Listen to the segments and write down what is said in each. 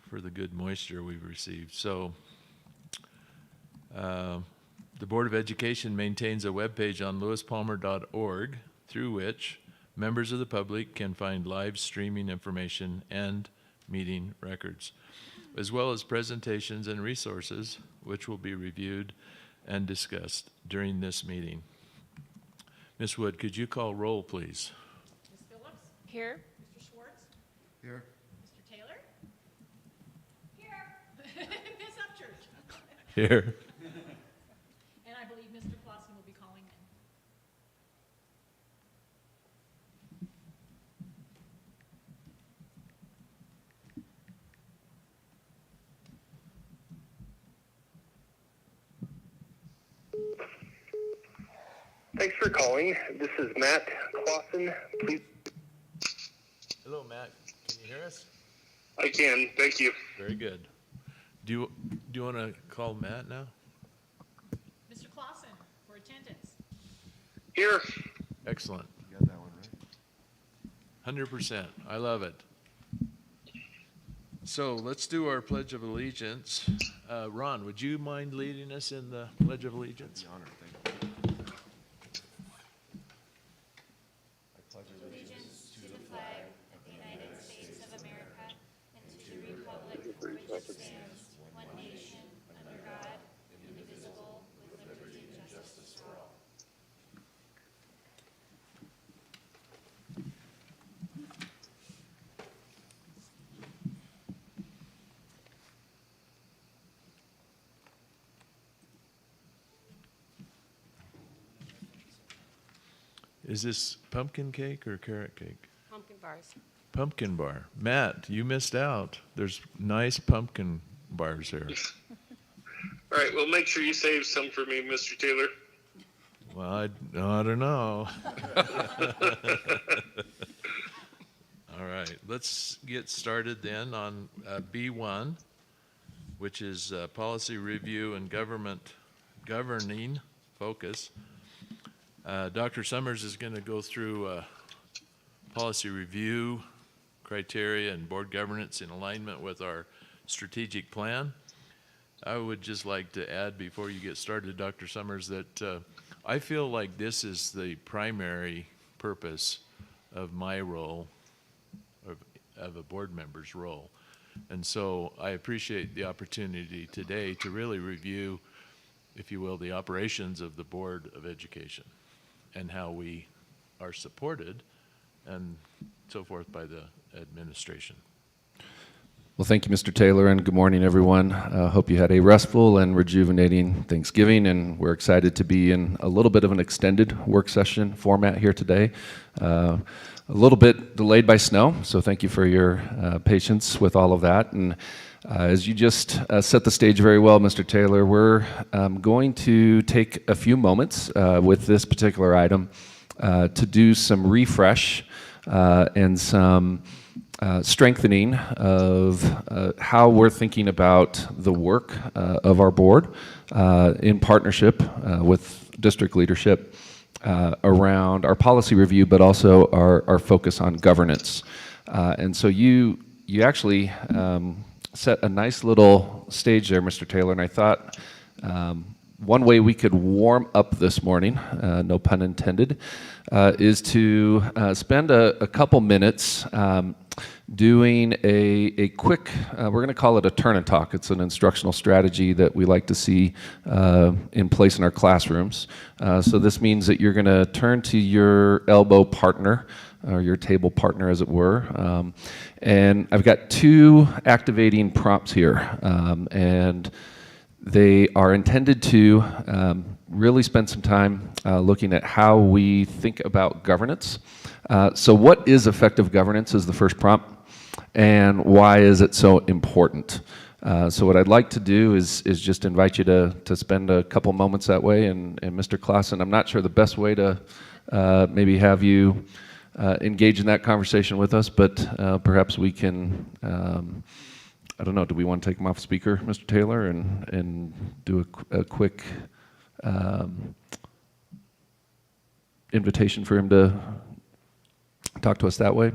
for the good moisture we've received. So the Board of Education maintains a webpage on lewispalmer.org through which members of the public can find live streaming information and meeting records, as well as presentations and resources which will be reviewed and discussed during this meeting. Ms. Wood, could you call roll, please? Ms. Phillips? Here. Mr. Schwartz? Here. Mr. Taylor? Here. Ms. Upchurch? Here. And I believe Mr. Clausen will be calling in. Thanks for calling. This is Matt Clausen. Please. Hello, Matt. Can you hear us? I can. Thank you. Very good. Do you want to call Matt now? Mr. Clausen for attendance. Here. Excellent. You got that one right? 100%. I love it. So let's do our Pledge of Allegiance. Ron, would you mind leading us in the Pledge of Allegiance? The honor, thank you. Allegiance to the flag of the United States of America and to the republic for which it stands, one nation, under God, indivisible, with liberty and justice for all. Is this pumpkin cake or carrot cake? Pumpkin bars. Pumpkin bar. Matt, you missed out. There's nice pumpkin bars here. All right. Well, make sure you save some for me, Mr. Taylor. Well, I don't know. All right, let's get started then on B1, which is policy review and governing focus. Dr. Summers is going to go through policy review criteria and board governance in alignment with our strategic plan. I would just like to add before you get started, Dr. Summers, that I feel like this is the primary purpose of my role, of a board member's role. And so I appreciate the opportunity today to really review, if you will, the operations of the Board of Education and how we are supported and so forth by the administration. Well, thank you, Mr. Taylor, and good morning, everyone. Hope you had a restful and rejuvenating Thanksgiving, and we're excited to be in a little bit of an extended work session format here today. A little bit delayed by snow, so thank you for your patience with all of that. And as you just set the stage very well, Mr. Taylor, we're going to take a few moments with this particular item to do some refresh and some strengthening of how we're thinking about the work of our board in partnership with district leadership around our policy review, but also our focus on governance. And so you actually set a nice little stage there, Mr. Taylor, and I thought one way we could warm up this morning, no pun intended, is to spend a couple minutes doing a quick, we're going to call it a turn and talk. It's an instructional strategy that we like to see in place in our classrooms. So this means that you're going to turn to your elbow partner, or your table partner as it were. And I've got two activating prompts here. And they are intended to really spend some time looking at how we think about governance. So what is effective governance is the first prompt, and why is it so important? So what I'd like to do is just invite you to spend a couple moments that way. And Mr. Clausen, I'm not sure the best way to maybe have you engage in that conversation with us, but perhaps we can, I don't know, do we want to take him off speaker, Mr. Taylor, and do a quick invitation for him to talk to us that way?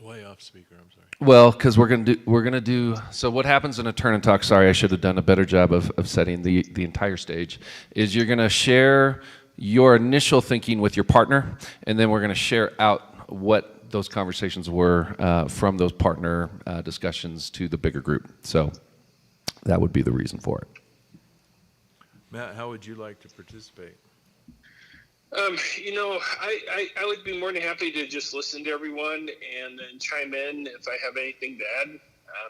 Way off speaker, I'm sorry. Well, because we're gonna do. So what happens in a turn and talk? Sorry, I should have done a better job of setting the entire stage. Is you're gonna share your initial thinking with your partner, and then we're gonna share out what those conversations were from those partner discussions to the bigger group. So that would be the reason for it. Matt, how would you like to participate? I would be more than happy to just listen to everyone and then chime in if I have anything to add.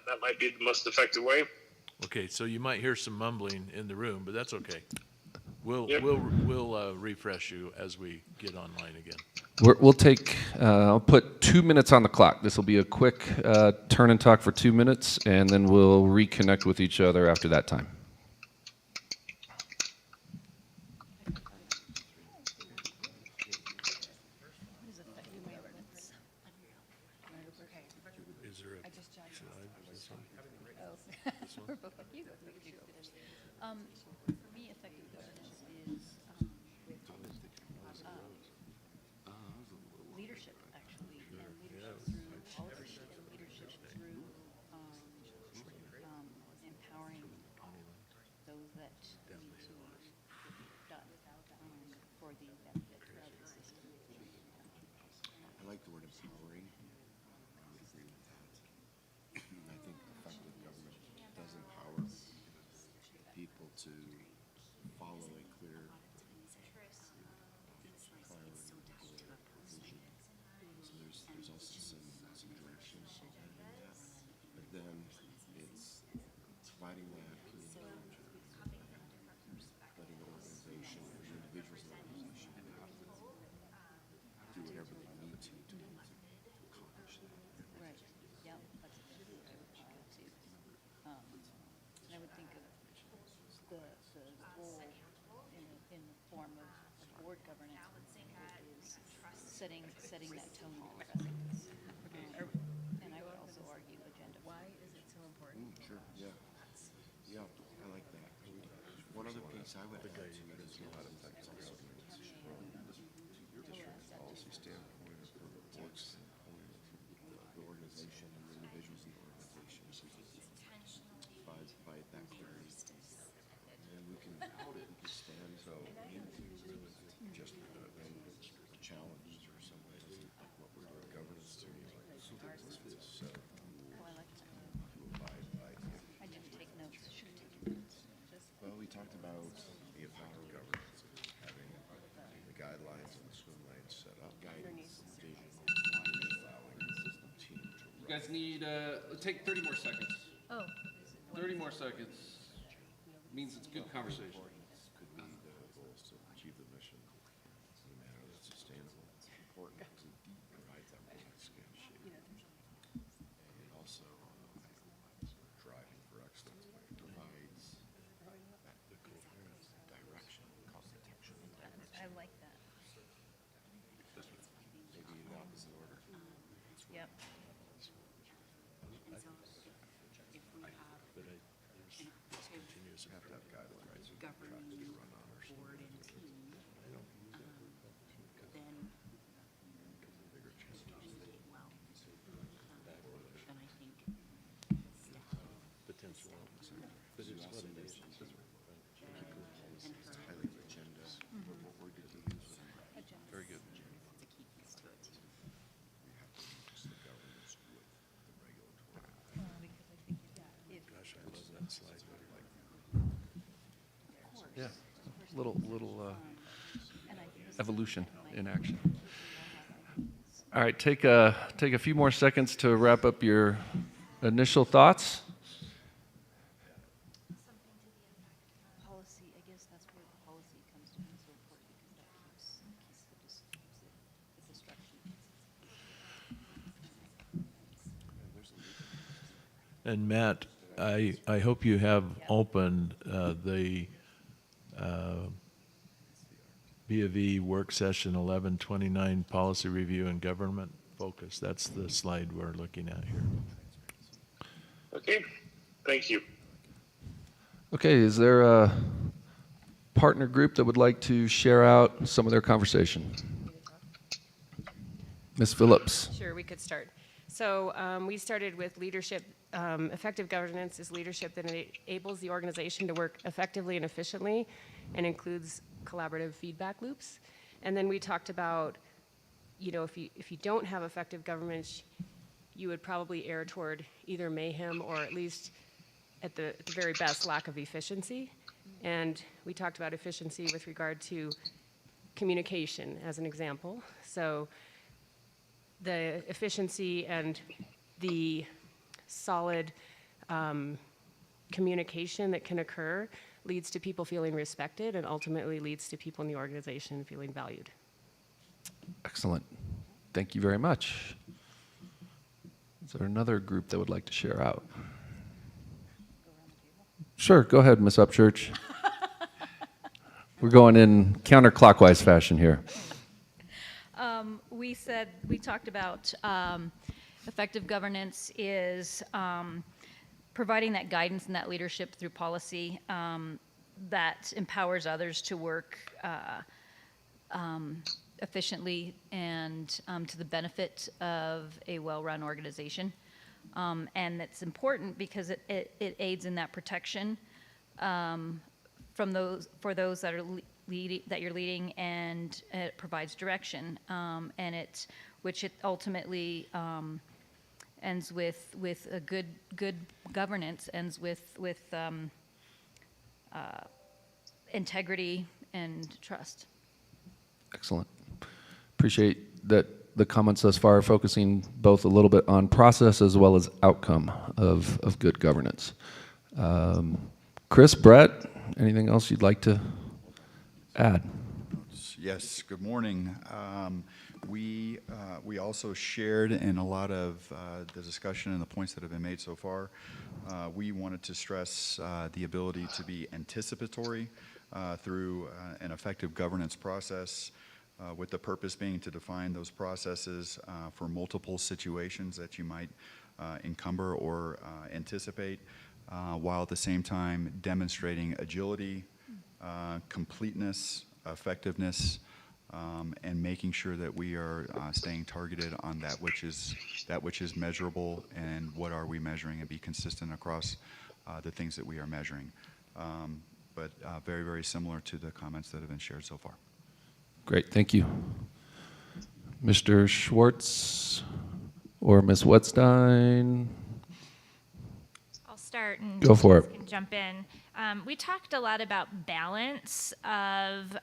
That might be the most effective way. Okay, so you might hear some mumbling in the room, but that's okay. We'll Yep. we'll refresh you as we get online again. We'll take. I'll put 2 minutes on the clock. This will be a quick turn and talk for 2 minutes, and then we'll reconnect with each other after that time. Is there a, should I, this one? This one? For me, effective governance is leadership, actually, and leadership through policy and leadership through empowering those that need to get done for the benefit of the system. I like the word empowering. I would agree with that. I think effective government does empower people to follow a clear priority or vision. So there's also some direction in that. But then it's providing that communication, letting the organization or the individuals in the organization do whatever they need to accomplish that. Right, yep, that's exactly what I would think of too. And I would think of the role in the form of board governance is setting that tone and precedence. And I would also argue agenda. Why is it so important? Sure, yeah. Yeah, I like that. One other piece I would add to it as well is also policy standpoint or from a board standpoint, the organization and the individuals in the organization provide that clarity. And we can stand just challenged or somebody doesn't like what we're doing governance to so Oh, I like that. to abide by. I didn't take notes, should have taken notes. Well, we talked about the power of governance, having the guidelines and the swim lanes set up, guidance, vision, allowing the system team to You guys need. Let's take 30 more seconds. Oh. 30 more seconds means it's good conversation. could be the goals to achieve the mission in a manner that's sustainable. It's important because it provides that broad scale shape. And it also driving for excellence, but it provides the coherence, direction, cost detection. I like that. Maybe in opposite order. Yep. You have to have guidelines and tracks to run on or board and team, then bigger challenges. well, then I think staff Potential. But it's what it is. and her Highly agenda. What word did you use? Very good. that's a key piece to it. We have to mix the governance with the regulatory. Gosh, I love that slide. Yeah, little evolution in action. All right, take a few more seconds to wrap up your initial thoughts. Policy, I guess that's where the policy comes to be so important because that keeps the destruction. And Matt, I hope you have opened the B of E work session 1129 policy review and government focus. That's the slide we're looking at here. Okay, thank you. Okay, is there a partner group that would like to share out some of their conversation? Ms. Phillips. Sure, we could start. So we started with leadership. Effective governance is leadership that enables the organization to work effectively and efficiently and includes collaborative feedback loops. And then we talked about, you know, if you don't have effective governance, you would probably err toward either mayhem or at least at the very best lack of efficiency. And we talked about efficiency with regard to communication as an example. So the efficiency and the solid communication that can occur leads to people feeling respected and ultimately leads to people in the organization feeling valued. Excellent. Thank you very much. Is there another group that would like to share out? Sure, go ahead, Ms. Upchurch. We're going in counterclockwise fashion here. We talked about effective governance is providing that guidance and that leadership through policy that empowers others to work efficiently and to the benefit of a well-run organization. And it's important because it aids in that protection for those that are that you're leading, and it provides direction, which it ultimately ends with a good governance, ends with integrity and trust. Excellent. Appreciate that the comments thus far are focusing both a little bit on process as well as outcome of good governance. Chris, Brett, anything else you'd like to add? Yes, good morning. We also shared in a lot of the discussion and the points that have been made so far. We wanted to stress the ability to be anticipatory through an effective governance process, with the purpose being to define those processes for multiple situations that you might encumber or anticipate, while at the same time demonstrating agility, completeness, effectiveness, and making sure that we are staying targeted on that which is measurable, and what are we measuring, and be consistent across the things that we are measuring. But very, very similar to the comments that have been shared so far. Great, thank you. Mr. Schwartz or Ms. Wetstein? I'll start and Go for it. can jump in. We talked a lot about balance of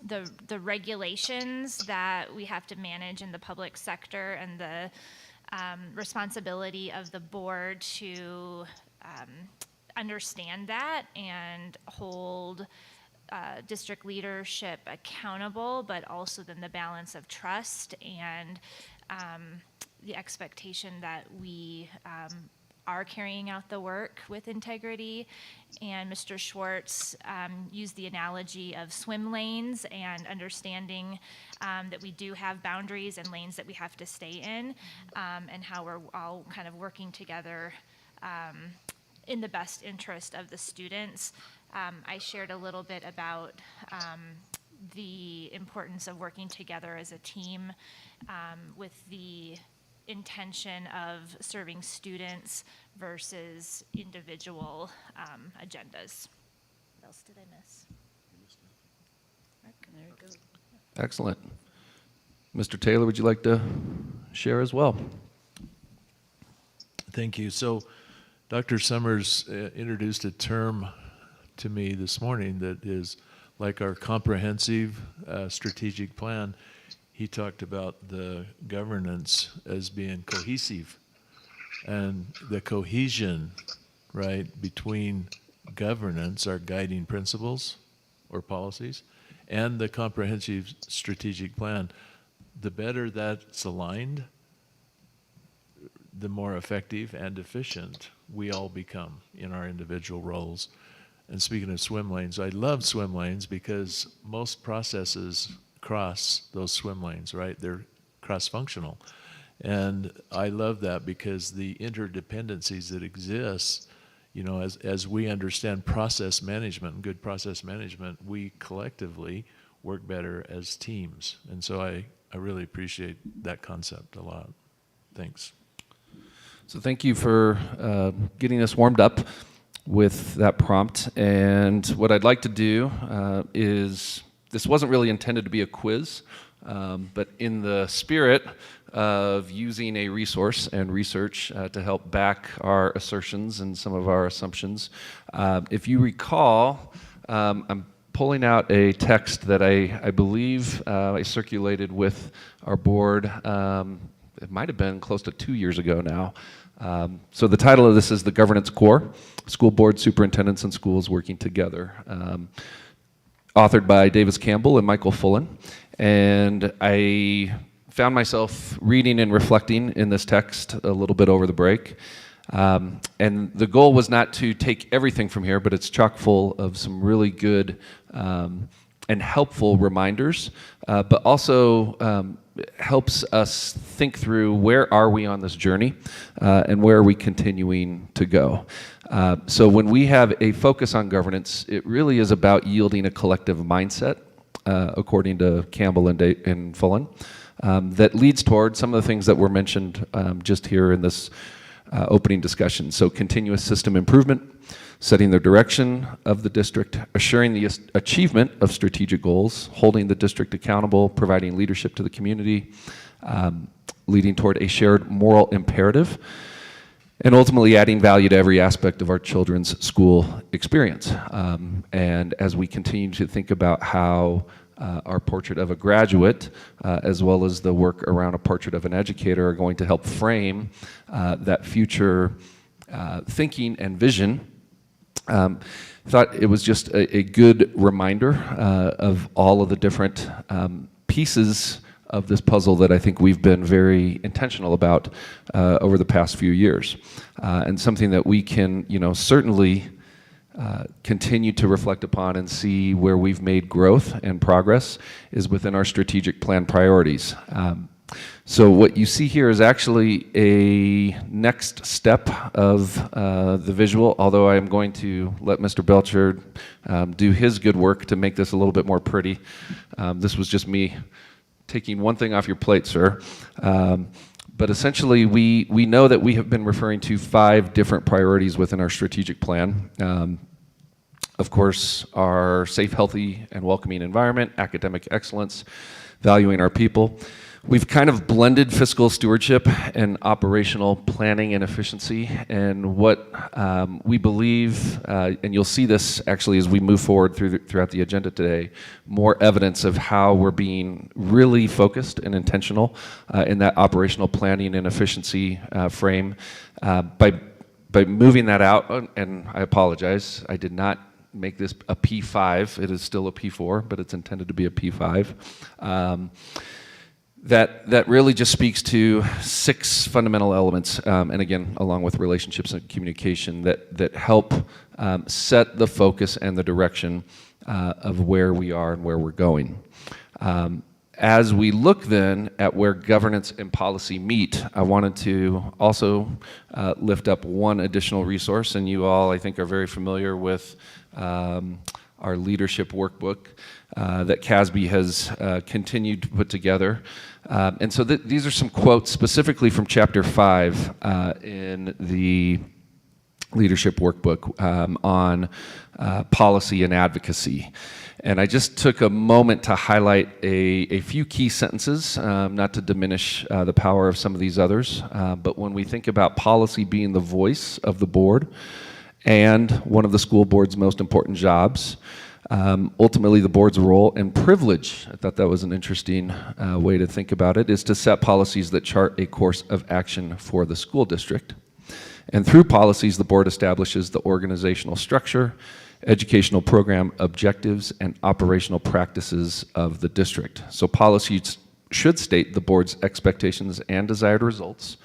the regulations that we have to manage in the public sector, and the responsibility of the board to understand that and hold district leadership accountable, but also then the balance of trust and the expectation that we are carrying out the work with integrity. And Mr. Schwartz used the analogy of swim lanes and understanding that we do have boundaries and lanes that we have to stay in, and how we're all kind of working together in the best interest of the students. I shared a little bit about the importance of working together as a team with the intention of serving students versus individual agendas. What else did I miss? There it goes. Excellent. Mr. Taylor, would you like to share as well? Thank you. So Dr. Summers introduced a term to me this morning that is like our comprehensive strategic plan. He talked about the governance as being cohesive, and the cohesion, right, between governance, our guiding principles or policies, and the comprehensive strategic plan. The better that's aligned, the more effective and efficient we all become in our individual roles. And speaking of swim lanes, I love swim lanes because most processes cross those swim lanes, right? They're cross-functional. And I love that because the interdependencies that exist, you know, as we understand process management and good process management, we collectively work better as teams. And so I really appreciate that concept a lot. Thanks. So thank you for getting us warmed up with that prompt. And what I'd like to do is, this wasn't really intended to be a quiz, but in the spirit of using a resource and research to help back our assertions and some of our assumptions, if you recall, I'm pulling out a text that I believe I circulated with our board. It might have been close to 2 years ago now. So the title of this is The Governance Core, School Board, Superintendents, and Schools Working Together, authored by Davis Campbell and Michael Fullen. And I found myself reading and reflecting in this text a little bit over the break. And the goal was not to take everything from here, but it's chock full of some really good and helpful reminders, but also helps us think through where are we on this journey and where are we continuing to go. So when we have a focus on governance, it really is about yielding a collective mindset, according to Campbell and Fullen, that leads toward some of the things that were mentioned just here in this opening discussion. So continuous system improvement, setting the direction of the district, assuring the achievement of strategic goals, holding the district accountable, providing leadership to the community, leading toward a shared moral imperative, and ultimately adding value to every aspect of our children's school experience. And as we continue to think about how our portrait of a graduate, as well as the work around a portrait of an educator, are going to help frame that future thinking and vision, thought it was just a good reminder of all of the different pieces of this puzzle that I think we've been very intentional about over the past few years, and something that we can, certainly continue to reflect upon and see where we've made growth and progress is within our strategic plan priorities. So what you see here is actually a next step of the visual, although I am going to let Mr. Belcher do his good work to make this a little bit more pretty. This was just me taking one thing off your plate, sir. But essentially, we know that we have been referring to 5 different priorities within our strategic plan. Of course, our safe, healthy, and welcoming environment, academic excellence, valuing our people. We've kind of blended fiscal stewardship and operational planning and efficiency, and what we believe, and you'll see this actually as we move forward throughout the agenda today, more evidence of how we're being really focused and intentional in that operational planning and efficiency frame by moving that out. And I apologize, I did not make this a P5. It is still a P4, but it's intended to be a P5. That really just speaks to 6 fundamental elements, and again, along with relationships and communication, that help set the focus and the direction of where we are and where we're going. As we look then at where governance and policy meet, I wanted to also lift up one additional resource, and you all, I think, are very familiar with our leadership workbook that CASB has continued to put together. And so these are some quotes specifically from Chapter 5 in the leadership workbook on policy and advocacy. And I just took a moment to highlight a few key sentences, not to diminish the power of some of these others, but when we think about policy being the voice of the board and one of the school board's most important jobs, ultimately the board's role and privilege, I thought that was an interesting way to think about it, is to set policies that chart a course of action for the school district. And through policies, the board establishes the organizational structure, educational program objectives, and operational practices of the district. So policies should state the board's expectations and desired results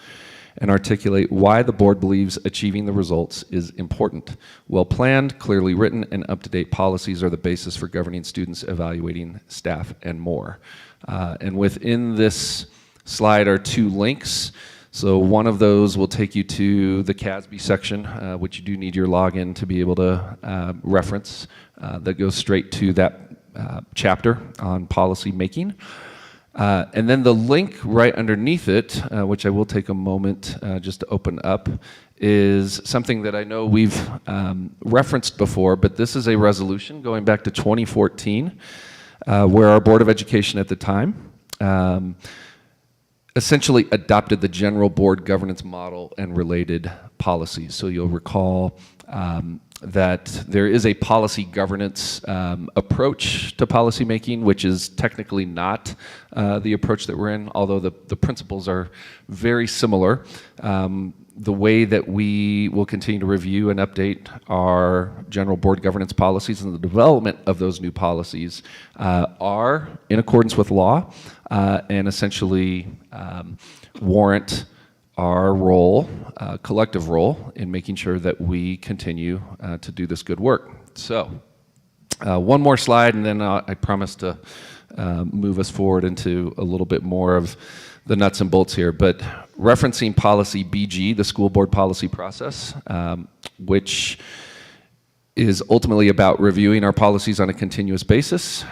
and articulate why the board believes achieving the results is important. Well-planned, clearly written, and up-to-date policies are the basis for governing students, evaluating staff, and more. And within this slide are 2 links. So one of those will take you to the CASB section, which you do need your login to be able to reference. That goes straight to that chapter on policy making. And then the link right underneath it, which I will take a moment just to open up, is something that I know we've referenced before, but this is a resolution going back to 2014, where our Board of Education at the time essentially adopted the general board governance model and related policies. So you'll recall that there is a policy governance approach to policymaking, which is technically not the approach that we're in, although the principles are very similar. The way that we will continue to review and update our general board governance policies and the development of those new policies are in accordance with law and essentially warrant our role, collective role, in making sure that we continue to do this good work. So, one more slide, and then I promise to move us forward into a little bit more of the nuts and bolts here. But referencing policy BG, the school board policy process, which is ultimately about reviewing our policies on a continuous basis.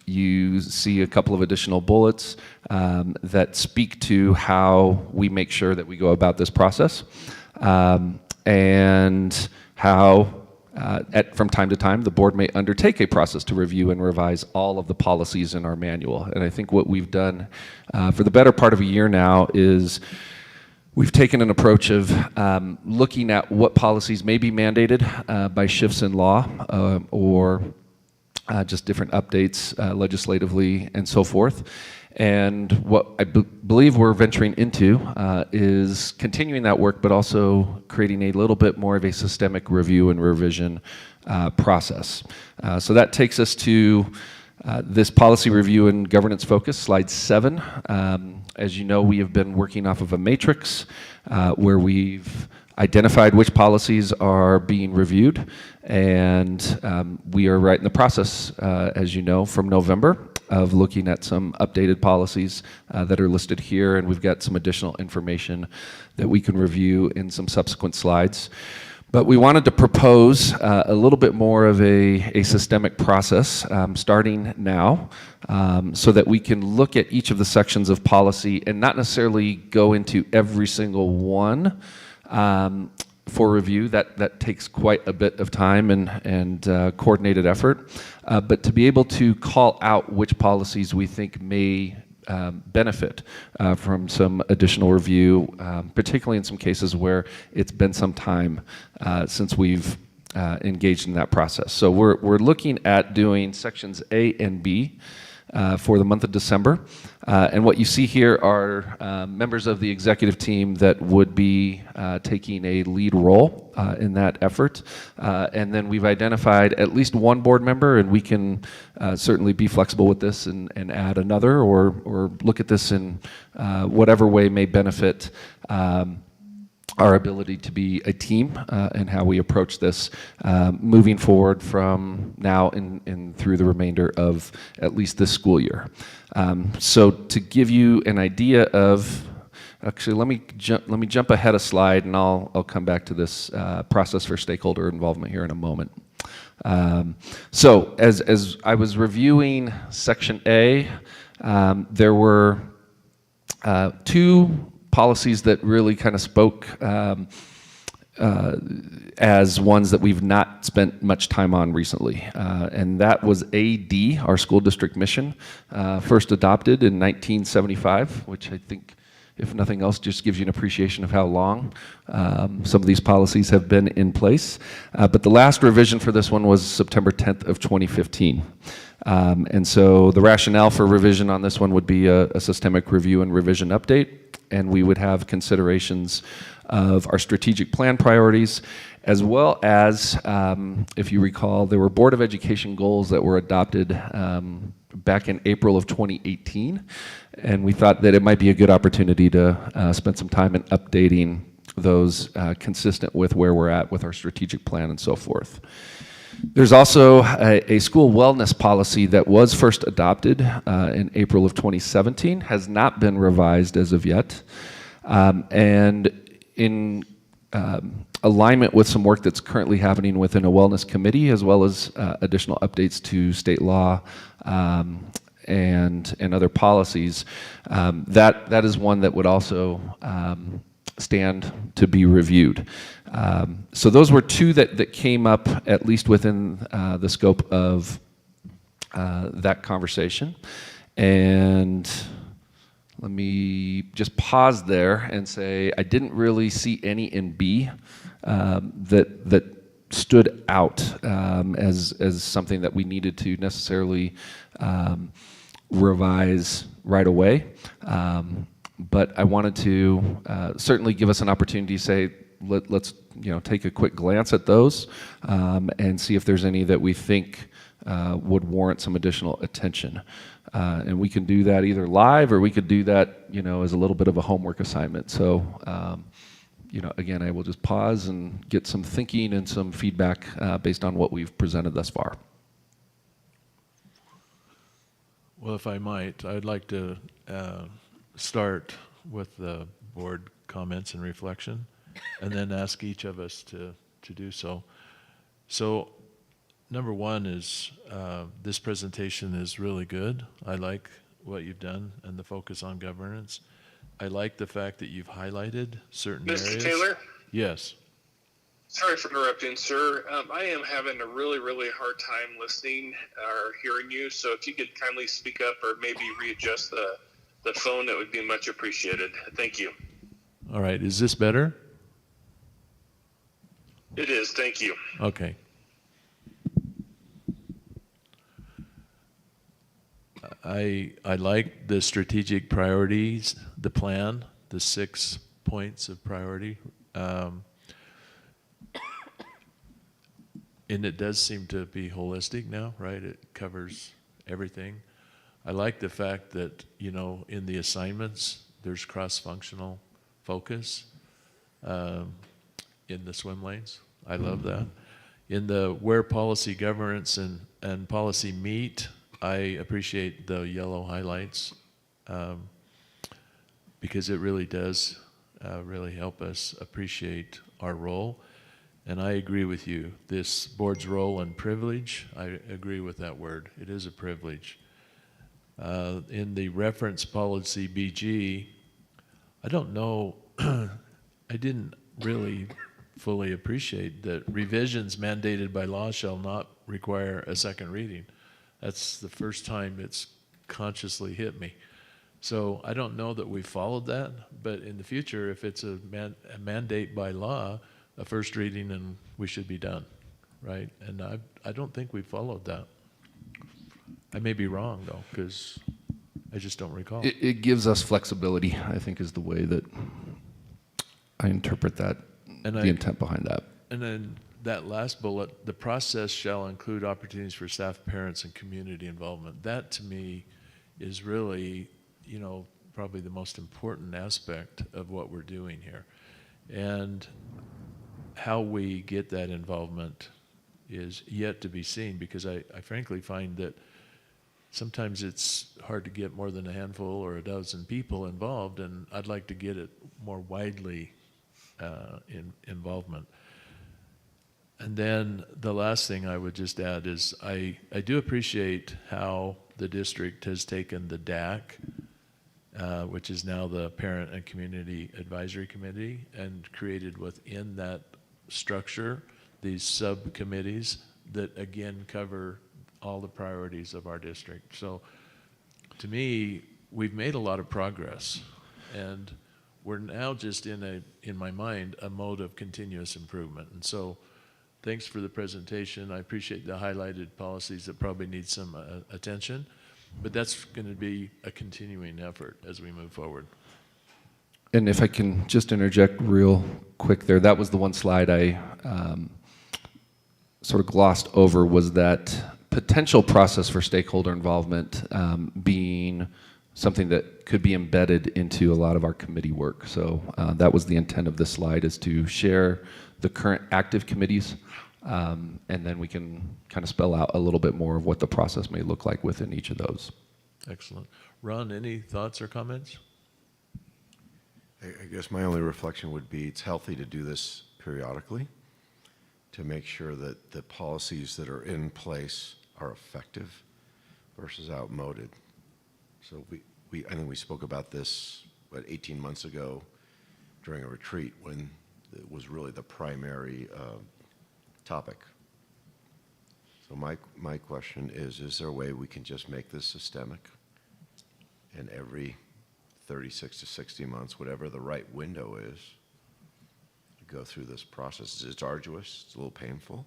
You see a couple of additional bullets that speak to how we make sure that we go about this process and how from time to time the board may undertake a process to review and revise all of the policies in our manual. And I think what we've done for the better part of a year now is we've taken an approach of looking at what policies may be mandated by shifts in law or just different updates legislatively and so forth. And what I believe we're venturing into is continuing that work, but also creating a little bit more of a systemic review and revision process. So that takes us to this policy review and governance focus, slide 7. As you know, we have been working off of a matrix where we've identified which policies are being reviewed, and we are right in the process, as you know, from November of looking at some updated policies that are listed here, and we've got some additional information that we can review in some subsequent slides. But we wanted to propose a little bit more of a systemic process starting now so that we can look at each of the sections of policy and not necessarily go into every single one for review. That takes quite a bit of time and coordinated effort. But to be able to call out which policies we think may benefit from some additional review, particularly in some cases where it's been some time since we've engaged in that process. So we're looking at doing sections A and B for the month of December. And what you see here are members of the executive team that would be taking a lead role in that effort. And then we've identified at least one board member, and we can certainly be flexible with this and add another or look at this in whatever way may benefit our ability to be a team and how we approach this moving forward from now and through the remainder of at least this school year. So to give you an idea of, actually let me jump ahead a slide and I'll come back to this process for stakeholder involvement here in a moment. So as I was reviewing section A, there were two policies that really kind of spoke as ones that we've not spent much time on recently. And that was AD, our school district mission, first adopted in 1975, which I think, if nothing else, just gives you an appreciation of how long some of these policies have been in place. But the last revision for this one was September 10th of 2015. And so the rationale for revision on this one would be a systemic review and revision update, and we would have considerations of our strategic plan priorities, as well as, if you recall, there were Board of Education goals that were adopted back in April of 2018, and we thought that it might be a good opportunity to spend some time in updating those consistent with where we're at with our strategic plan and so forth. There's also a school wellness policy that was first adopted in April of 2017, has not been revised as of yet, and in alignment with some work that's currently happening within a wellness committee, as well as additional updates to state law and other policies, that is one that would also stand to be reviewed. So those were two that came up at least within the scope of that conversation. And let me just pause there and say I didn't really see any in B that stood out as something that we needed to necessarily revise right away. But I wanted to certainly give us an opportunity to say, let's take a quick glance at those and see if there's any that we think would warrant some additional attention. And we can do that either live, or we could do that as a little bit of a homework assignment. So again, I will just pause and get some thinking and some feedback based on what we've presented thus far. Well, if I might, I'd like to start with the board comments and reflection, and then ask each of us to do so. So, number one is this presentation is really good. I like what you've done and the focus on governance. I like the fact that you've highlighted certain areas. Mr. Taylor? Yes. Sorry for interrupting, sir. I am having a really, really hard time listening or hearing you. So if you could kindly speak up or maybe readjust the phone, that would be much appreciated. Thank you. All right. Is this better? It is. Thank you. Okay. I like the strategic priorities, the plan, the 6 points of priority. And it does seem to be holistic now, right? It covers everything. I like the fact that, in the assignments, there's cross-functional focus in the swim lanes. I love that. In the where policy governance and policy meet, I appreciate the yellow highlights because it really does really help us appreciate our role. And I agree with you. This board's role and privilege, I agree with that word. It is a privilege. In the reference policy BG, I don't know, I didn't really fully appreciate that revisions mandated by law shall not require a second reading. That's the first time it's consciously hit me. So I don't know that we followed that, but in the future, if it's a mandate by law, a first reading and we should be done, right? And I don't think we followed that. I may be wrong though, because I just don't recall. It gives us flexibility, I think, is the way that I interpret that, And the intent behind that. And then that last bullet, the process shall include opportunities for staff, parents, and community involvement. That to me is really, probably the most important aspect of what we're doing here. And how we get that involvement is yet to be seen, because I frankly find that sometimes it's hard to get more than a handful or a dozen people involved, and I'd like to get it more widely involvement. And then the last thing I would just add is I do appreciate how the district has taken the DAC, which is now the Parent and Community Advisory Committee, and created within that structure these subcommittees that again cover all the priorities of our district. So to me, we've made a lot of progress, and we're now just in my mind, a mode of continuous improvement. And so thanks for the presentation. I appreciate the highlighted policies that probably need some attention, but that's going to be a continuing effort as we move forward. And if I can just interject real quick there, that was the one slide I sort of glossed over, was that potential process for stakeholder involvement being something that could be embedded into a lot of our committee work. So that was the intent of this slide, is to share the current active committees, and then we can kind of spell out a little bit more of what the process may look like within each of those. Excellent. Ron, any thoughts or comments? I guess my only reflection would be it's healthy to do this periodically to make sure that the policies that are in place are effective versus outmoded. So I think we spoke about this, 18 months ago during a retreat when it was really the primary topic. So my question is there a way we can just make this systemic and every 36 to 60 months, whatever the right window is, to go through this process? It's arduous, it's a little painful,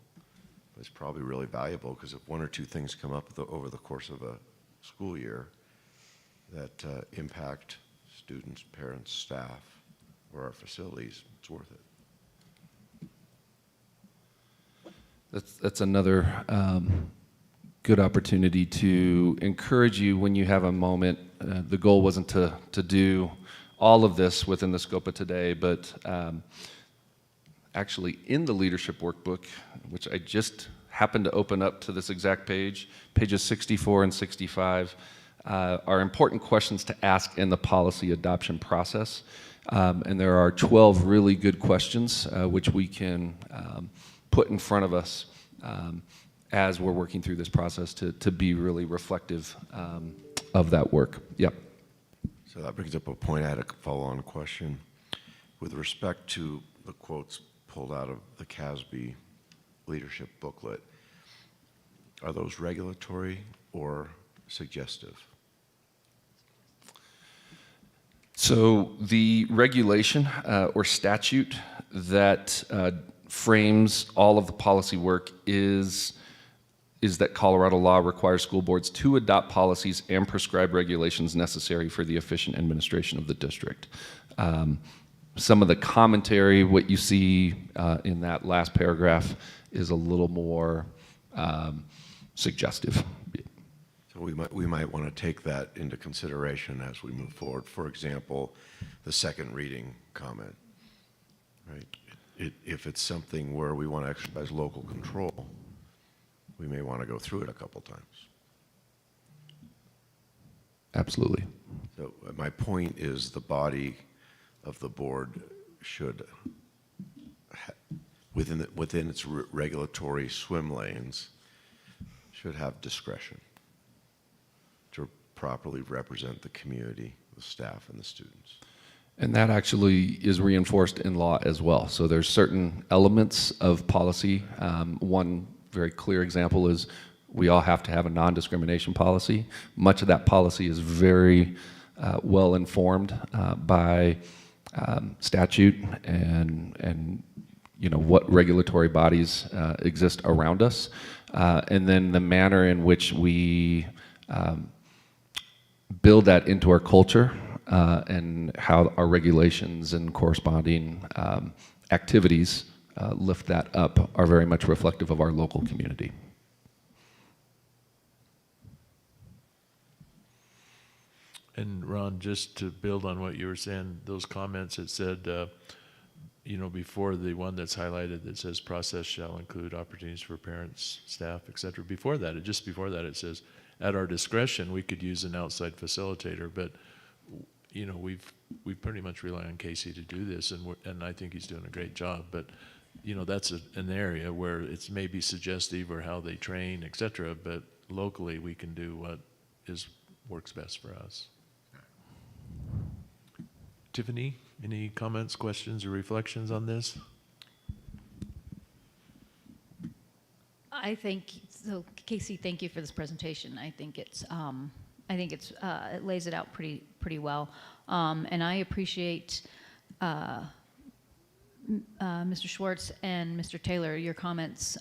but it's probably really valuable because if one or two things come up over the course of a school year that impact students, parents, staff, or our facilities, it's worth it. That's another good opportunity to encourage you when you have a moment. The goal wasn't to do all of this within the scope of today, but actually in the leadership workbook, which I just happened to open up to this exact page, pages 64 and 65, are important questions to ask in the policy adoption process. And there are 12 really good questions which we can put in front of us as we're working through this process to be really reflective of that work. Yep. So that brings up a point. I had a follow-on question. With respect to the quotes pulled out of the CASB leadership booklet, are those regulatory or suggestive? So the regulation or statute that frames all of the policy work is that Colorado law requires school boards to adopt policies and prescribe regulations necessary for the efficient administration of the district. Some of the commentary, what you see in that last paragraph, is a little more suggestive. So we might want to take that into consideration as we move forward. For example, the second reading comment, right? If it's something where we want to exercise local control, we may want to go through it a couple times. Absolutely. So my point is the body of the board should, within its regulatory swim lanes, should have discretion to properly represent the community, the staff, and the students. And that actually is reinforced in law as well. So there's certain elements of policy. One very clear example is we all have to have a non-discrimination policy. Much of that policy is very well informed by statute and you know what regulatory bodies exist around us, and then the manner in which we build that into our culture and how our regulations and corresponding activities lift that up are very much reflective of our local community. And Ron, just to build on what you were saying, those comments, it said, you know, before the one that's highlighted that says process shall include opportunities for parents, staff, et cetera. Before that, just before that, it says, at our discretion, we could use an outside facilitator, but you know, we pretty much rely on Casey to do this, and I think he's doing a great job. But you know, that's an area where it's maybe suggestive or how they train, et cetera. But locally, we can do what works best for us. Tiffany, any comments, questions, or reflections on this? I think so. Casey, thank you for this presentation. I think it lays it out pretty well, and I appreciate Mr. Schwartz and Mr. Taylor. Your comments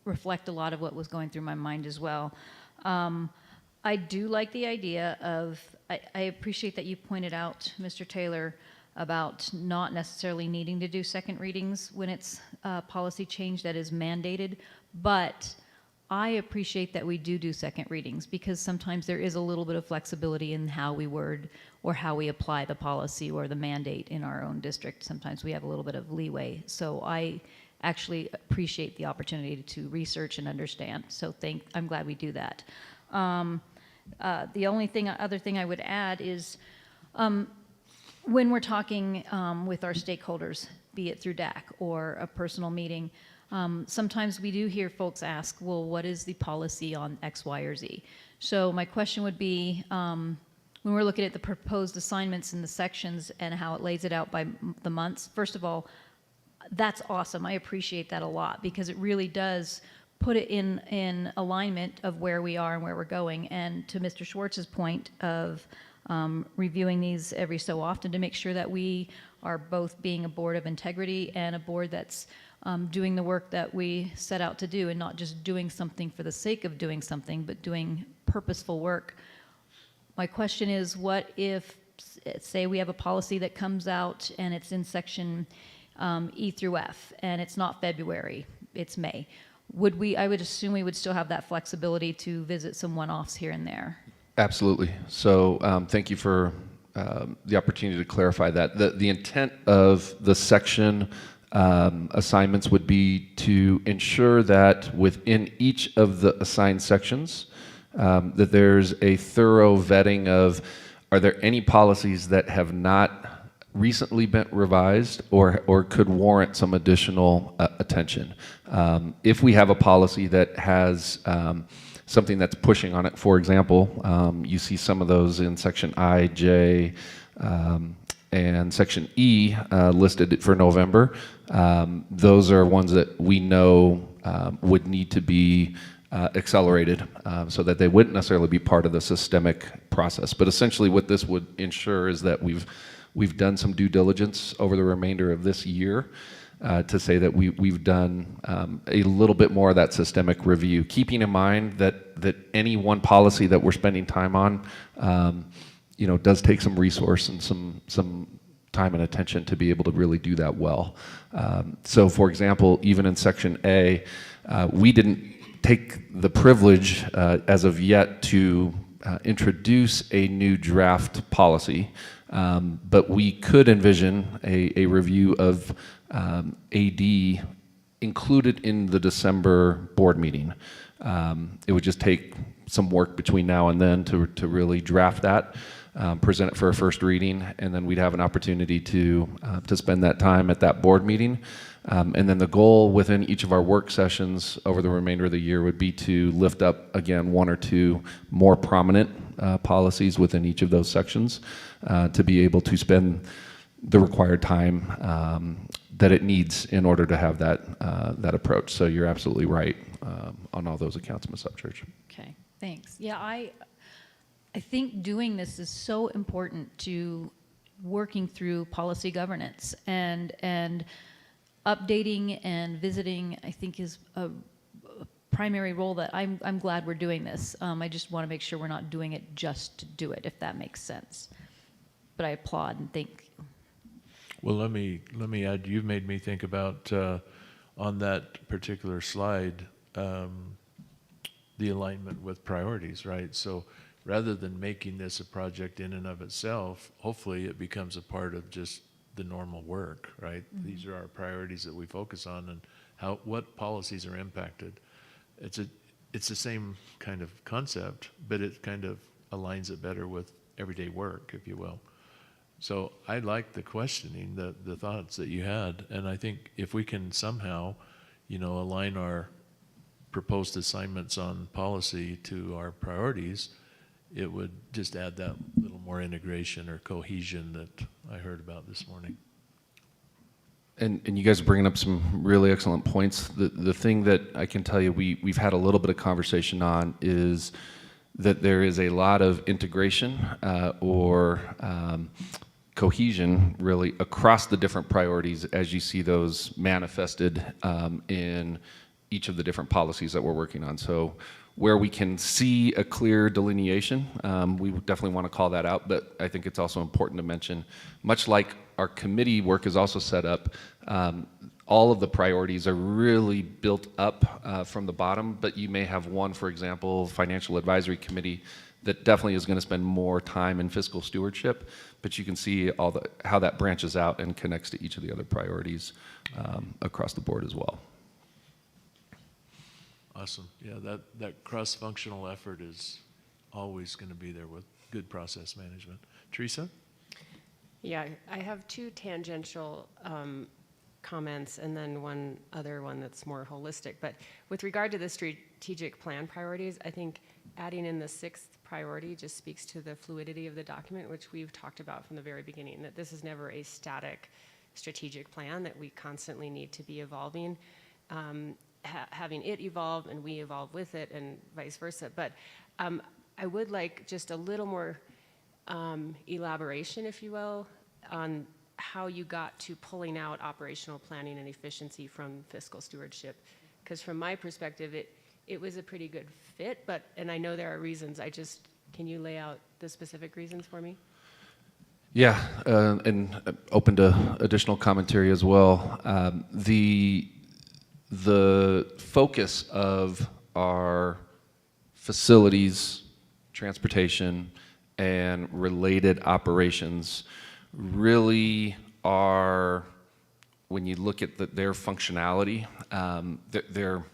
reflect a lot of what was going through my mind as well. I do like the idea of. I appreciate that you pointed out, Mr. Taylor, about not necessarily needing to do second readings when it's policy change that is mandated, but I appreciate that we do second readings because sometimes there is a little bit of flexibility in how we word or how we apply the policy or the mandate in our own district. Sometimes we have a little bit of leeway. So I actually appreciate the opportunity to research and understand. So I'm glad we do that. The only other thing I would add is when we're talking with our stakeholders, be it through DAC or a personal meeting, Sometimes we do hear folks ask, well, what is the policy on X, Y, or Z? So my question would be, when we're looking at the proposed assignments in the sections and how it lays it out by the months, first of all, that's awesome. I appreciate that a lot because it really does put it in alignment of where we are and where we're going. And to Mr. Schwartz's point of reviewing these every so often to make sure that we are both being a board of integrity and a board that's doing the work that we set out to do and not just doing something for the sake of doing something, but doing purposeful work. My question is, what if, say we have a policy that comes out and it's in section E through F and it's not February, it's May. I would assume we would still have that flexibility to visit some one-offs here and there. Absolutely. So thank you for the opportunity to clarify that. The intent of the section assignments would be to ensure that within each of the assigned sections, that there's a thorough vetting of, are there any policies that have not recently been revised or could warrant some additional attention? If we have a policy that has something that's pushing on it, for example, you see some of those in section I, J, and section E listed for November. Those are ones that we know would need to be accelerated so that they wouldn't necessarily be part of the systemic process. But essentially what this would ensure is that we've done some due diligence over the remainder of this year to say that we've done a little bit more of that systemic review, keeping in mind that any one policy that we're spending time on does take some resource and some time and attention to be able to really do that well. So for example, even in section A, we didn't take the privilege as of yet to introduce a new draft policy, but we could envision a review of AD included in the December board meeting. It would just take some work between now and then to really draft that, present it for a first reading, and then we'd have an opportunity to spend that time at that board meeting. And then the goal within each of our work sessions over the remainder of the year would be to lift up, again, one or two more prominent policies within each of those sections to be able to spend the required time that it needs in order to have that approach. So you're absolutely right on all those accounts, Ms. Upchurch. Okay, thanks. Yeah, I think doing this is so important to working through policy governance and updating and visiting, I think, is a primary role that I'm glad we're doing this. I just want to make sure we're not doing it just to do it, if that makes sense. But I applaud and thank you. Well, let me add, you've made me think about, on that particular slide, the alignment with priorities, right? So rather than making this a project in and of itself, hopefully it becomes a part of just the normal work, right? Mm-hmm. These are our priorities that we focus on and what policies are impacted. It's the same kind of concept, but it kind of aligns it better with everyday work, if you will. So I like the questioning, the thoughts that you had, and I think if we can somehow, align our proposed assignments on policy to our priorities, it would just add that little more integration or cohesion that I heard about this morning. And you guys are bringing up some really excellent points. The thing that I can tell you we've had a little bit of conversation on is that there is a lot of integration or cohesion really across the different priorities as you see those manifested in each of the different policies that we're working on. So where we can see a clear delineation, we definitely want to call that out, but I think it's also important to mention, much like our committee work is also set up, all of the priorities are really built up from the bottom, but you may have one, for example, Financial Advisory Committee, that definitely is going to spend more time in fiscal stewardship, but you can see how that branches out and connects to each of the other priorities across the board as well. Awesome. Yeah, that cross-functional effort is always going to be there with good process management. Teresa? Yeah, I have two tangential comments, and then one other one that's more holistic. But with regard to the strategic plan priorities, I think adding in the sixth priority just speaks to the fluidity of the document, which we've talked about from the very beginning, that this is never a static strategic plan, that we constantly need to be evolving, having it evolve and we evolve with it and vice versa. But I would like just a little more elaboration, if you will, on how you got to pulling out operational planning and efficiency from fiscal stewardship. Because from my perspective, it was a pretty good fit, and I know there are reasons. Can you lay out the specific reasons for me? Yeah, and open to additional commentary as well. The focus of our facilities, transportation, and related operations really are, when you look at their functionality, they're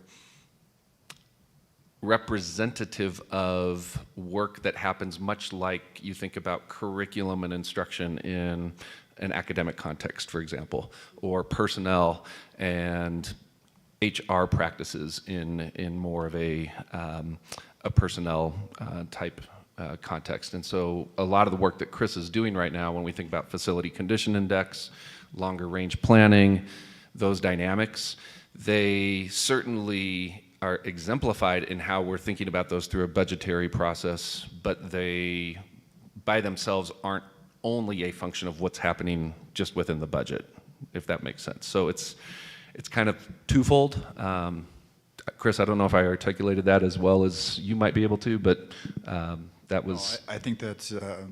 representative of work that happens much like you think about curriculum and instruction in an academic context, for example, or personnel and HR practices in more of a personnel type context. And so a lot of the work that Chris is doing right now, when we think about facility condition index, longer range planning, those dynamics, they certainly are exemplified in how we're thinking about those through a budgetary process, but they by themselves aren't only a function of what's happening just within the budget, if that makes sense. So it's kind of twofold. Chris, I don't know if I articulated that as well as you might be able to, but that was... I think that's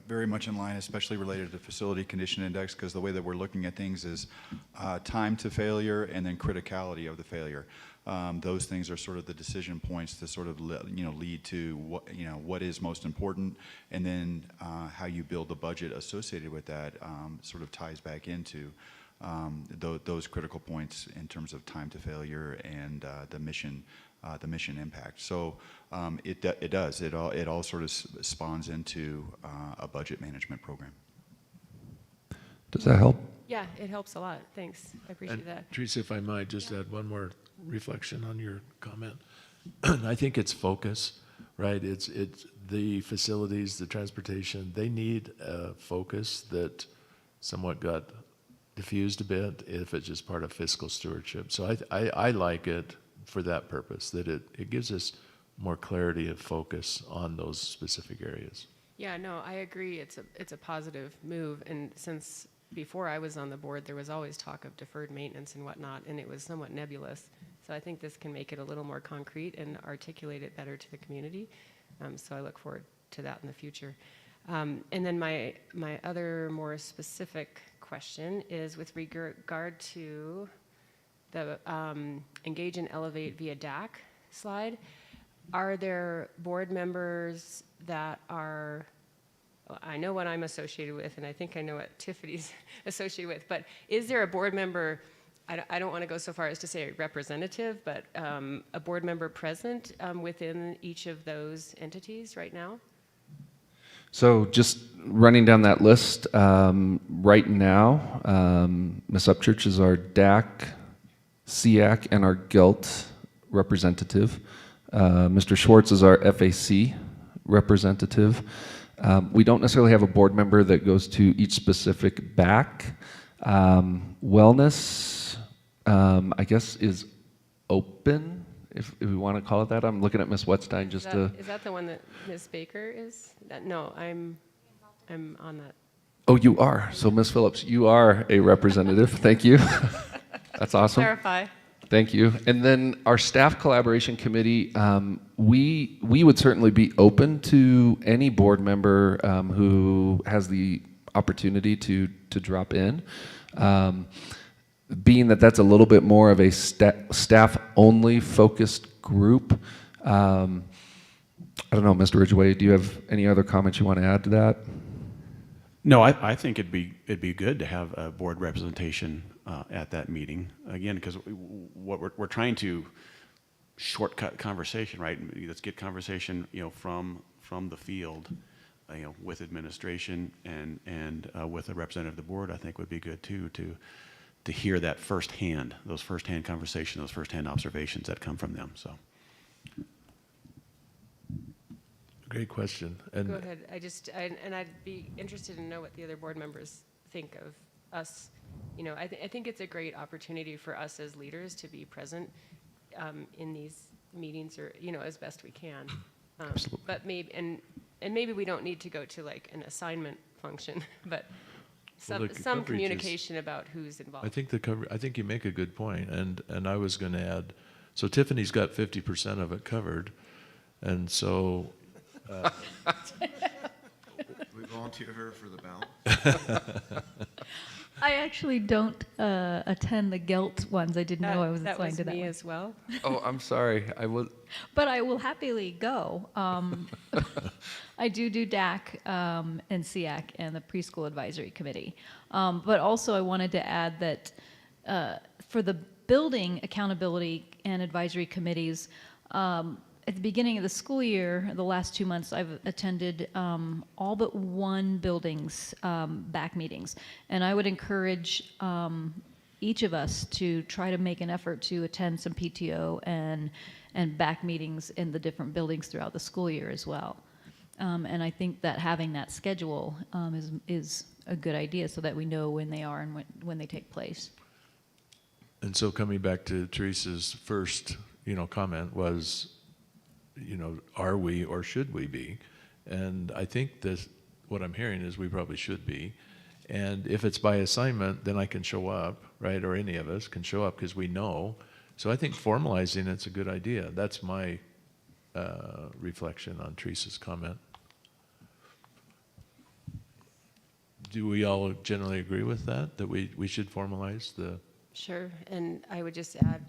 very much in line, especially related to facility condition index, because the way that we're looking at things is time to failure and then criticality of the failure. Those things are sort of the decision points to sort of lead to what is most important, and then how you build the budget associated with that sort of ties back into those critical points in terms of time to failure and the mission impact. So it all sort of spawns into a budget management program. Does that help? Yeah, it helps a lot. Thanks. I appreciate that. Teresa, if I might just add one more reflection on your comment. I think it's focus, right? It's the facilities, the transportation, they need a focus that somewhat got diffused a bit if it's just part of fiscal stewardship. So I like it for that purpose, that it gives us more clarity of focus on those specific areas. Yeah, no, I agree. It's a positive move, and since before I was on the board, there was always talk of deferred maintenance and whatnot, and it was somewhat nebulous. So I think this can make it a little more concrete and articulate it better to the community. So I look forward to that in the future. And then my other more specific question is with regard to the engage and elevate via DAC slide. Are there board members that are, I know what I'm associated with, and I think I know what Tiffany's associated with, but is there a board member, I don't want to go so far as to say representative, but a board member present within each of those entities right now? So just running down that list, right now, Ms. Upchurch is our DAC, SEAC, and our GILT representative. Mr. Schwartz is our FAC representative. We don't necessarily have a board member that goes to each specific BAC. Wellness, I guess, is open, if we want to call it that. I'm looking at Ms. Wetstein just to... Is that the one that Ms. Baker is? No, I'm on that. Oh, you are. So, Ms. Phillips, you are a representative. Thank you. That's awesome. Clarify. Thank you. And then our staff collaboration committee, we would certainly be open to any board member who has the opportunity to drop in. Being that that's a little bit more of a staff-only focused group, I don't know, Mr. Ridgway, do you have any other comments you want to add to that? No, I think it'd be good to have a board representation at that meeting, again, because what we're trying to shortcut conversation, right? Let's get conversation, from the field, with administration and with a representative of the board. I think would be good too, to hear that firsthand, those firsthand conversations, those firsthand observations that come from them. So. Great question. And Go ahead. And I'd be interested to know what the other board members think of us. You know, I think it's a great opportunity for us as leaders to be present in these meetings, or, you know, as best we can. Absolutely. But maybe we don't need to go to like an assignment function, but Well, the some coverage communication about who's involved. I think you make a good point, and I was going to add, so Tiffany's got 50% of it covered, and so We volunteer her for the balance. I actually don't attend the GELT ones. I didn't know I was assigned to that me one. as well. Oh, I'm sorry. But I will happily go. I do DAC and SEAC and the Preschool Advisory Committee. But also I wanted to add that for the building accountability and advisory committees, at the beginning of the school year, the last 2 months, I've attended all but one building's back meetings. And I would encourage each of us to try to make an effort to attend some PTO and back meetings in the different buildings throughout the school year as well. And I think that having that schedule is a good idea so that we know when they are and when they take place. And so coming back to Teresa's first, comment was, are we or should we be? And I think that what I'm hearing is we probably should be. And if it's by assignment, then I can show up, right? Or any of us can show up because we know. So I think formalizing it's a good idea. That's my reflection on Teresa's comment. Do we all generally agree with that we should formalize the? Sure, and I would just add,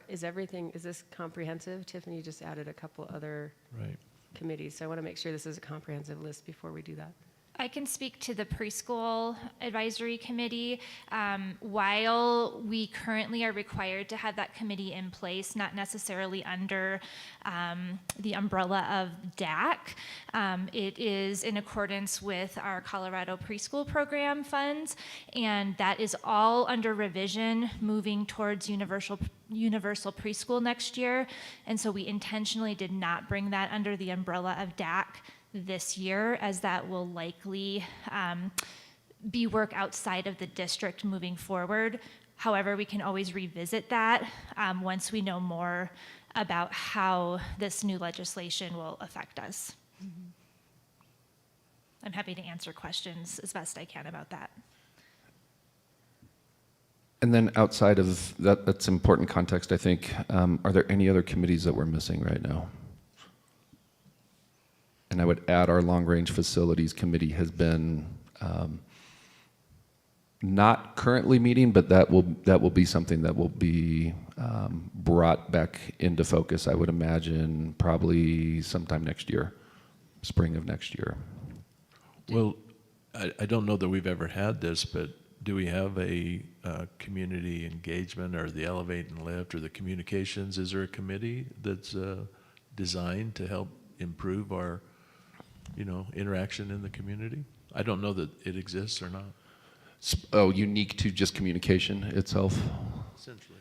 is this comprehensive? Tiffany just added a couple other Right. committees, so I want to make sure this is a comprehensive list before we do that. I can speak to the preschool advisory committee. While we currently are required to have that committee in place, not necessarily under the umbrella of DAC, it is in accordance with our Colorado preschool program funds, and that is all under revision moving towards universal preschool next year. And so we intentionally did not bring that under the umbrella of DAC this year, as that will likely be work outside of the district moving forward. However, we can always revisit that once we know more about how this new legislation will affect us. Mm-hmm. I'm happy to answer questions as best I can about that. And then outside of that, that's important context, I think. Are there any other committees that we're missing right now? And I would add our long-range facilities committee has been not currently meeting, but that will be something that will be brought back into focus, I would imagine, probably sometime next year, spring of next year. Well, I don't know that we've ever had this, but do we have a community engagement or the Elevate and Lift or the communications? Is there a committee that's designed to help improve our interaction in the community? I don't know that it exists or not. Oh, unique to just communication itself? Essentially.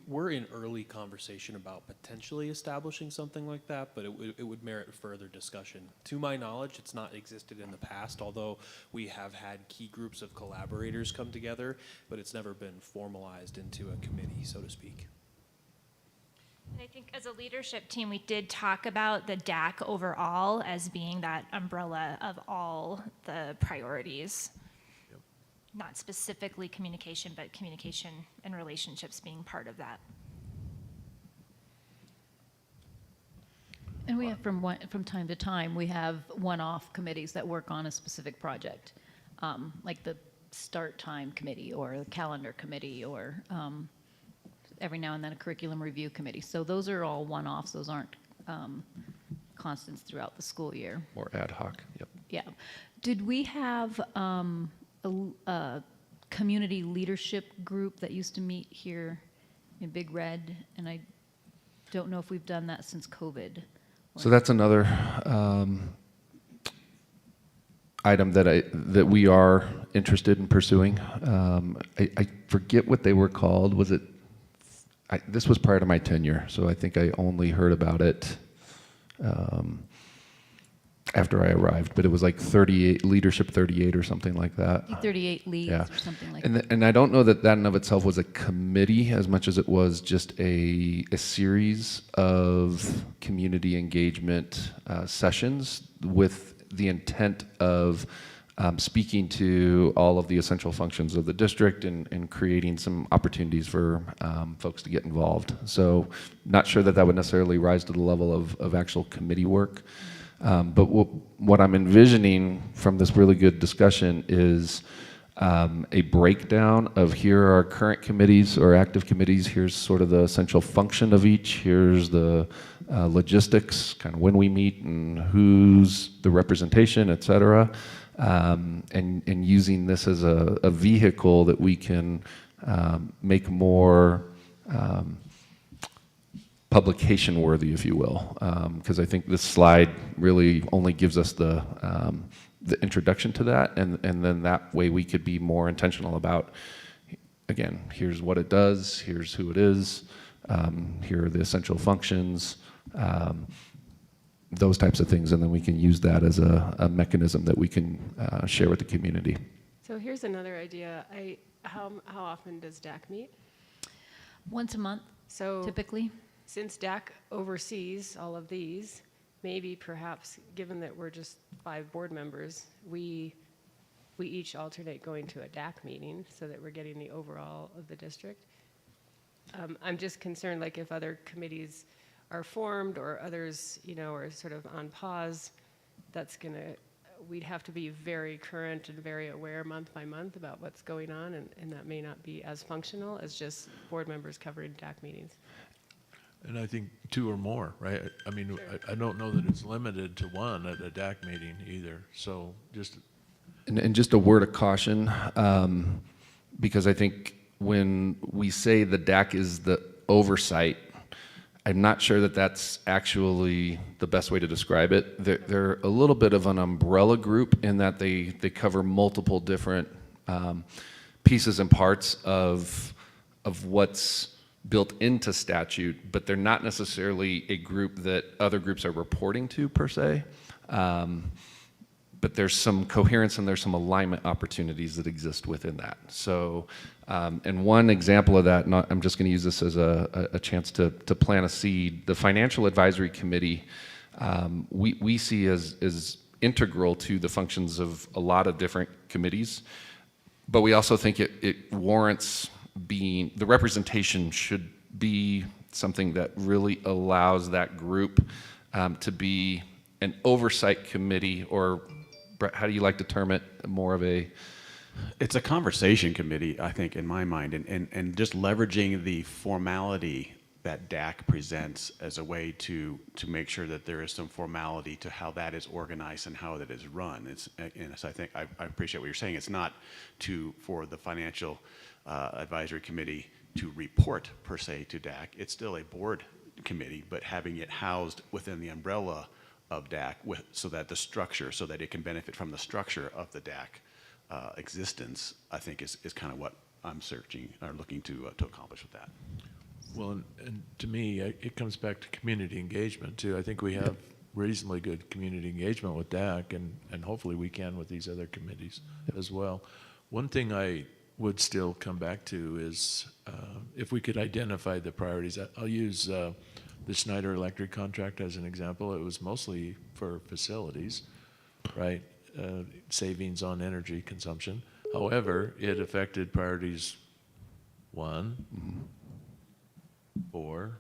We're in early conversation about potentially establishing something like that, but it would merit further discussion. To my knowledge, it's not existed in the past, although we have had key groups of collaborators come together, but it's never been formalized into a committee, so to speak. And I think as a leadership team, we did talk about the DAC overall as being that umbrella of all the priorities. Yep. Not specifically communication, but communication and relationships being part of that. And we have from time to time, we have one-off committees that work on a specific project, like the start time committee or the calendar committee or every now and then a curriculum review committee. So those are all one-offs. Those aren't constants throughout the school year. Or ad hoc, yep. Yeah. Did we have a community leadership group that used to meet here in Big Red? And I don't know if we've done that since COVID. So that's another item that we are interested in pursuing. I forget what they were called. Was it? This was prior to my tenure, so I think I only heard about it after I arrived. But it was like 38 Leadership 38 or something like that. 38 leads Yeah. or something like And that. and I don't know that in of itself was a committee as much as it was just a series of community engagement sessions with the intent of speaking to all of the essential functions of the district and creating some opportunities for folks to get involved. So not sure that would necessarily rise to the level of actual committee work. But what I'm envisioning from this really good discussion is a breakdown of here are our current committees or active committees. Here's sort of the essential function of each. Here's the logistics, kind of when we meet and who's the representation, et cetera. And using this as a vehicle that we can make more publication worthy, if you will, because I think this slide really only gives us the introduction to that, and then that way we could be more intentional about, again, here's what it does, here's who it is, here are the essential functions, those types of things, and then we can use that as a mechanism that we can share with the community. So here's another idea. How often does DAC meet? Once a month, So typically. since DAC oversees all of these, maybe perhaps, given that we're just 5 board members, we each alternate going to a DAC meeting so that we're getting the overall of the district. I'm just concerned, like if other committees are formed or others, are sort of on pause, we'd have to be very current and very aware month by month about what's going on, and that may not be as functional as just board members covering DAC meetings. And I think 2 or more, right? I mean, Sure. I don't know that it's limited to 1 at a DAC meeting either. So just, And just a word of caution, because I think when we say the DAC is the oversight, I'm not sure that that's actually the best way to describe it. They're a little bit of an umbrella group in that they cover multiple different pieces and parts of what's built into statute, but they're not necessarily a group that other groups are reporting to per se. But there's some coherence and there's some alignment opportunities that exist within that. So, and one example of that, and I'm just going to use this as a chance to plant a seed. The Financial Advisory Committee, we see as integral to the functions of a lot of different committees, but we also think it warrants being, the representation should be something that really allows that group to be an oversight committee, or Brett, how do you like to term it? More of a... It's a conversation committee, I think, in my mind, and just leveraging the formality that DAC presents as a way to make sure that there is some formality to how that is organized and how that is run. And so I think I appreciate what you're saying. It's not for the Financial Advisory Committee to report per se to DAC. It's still a board committee, but having it housed within the umbrella of DAC so that it can benefit from the structure of the DAC existence, I think is kind of what I'm searching or looking to accomplish with that. well, and to me, it comes back to community engagement too. I think we have reasonably good community engagement with DAC, and hopefully we can with these other committees as well. One thing I would still come back to is if we could identify the priorities. I'll use the Schneider Electric contract as an example. It was mostly for facilities, right? Savings on energy consumption. However, it affected priorities 1, 4,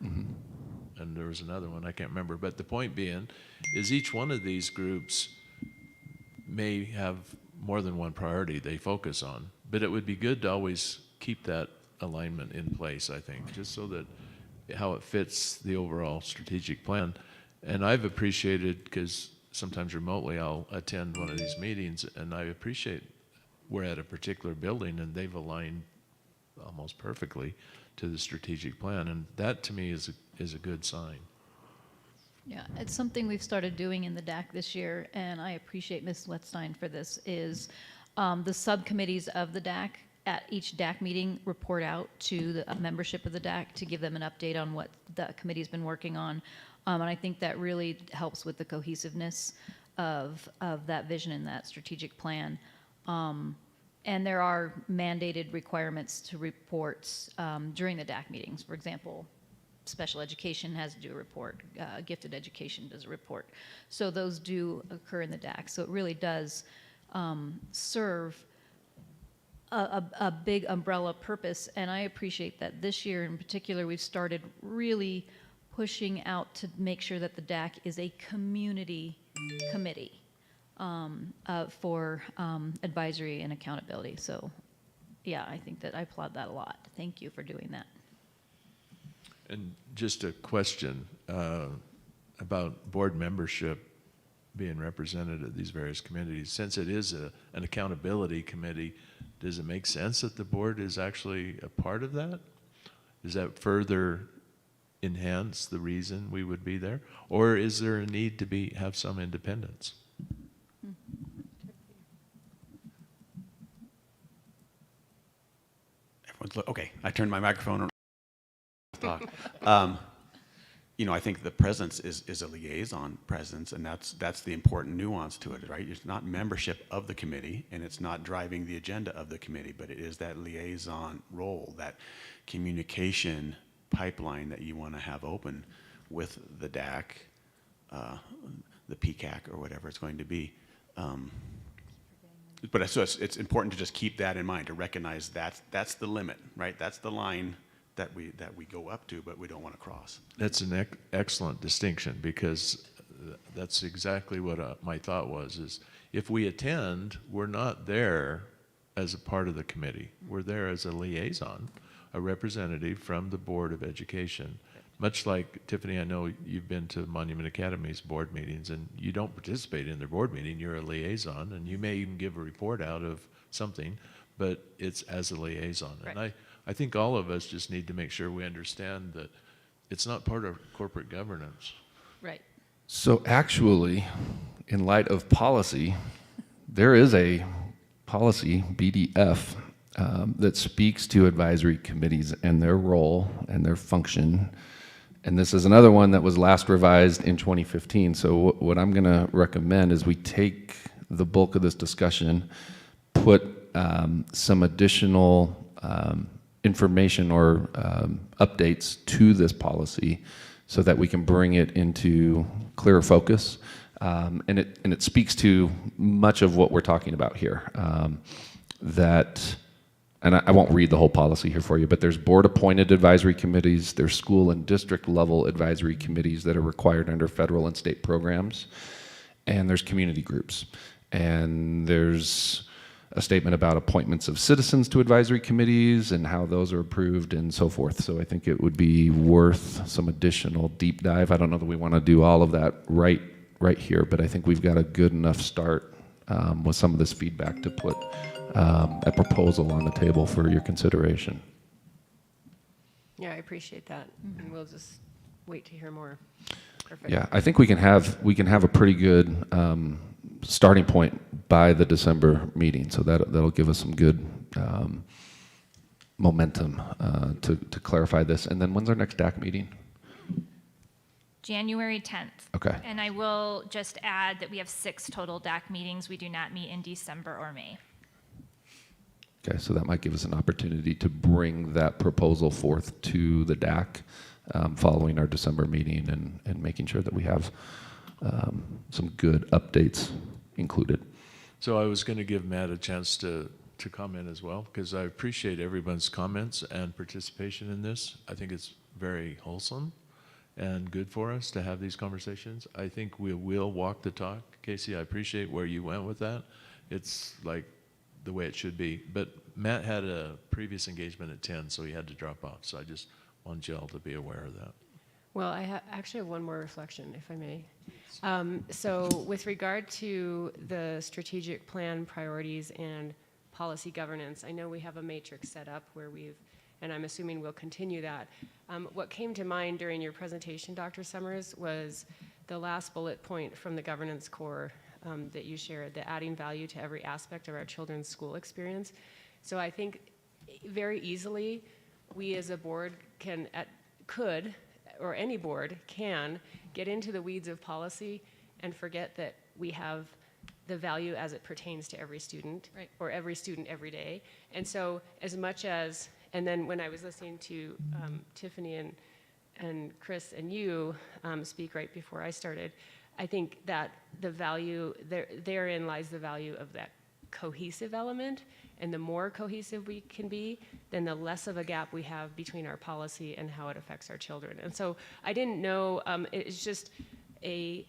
and there was another one, I can't remember. But the point being is each one of these groups may have more than one priority they focus on, but it would be good to always keep that alignment in place, I think, just so that how it fits the overall strategic plan. And I've appreciated, because sometimes remotely I'll attend one of these meetings, and I appreciate we're at a particular building and they've aligned almost perfectly to the strategic plan, and that to me is a good sign. Yeah, it's something we've started doing in the DAC this year, and I appreciate Ms. Letstein for this, is the subcommittees of the DAC at each DAC meeting report out to the membership of the DAC to give them an update on what the committee's been working on. And I think that really helps with the cohesiveness of that vision and that strategic plan. And there are mandated requirements to reports during the DAC meetings. For example, special education has to do a report, gifted education does a report. So those do occur in the DAC. So it really does serve a big umbrella purpose. And I appreciate that this year in particular, we've started really pushing out to make sure that the DAC is a community committee for advisory and accountability. So yeah, I think that I applaud that a lot. Thank you for doing that. And just a question about board membership being represented at these various committees. Since it is an accountability committee, does it make sense that the board is actually a part of that? Does that further enhance the reason we would be there? Or is there a need to have some independence? Okay, I turned my microphone on. You know, I think the presence is a liaison presence, and that's the important nuance to it, right? It's not membership of the committee, and it's not driving the agenda of the committee, but it is that liaison role, that communication pipeline that you want to have open with the DAC, the PCAC, or whatever it's going to be. But so it's important to just keep that in mind, to recognize that's the limit, right? That's the line that we go up to, but we don't want to cross. That's an excellent distinction, because that's exactly what my thought was, is if we attend, we're not there as a part of the committee. We're there as a liaison, a representative from the Board of Education. Much like, Tiffany, I know you've been to Monument Academy's board meetings, and you don't participate in their board meeting, you're a liaison, and you may even give a report out of something, but it's as a liaison. Right. And I think all of us just need to make sure we understand that it's not part of corporate governance. Right. So actually, in light of policy, there is a policy, BDF, that speaks to advisory committees and their role and their function. And this is another one that was last revised in 2015. So what I'm going to recommend is we take the bulk of this discussion, put some additional information or updates to this policy so that we can bring it into clearer focus. And it speaks to much of what we're talking about here. And I won't read the whole policy here for you, but there's board-appointed advisory committees, there's school and district-level advisory committees that are required under federal and state programs, and there's community groups. And there's a statement about appointments of citizens to advisory committees and how those are approved and so forth. So I think it would be worth some additional deep dive. I don't know that we want to do all of that right here, but I think we've got a good enough start with some of this feedback to put a proposal on the table for your consideration. Yeah, I appreciate that. And we'll just wait to hear more. Perfect. Yeah, I think we can have a pretty good starting point by the December meeting, so that'll give us some good momentum to clarify this. And then when's our next DAC meeting? January 10th. Okay. And I will just add that we have 6 total DAC meetings. We do not meet in December or May. Okay, so that might give us an opportunity to bring that proposal forth to the DAC following our December meeting and making sure that we have some good updates included. So I was going to give Matt a chance to comment as well, because I appreciate everyone's comments and participation in this. I think it's very wholesome and good for us to have these conversations. I think we will walk the talk. Casey, I appreciate where you went with that. It's like the way it should be. But Matt had a previous engagement at 10, so he had to drop off. So I just want you all to be aware of that. Well, I actually have one more reflection, if I may. So with regard to the strategic plan priorities and policy governance, I know we have a matrix set up where and I'm assuming we'll continue that. What came to mind during your presentation, Dr. Summers, was the last bullet point from the governance core that you shared, the adding value to every aspect of our children's school experience. So I think very easily we as a board could, or any board can, get into the weeds of policy and forget that we have the value as it pertains to every student, Right. or every student every day. And so as much as, and then when I was listening to Tiffany and Chris and you speak right before I started, I think that the value, therein lies the value of that cohesive element, and the more cohesive we can be, then the less of a gap we have between our policy and how it affects our children. And so I didn't know, it's just a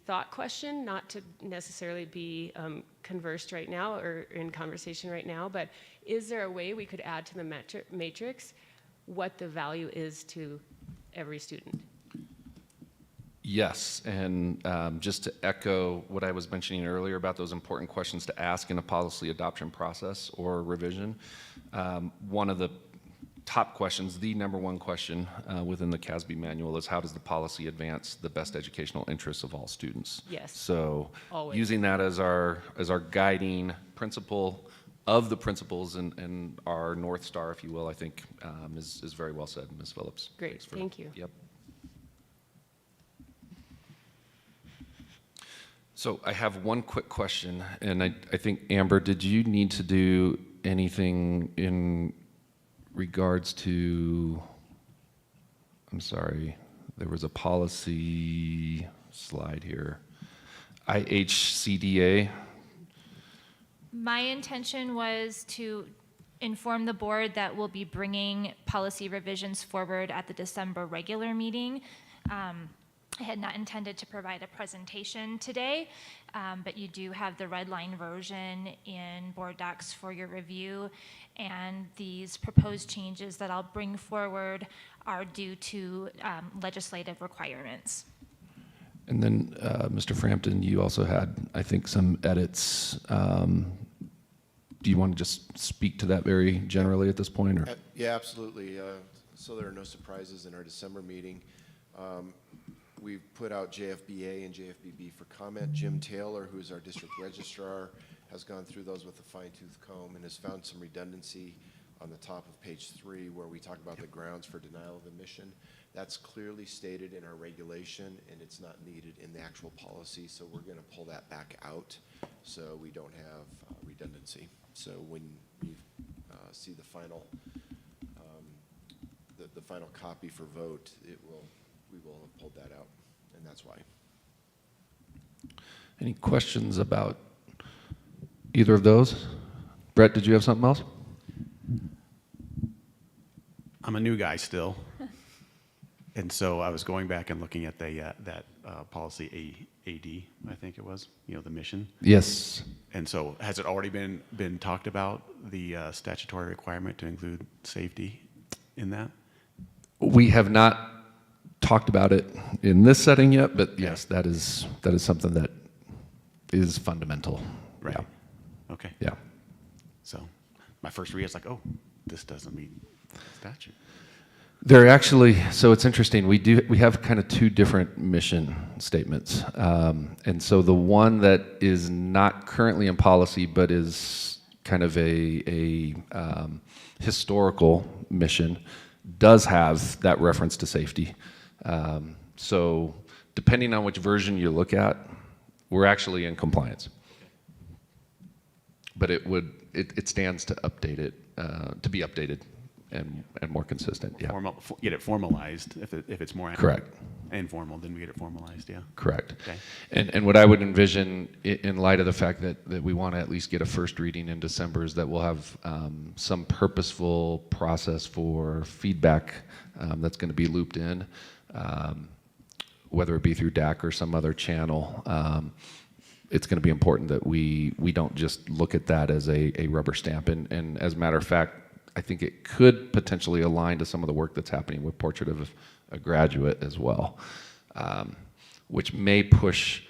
thought question, not to necessarily be conversed right now or in conversation right now, but is there a way we could add to the matrix what the value is to every student? Yes, and just to echo what I was mentioning earlier about those important questions to ask in a policy adoption process or revision, one of the top questions, the number one question within the CASB manual is how does the policy advance the best educational interests of all students? Yes. So Always. using that as our guiding principle of the principles and our North Star, if you will, I think is very well said, Ms. Phillips. Great, thank you. Yep. So I have one quick question, and I think, Amber, did you need to do anything in regards to, I'm sorry, there was a policy slide here, IHCDA? My intention was to inform the board that we'll be bringing policy revisions forward at the December regular meeting. I had not intended to provide a presentation today, but you do have the red line version in board docs for your review, and these proposed changes that I'll bring forward are due to legislative requirements. And then, Mr. Frampton, you also had, I think, some edits. Do you want to just speak to that very generally at this point? Or? Yeah, absolutely. So there are no surprises in our December meeting. We've put out JFBA and JFBB for comment. Jim Taylor, who is our district registrar, has gone through those with a fine-tooth comb and has found some redundancy on the top of page 3 where we talk about the grounds for denial of admission. That's clearly stated in our regulation, and it's not needed in the actual policy, so we're going to pull that back out so we don't have redundancy. So when you see the final the final copy for vote, we will have pulled that out, and that's why. Any questions about either of those? Brett, did you have something else? I'm a new guy still, and so I was going back and looking at that policy AD, I think it was, the mission. Yes. And so has it already been talked about, the statutory requirement to include safety in that? We have not talked about it in this setting yet, but yes, that is something that is fundamental. Right. Yeah. Okay. Yeah. So my first read is like, oh, this doesn't meet statute. They're actually, so it's interesting. We have kind of two different mission statements, and so the one that is not currently in policy but is kind of a historical mission does have that reference to safety. So depending on which version you look at, we're actually in compliance. But it stands to update it, to be updated and more consistent. Yeah. Get it formalized if it's more Correct. informal, then we get it formalized. Yeah. Correct. Okay. And what I would envision in light of the fact that we want to at least get a first reading in December is that we'll have some purposeful process for feedback that's going to be looped in, whether it be through DAC or some other channel. It's going to be important that we don't just look at that as a rubber stamp. And as a matter of fact, I think it could potentially align to some of the work that's happening with Portrait of a Graduate as well, which may push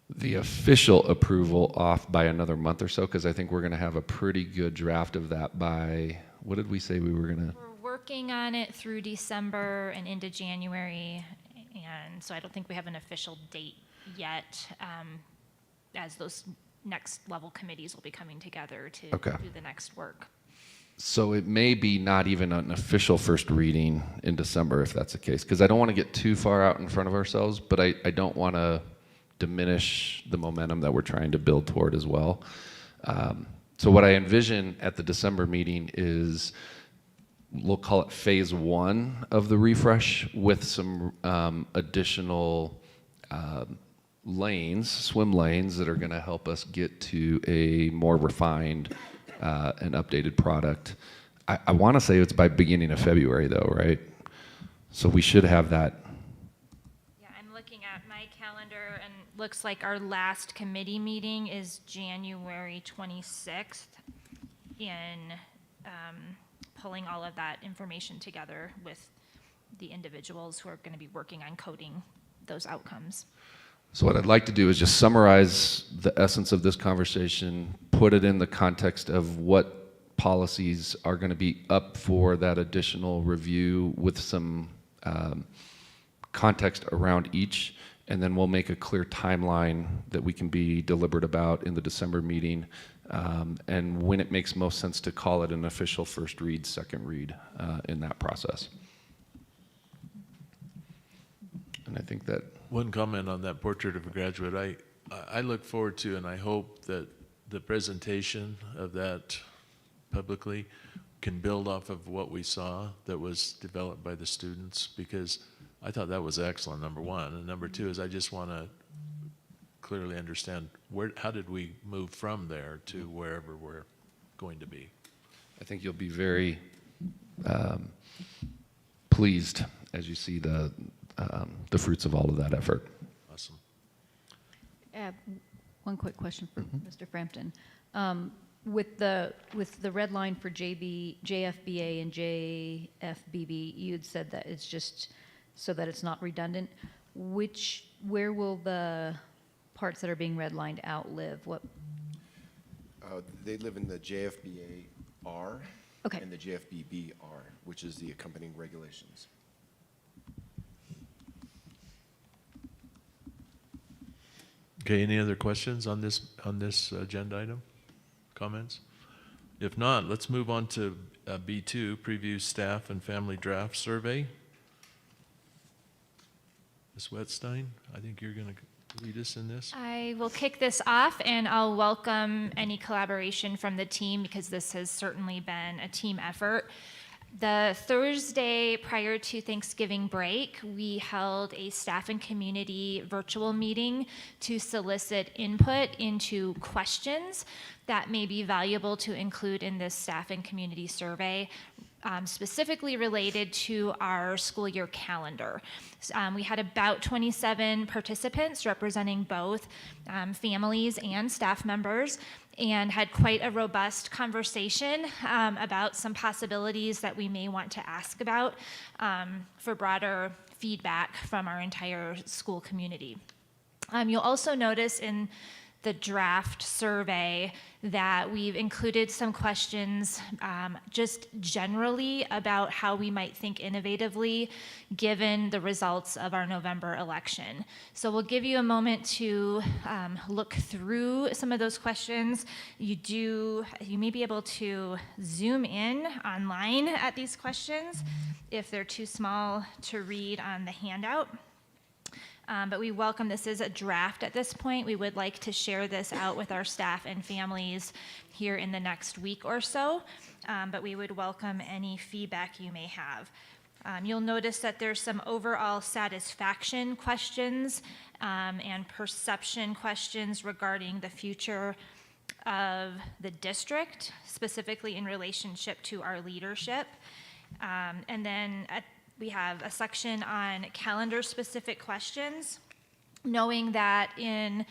the official approval off by another month or so, because I think we're going to have a pretty good draft of that by, what did we say we were going to? We're working on it through December and into January, And so I don't think we have an official date yet, as those next level committees will be coming together to Okay. do the next work. So it may be not even an official first reading in December if that's the case, because I don't want to get too far out in front of ourselves, but I don't want to diminish the momentum that we're trying to build toward as well. So what I envision at the December meeting is, we'll call it phase one of the refresh with some additional lanes, swim lanes that are going to help us get to a more refined and updated product. I want to say it's by beginning of February though, right? So we should have that. Yeah, I'm looking at my calendar, and looks like our last committee meeting is January 26th in pulling all of that information together with the individuals who are going to be working on coding those outcomes. So what I'd like to do is just summarize the essence of this conversation, put it in the context of what policies are going to be up for that additional review with some context around each, and then we'll make a clear timeline that we can be deliberate about in the December meeting, and when it makes most sense to call it an official first read, second read in that process. And I think that One comment on that portrait of a graduate. I look forward to, and I hope that the presentation of that publicly can build off of what we saw that was developed by the students, because I thought that was excellent, number one. And number two is I just want to clearly understand how did we move from there to wherever we're going to be. I think you'll be very pleased as you see the fruits of all of that effort. Awesome. One quick question for Mr. Frampton. With the red line for JFBA and JFBB, you had said that it's just so that it's not redundant. Where will the parts that are being redlined outlive? What? They live in the JFBA-R Okay. and the JFBB-R, which is the accompanying regulations. Okay, any other questions on this agenda item? Comments? If not, let's move on to B2, preview staff and family draft survey. Ms. Wetstein, I think you're going to lead us in this. I will kick this off, and I'll welcome any collaboration from the team, because this has certainly been a team effort. The Thursday prior to Thanksgiving break, we held a staff and community virtual meeting to solicit input into questions that may be valuable to include in this staff and community survey, specifically related to our school year calendar. We had about 27 participants representing both families and staff members, and had quite a robust conversation about some possibilities that we may want to ask about for broader feedback from our entire school community. You'll also notice in the draft survey that we've included some questions just generally about how we might think innovatively given the results of our November election. So we'll give you a moment to look through some of those questions. You may be able to zoom in online at these questions if they're too small to read on the handout. But we welcome, this is a draft at this point. We would like to share this out with our staff and families here in the next week or so, but we would welcome any feedback you may have. You'll notice that there's some overall satisfaction questions and perception questions regarding the future of the district, specifically in relationship to our leadership. And then we have a section on calendar-specific questions, knowing that in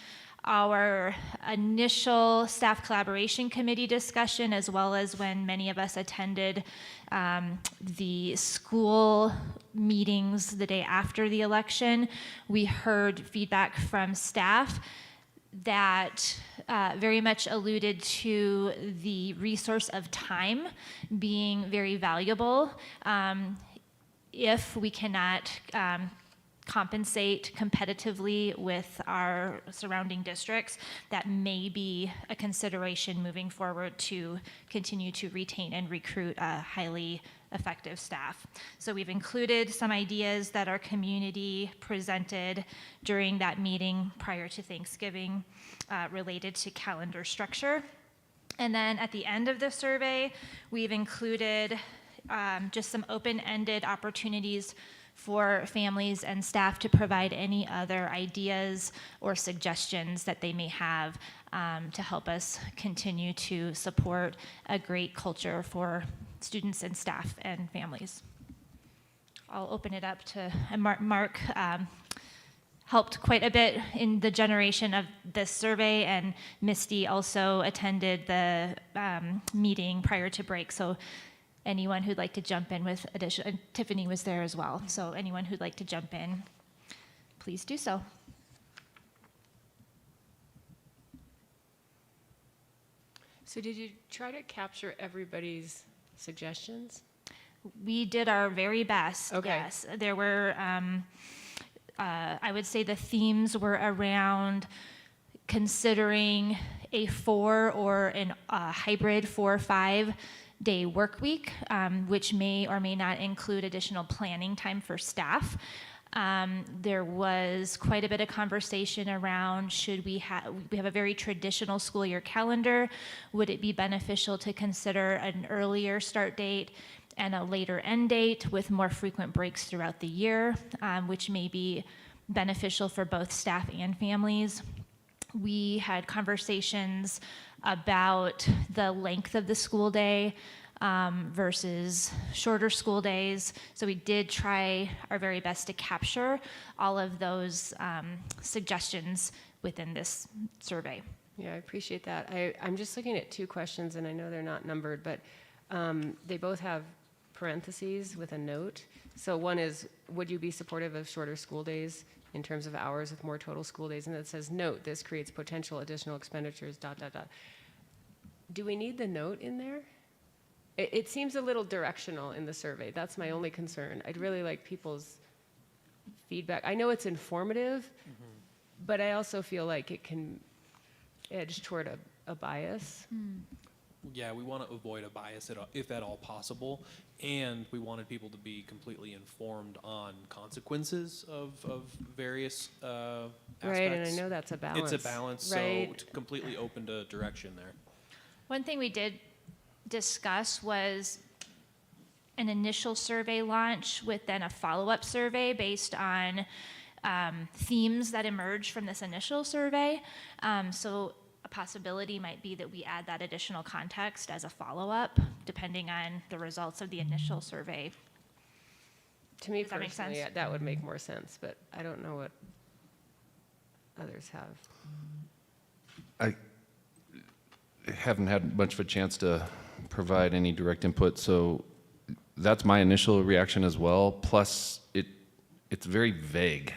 our initial staff collaboration committee discussion, as well as when many of us attended the school meetings the day after the election, we heard feedback from staff that very much alluded to the resource of time being very valuable if we cannot compensate competitively with our surrounding districts, that may be a consideration moving forward to continue to retain and recruit a highly effective staff. So we've included some ideas that our community presented during that meeting prior to Thanksgiving related to calendar structure. And then at the end of the survey, we've included just some open-ended opportunities for families and staff to provide any other ideas or suggestions that they may have to help us continue to support a great culture for students and staff and families. I'll open it up to, and Mark helped quite a bit in the generation of this survey, and Misty also attended the meeting prior to break. So anyone who'd like to jump in with additional, and Tiffany was there as well. So anyone who'd like to jump in, please do so. So did you try to capture everybody's suggestions? We did our very best. Okay. Yes, there were. I would say the themes were around considering a 4 or a hybrid 4 or 5 day work week, which may or may not include additional planning time for staff. There was quite a bit of conversation around, should we have a very traditional school year calendar. Would it be beneficial to consider an earlier start date and a later end date with more frequent breaks throughout the year, which may be beneficial for both staff and families. We had conversations about the length of the school day versus shorter school days. So we did try our very best to capture all of those suggestions within this survey. Yeah, I appreciate that. I'm just looking at 2 questions, and I know they're not numbered, but they both have parentheses with a note. So one is, would you be supportive of shorter school days in terms of hours with more total school days? And it says, note, this creates potential additional expenditures, ... Do we need the note in there? It seems a little directional in the survey. That's my only concern. I'd really like people's feedback. I know it's informative, but I also feel like it can edge toward a bias. Yeah, we want to avoid a bias if at all possible, and we wanted people to be completely informed on consequences of various aspects. Right, and I know that's a balance. It's a balance, right? so completely open to direction there. One thing we did discuss was an initial survey launch with then a follow-up survey based on themes that emerged from this initial survey. So a possibility might be that we add that additional context as a follow-up, depending on the results of the initial survey. To me Does that make personally, sense? that would make more sense, but I don't know what others have. I haven't had much of a chance to provide any direct input, so that's my initial reaction as well. Plus, it's very vague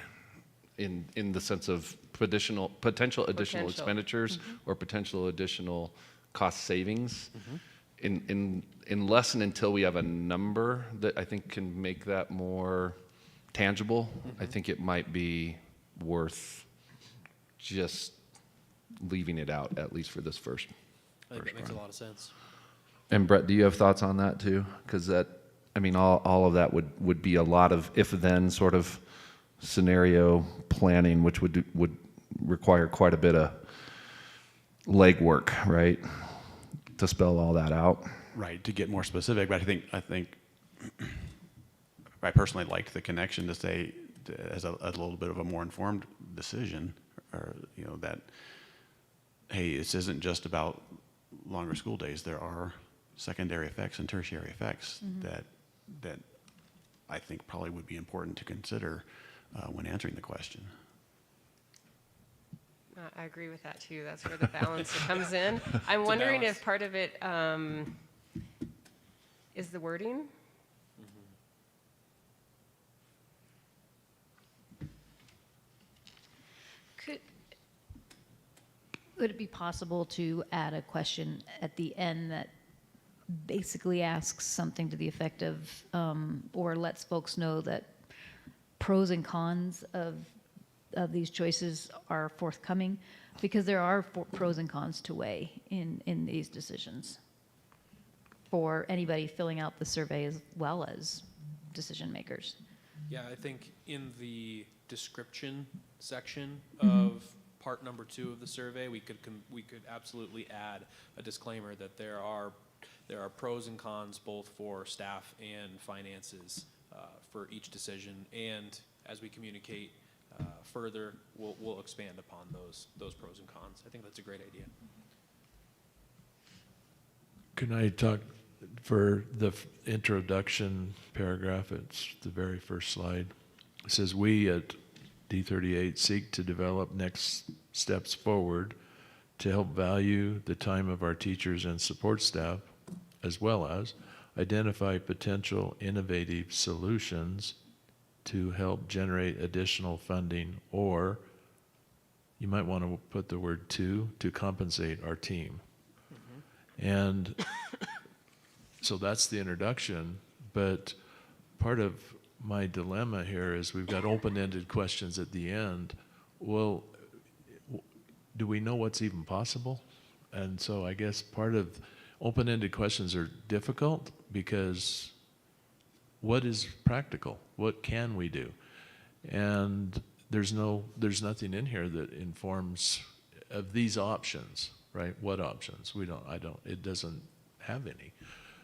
in the sense of potential additional expenditures or potential additional cost savings. Unless and until we have a number that I think can make that more tangible, I think it might be worth just leaving it out, at least for this first. I think that makes a lot of sense. And Brett, do you have thoughts on that too? Because that, I mean, all of that would be a lot of if-then sort of scenario planning, which would require quite a bit of legwork, right, to spell all that out. Right, to get more specific, but I think I personally liked the connection to say as a little bit of a more informed decision, or that, hey, this isn't just about longer school days. There are secondary effects and tertiary effects that I think probably would be important to consider when answering the question. I agree with that too. That's where the balance comes in. I'm wondering if part of it is the wording. Would it be possible to add a question at the end that basically asks something to the effect of, or lets folks know that pros and cons of these choices are forthcoming? Because there are pros and cons to weigh in these decisions for anybody filling out the survey as well as decision makers. Yeah, I think in the description section of part number 2 of the survey, we could absolutely add a disclaimer that there are pros and cons both for staff and finances for each decision, and as we communicate further, we'll expand upon those pros and cons. I think that's a great idea. Can I talk for the introduction paragraph? It's the very first slide. It says, we at D38 seek to develop next steps forward to help value the time of our teachers and support staff, as well as identify potential innovative solutions to help generate additional funding, or you might want to put the word to compensate our team. And so that's the introduction, but part of my dilemma here is we've got open-ended questions at the end. Well, do we know what's even possible? And so I guess part of open-ended questions are difficult because what is practical? What can we do? And there's nothing in here that informs of these options, right? What options? It doesn't have any.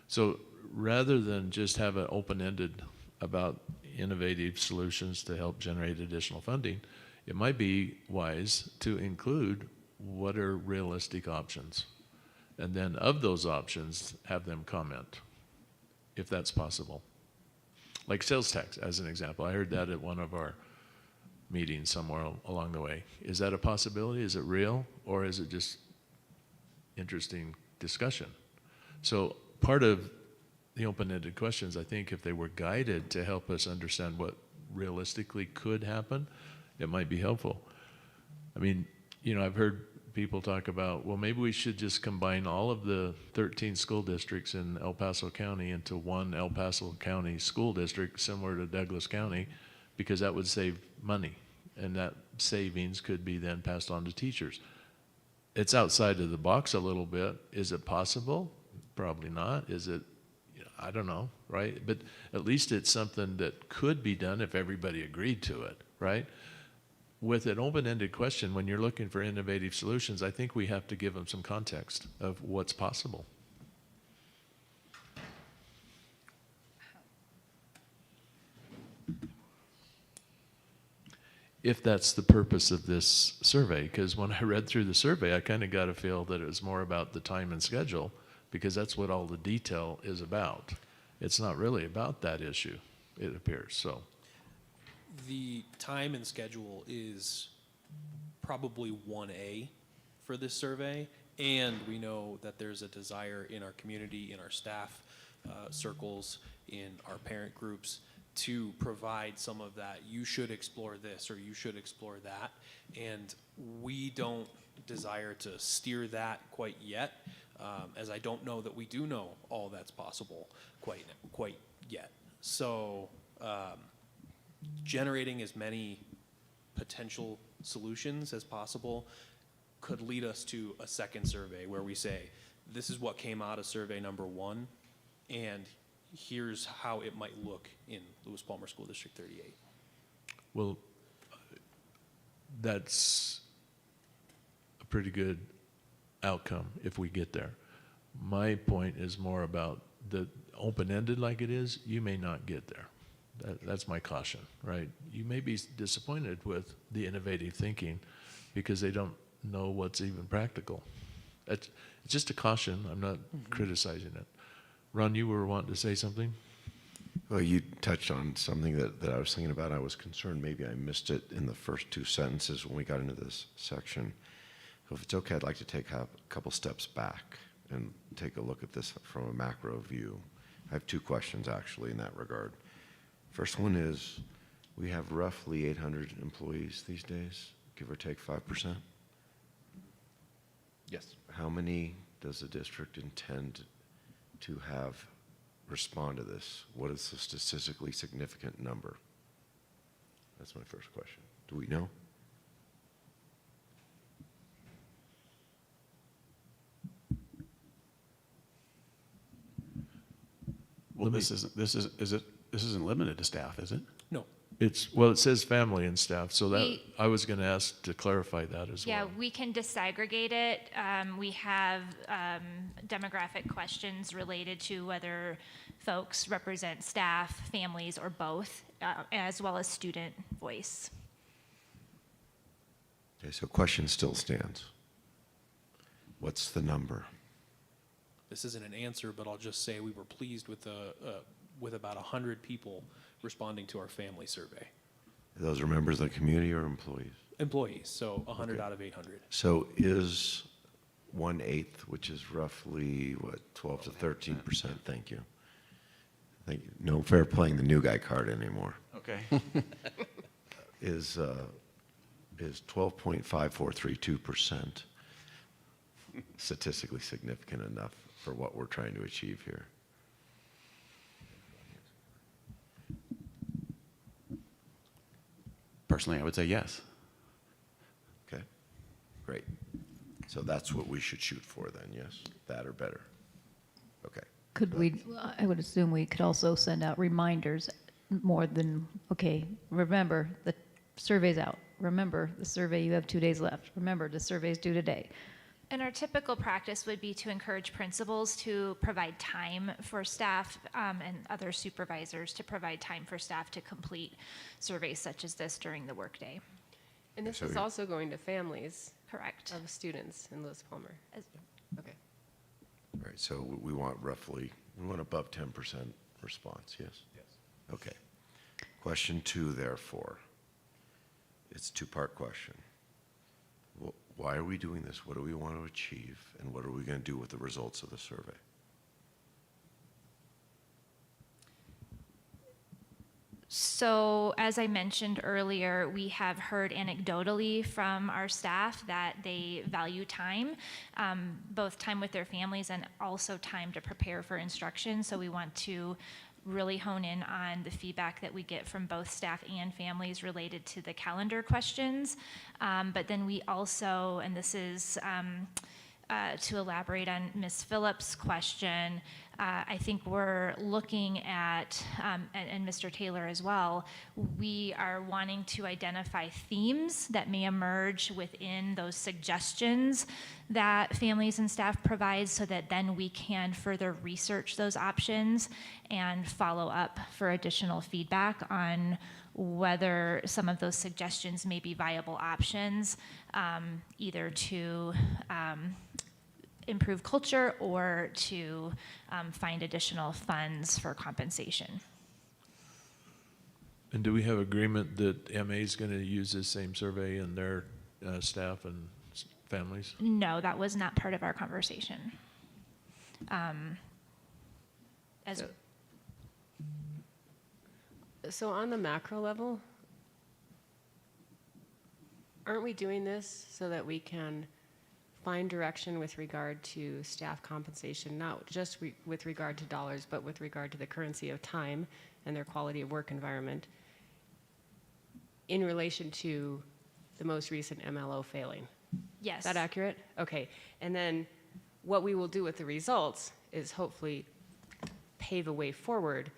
So rather than just have an open-ended about innovative solutions to help generate additional funding, it might be wise to include what are realistic options. And then of those options, have them comment, if that's possible. Like sales tax, as an example. I heard that at one of our meetings somewhere along the way. Is that a possibility? Is it real? Or is it just interesting discussion? So part of the open-ended questions, I think if they were guided to help us understand what realistically could happen, it might be helpful. I mean, I've heard people talk about, well, maybe we should just combine all of the 13 school districts in El Paso County into one El Paso County school district similar to Douglas County, because that would save money, and that savings could be then passed on to teachers. It's outside of the box a little bit. Is it possible? Probably not. Is it? I don't know, right? But at least it's something that could be done if everybody agreed to it, right? With an open-ended question, when you're looking for innovative solutions, I think we have to give them some context of what's possible. If that's the purpose of this survey, because when I read through the survey, I kind of got a feel that it was more about the time and schedule, because that's what all the detail is about. It's not really about that issue, it appears. So The time and schedule is probably 1A for this survey, and we know that there's a desire in our community, in our staff circles, in our parent groups to provide some of that. You should explore this, or you should explore that, and we don't desire to steer that quite yet, as I don't know that we do know all that's possible quite yet. So generating as many potential solutions as possible could lead us to a second survey where we say, this is what came out of survey number 1, and here's how it might look in Lewis Palmer School District 38. Well, that's a pretty good outcome if we get there. My point is more about the open-ended like it is, you may not get there. That's my caution, right? You may be disappointed with the innovative thinking because they don't know what's even practical. It's just a caution. I'm not criticizing it. Ron, you were wanting to say something? Well, you touched on something that I was thinking about. I was concerned maybe I missed it in the first 2 sentences when we got into this section. So if it's okay, I'd like to take a couple steps back and take a look at this from a macro view. I have 2 questions actually in that regard. First one is, we have roughly 800 employees these days, give or take 5%. Yes. How many does the district intend to have respond to this? What is the statistically significant number? That's my first question. Do we know? Well, this isn't limited to staff, is it? No. Well, it says family and staff, so that, We- I was going to ask to clarify that as Yeah, well. we can disaggregate it. We have demographic questions related to whether folks represent staff, families, or both, as well as student voice. Okay, so question still stands. What's the number? This isn't an answer, but I'll just say we were pleased with about 100 people responding to our family survey. Those are members of the community or employees? Employees, so 100 Okay. out of 800. So is 1/8, which is roughly, what, 12 to 13%? Thank you. Thank you. No fair playing the new guy card anymore. Okay. Is 12.5432% statistically significant enough for what we're trying to achieve here? Personally, I would say yes. Okay, great. So that's what we should shoot for then, yes? That or better? Okay. Could we, I would assume we could also send out reminders more than, okay, remember, the survey's out. Remember, the survey, you have 2 days left. Remember, the survey's due today. And our typical practice would be to encourage principals to provide time for staff and other supervisors to provide time for staff to complete surveys such as this during the workday. And this So is you- also going to families Correct. of students in Lewis Palmer. Okay. All right, so we want above 10% response, yes? Yes. Okay. Question 2, therefore. It's a two-part question. Why are we doing this? What do we want to achieve? And what are we going to do with the results of the survey? So, as I mentioned earlier, we have heard anecdotally from our staff that they value time, both time with their families and also time to prepare for instruction. So we want to really hone in on the feedback that we get from both staff and families related to the calendar questions. But then we also, and this is to elaborate on Ms. Phillips' question, I think we're looking at, and Mr. Taylor as well, we are wanting to identify themes that may emerge within those suggestions that families and staff provide so that then we can further research those options and follow up for additional feedback on whether some of those suggestions may be viable options, either to improve culture or to find additional funds for compensation. And do we have agreement that MA is going to use this same survey in their staff and families? No, that was not part of our conversation. As So on the macro level, aren't we doing this so that we can find direction with regard to staff compensation, not just with regard to dollars, but with regard to the currency of time and their quality of work environment in relation to the most recent MLO failing? yes. Is that accurate? Okay. And then what we will do with the results is hopefully pave a way forward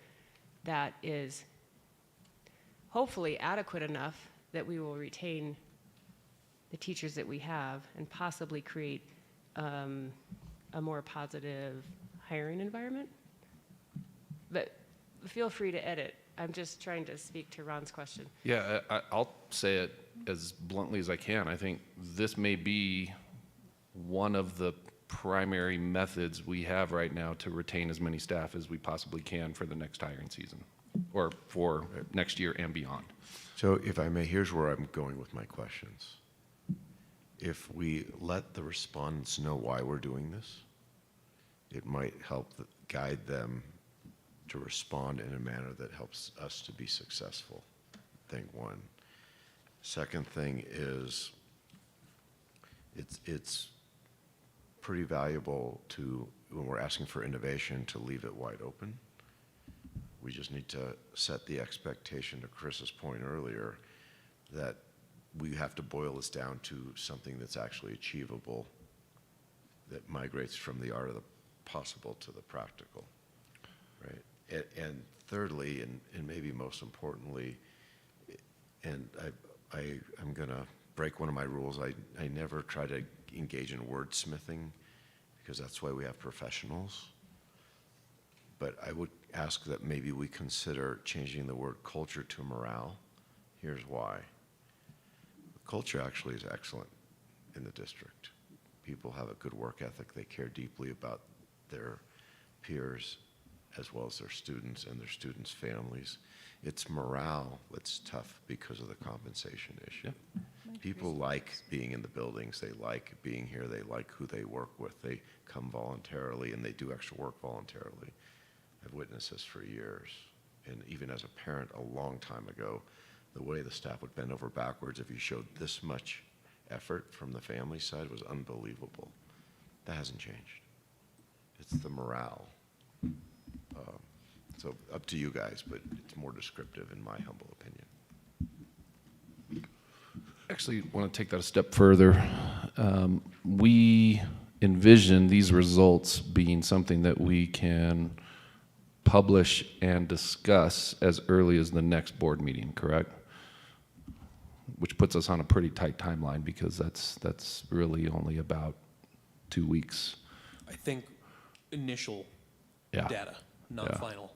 that is hopefully adequate enough that we will retain the teachers that we have and possibly create a more positive hiring environment. But feel free to edit. I'm just trying to speak to Ron's question. Yeah, I'll say it as bluntly as I can. I think this may be one of the primary methods we have right now to retain as many staff as we possibly can for the next hiring season, or for next year and beyond. So if I may, here's where I'm going with my questions. If we let the respondents know why we're doing this, it might help guide them to respond in a manner that helps us to be successful, thing one. Second thing is, it's pretty valuable to, when we're asking for innovation, to leave it wide open. We just need to set the expectation, to Chris's point earlier, that we have to boil this down to something that's actually achievable, that migrates from the art of the possible to the practical, right? And thirdly, and maybe most importantly, and I'm going to break one of my rules. I never try to engage in wordsmithing, because that's why we have professionals. But I would ask that maybe we consider changing the word culture to morale. Here's why. The culture actually is excellent in the district. People have a good work ethic. They care deeply about their peers as well as their students and their students' families. It's morale that's tough because of the compensation issue. People like being in the buildings. They like being here. They like who they work with. They come voluntarily, and they do extra work voluntarily. I've witnessed this for years. And even as a parent a long time ago, the way the staff would bend over backwards if you showed this much effort from the family side was unbelievable. That hasn't changed. It's the morale. So up to you guys, but it's more descriptive in my humble opinion. Actually, want to take that a step further. We envision these results being something that we can publish and discuss as early as the next board meeting, correct? Which puts us on a pretty tight timeline, because that's really only about 2 weeks. I think initial Yeah. data, not Yeah. final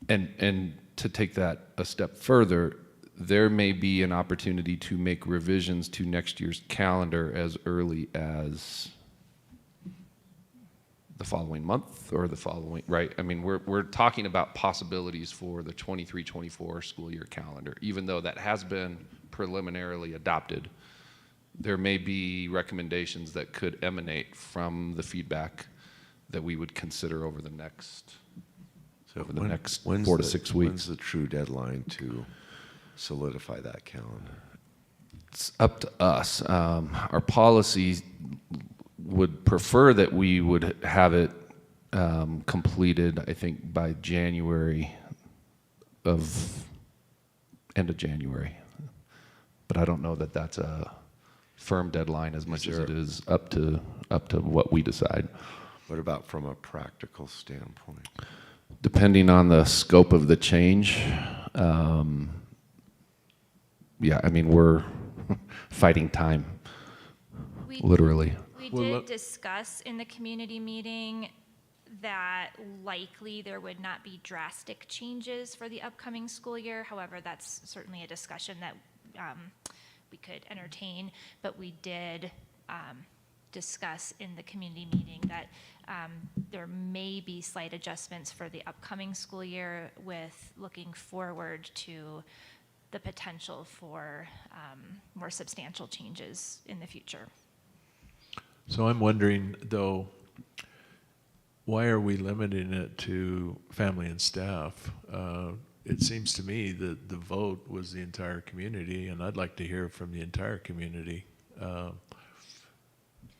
data. And to take that a step further, there may be an opportunity to make revisions to next year's calendar as early as the following month or the following, right? I mean, we're talking about possibilities for the 23-24 school year calendar. Even though that has been preliminarily adopted, there may be recommendations that could emanate from the feedback that we would consider over the next, over the next 4 to 6 weeks. When's the true deadline to solidify that calendar? It's up to us. Our policy would prefer that we would have it completed, I think, by end of January. But I don't know that that's a firm deadline as much as it is up to what we decide. What about from a practical standpoint? Depending on the scope of the change, yeah, I mean, we're fighting time, literally. We Well, did look- discuss in the community meeting that likely there would not be drastic changes for the upcoming school year. However, that's certainly a discussion that we could entertain. But we did discuss in the community meeting that there may be slight adjustments for the upcoming school year, with looking forward to the potential for more substantial changes in the future. So I'm wondering, though, why are we limiting it to family and staff? It seems to me that the vote was the entire community, and I'd like to hear from the entire community.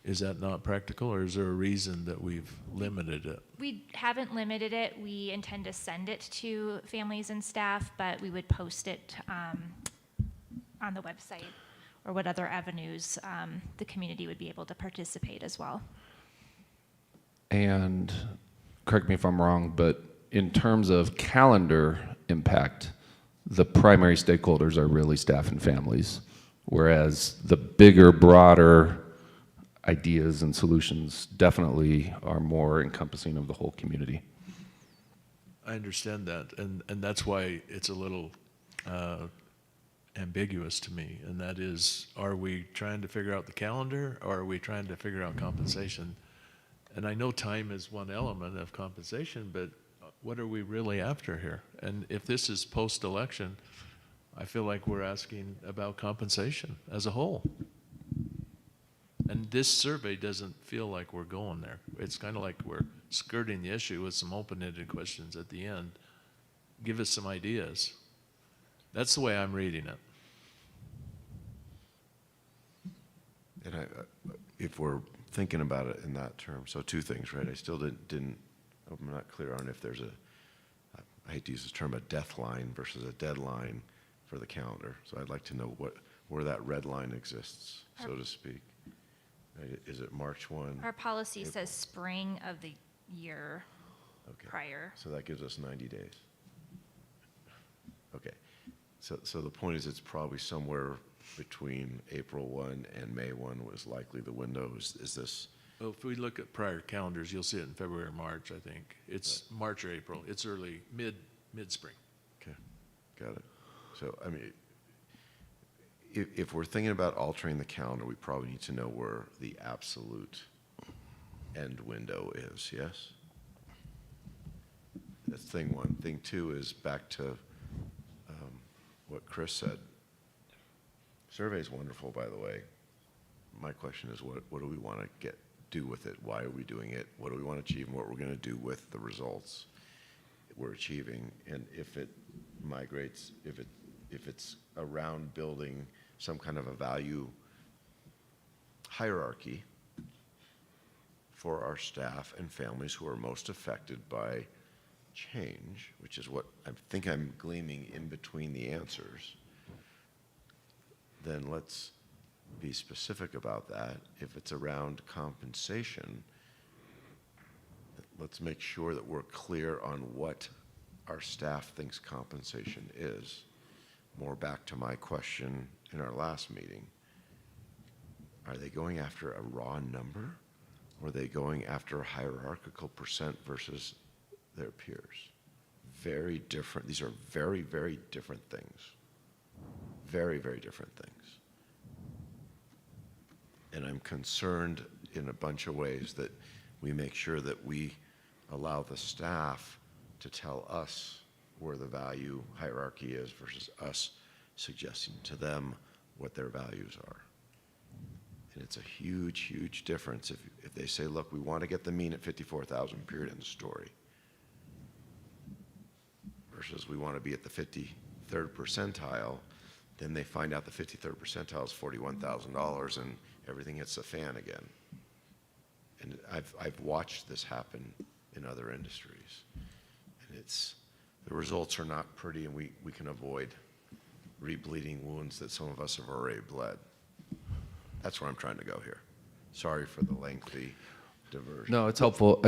Is that not practical, or is there a reason that we've limited it? We haven't limited it. We intend to send it to families and staff, but we would post it on the website, or what other avenues the community would be able to participate as well. And correct me if I'm wrong, but in terms of calendar impact, the primary stakeholders are really staff and families, whereas the bigger, broader ideas and solutions definitely are more encompassing of the whole community. I understand that, and that's why it's a little ambiguous to me, and that is, are we trying to figure out the calendar, or are we trying to figure out compensation? And I know time is one element of compensation, but what are we really after here? And if this is post-election, I feel like we're asking about compensation as a whole. And this survey doesn't feel like we're going there. It's kind of like we're skirting the issue with some open-ended questions at the end. Give us some ideas. That's the way I'm reading it. And if we're thinking about it in that term, so two things, right? I still I'm not clear on if there's I hate to use this term, a death line versus a deadline for the calendar. So I'd like to know where that red line exists, so to speak. Is it March 1? Our policy says spring of the year Okay. prior. So that gives us 90 days. Okay. So the point is, it's probably somewhere between April 1 and May 1 was likely the window. Is this? Well, if we look at prior calendars, you'll see it in February or March, I think. It's March or April. It's early, mid-spring. Okay, got it. So, I mean, if we're thinking about altering the calendar, we probably need to know where the absolute end window is, yes? That's thing one. Thing two is back to what Chris said. Survey's wonderful, by the way. My question is, what do we want to do with it? Why are we doing it? What do we want to achieve, and what we're going to do with the results we're achieving? And if it migrates, if it's around building some kind of a value hierarchy for our staff and families who are most affected by change, which is what I think I'm gleaming in between the answers, then let's be specific about that. If it's around compensation, let's make sure that we're clear on what our staff thinks compensation is. More back to my question in our last meeting. Are they going after a raw number, or are they going after a hierarchical percent versus their peers? Very different. These are very, very different things. Very, very different things. And I'm concerned in a bunch of ways that we make sure that we allow the staff to tell us where the value hierarchy is versus us suggesting to them what their values are. And it's a huge, huge difference if they say, look, we want to get the mean at 54,000, period, end of story, versus we want to be at the 53rd percentile. Then they find out the 53rd percentile is $41,000 and everything hits the fan again. And I've watched this happen in other industries. And the results are not pretty, and we can avoid rebleeding wounds that some of us have already bled. That's where I'm trying to go here. Sorry for the lengthy diversion. No, it's helpful.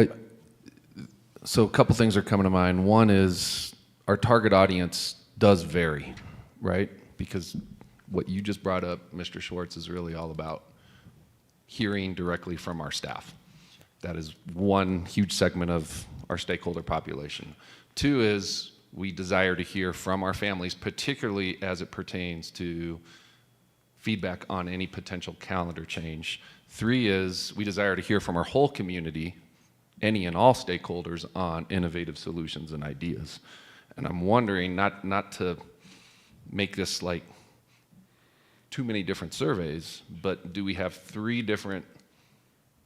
So a couple things are coming to mind. One is our target audience does vary, right? Because what you just brought up, Mr. Schwartz, is really all about hearing directly from our staff. That is one huge segment of our stakeholder population. Two is we desire to hear from our families, particularly as it pertains to feedback on any potential calendar change. Three is we desire to hear from our whole community, any and all stakeholders, on innovative solutions and ideas. And I'm wondering, not to make this like too many different surveys, but do we have 3 different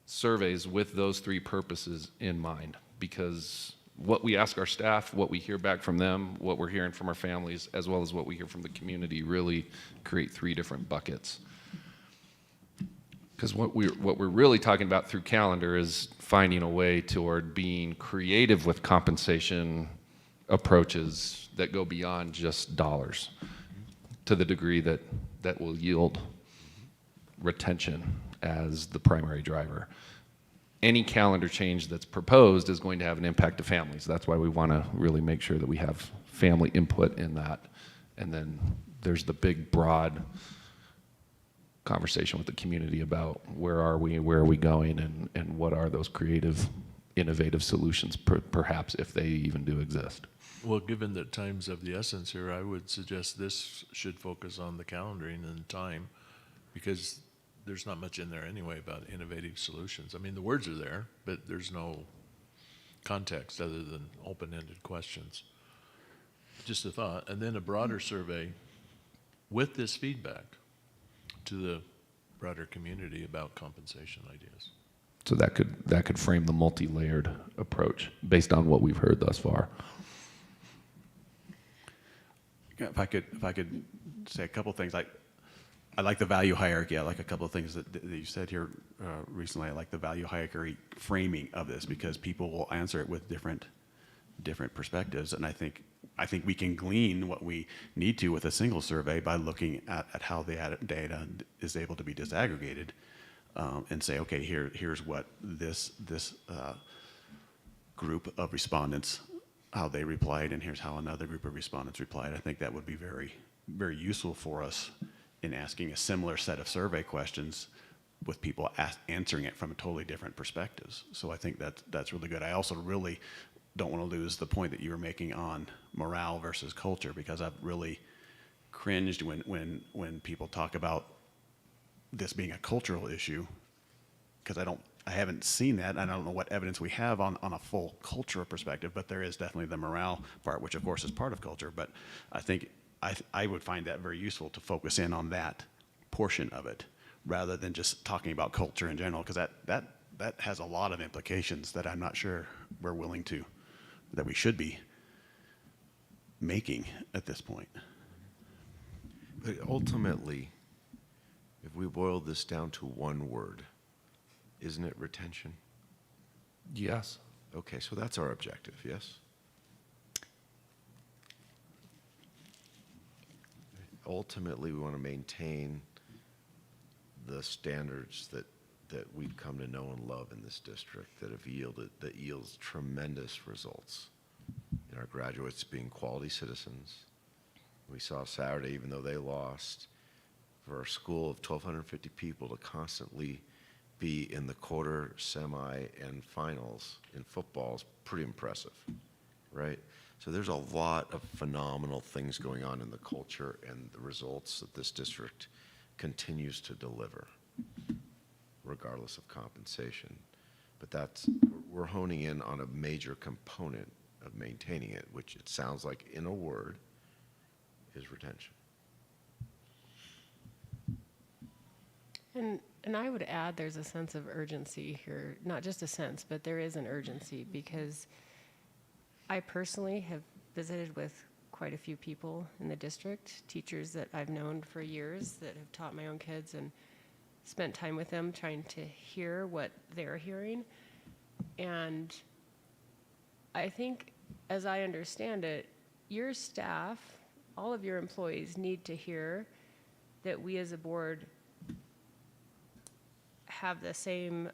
surveys with those 3 purposes in mind? Because what we ask our staff, what we hear back from them, what we're hearing from our families, as well as what we hear from the community, really create 3 different buckets. Because what we're really talking about through calendar is finding a way toward being creative with compensation approaches that go beyond just dollars, to the degree that will yield retention as the primary driver. Any calendar change that's proposed is going to have an impact to families. That's why we want to really make sure that we have family input in that. And then there's the big, broad conversation with the community about where are we going, and what are those creative, innovative solutions, perhaps, if they even do exist. Well, given that time's of the essence here, I would suggest this should focus on the calendaring and time, because there's not much in there anyway about innovative solutions. I mean, the words are there, but there's no context other than open-ended questions. Just a thought. And then a broader survey with this feedback to the broader community about compensation ideas. So that could frame the multi-layered approach based on what we've heard thus far. If I could say a couple things, I like the value hierarchy. I like a couple of things that you said here recently. I like the value hierarchy framing of this, because people will answer it with different perspectives, and I think I think we can glean what we need to with a single survey by looking at how the data is able to be disaggregated, and say, okay, here's what this group of respondents, how they replied, and here's how another group of respondents replied. I think that would be very, very useful for us in asking a similar set of survey questions with people answering it from totally different perspectives. So I think that's really good. I also really don't want to lose the point that you were making on morale versus culture, because I've really cringed when people talk about this being a cultural issue, because I haven't seen that. I don't know what evidence we have on a full cultural perspective, but there is definitely the morale part, which of course is part of culture. But I think I would find that very useful to focus in on that portion of it, rather than just talking about culture in general, because that has a lot of implications that I'm not sure we're willing to, that we should be making at this point. But ultimately, if we boil this down to one word, isn't it retention? Yes. Okay, so that's our objective, yes? Ultimately, we want to maintain the standards that we've come to know and love in this district that yields tremendous results in our graduates being quality citizens. We saw Saturday, even though they lost, for a school of 1,250 people to constantly be in the quarter, semi, and finals in football is pretty impressive, right? So there's a lot of phenomenal things going on in the culture and the results that this district continues to deliver, regardless of compensation. But we're honing in on a major component of maintaining it, which it sounds like, in a word, is retention. And I would add there's a sense of urgency here, not just a sense, but there is an urgency, because I personally have visited with quite a few people in the district, teachers that I've known for years that have taught my own kids, and spent time with them trying to hear what they're hearing. And I think, as I understand it, your staff, all of your employees need to hear that we as a board have the same,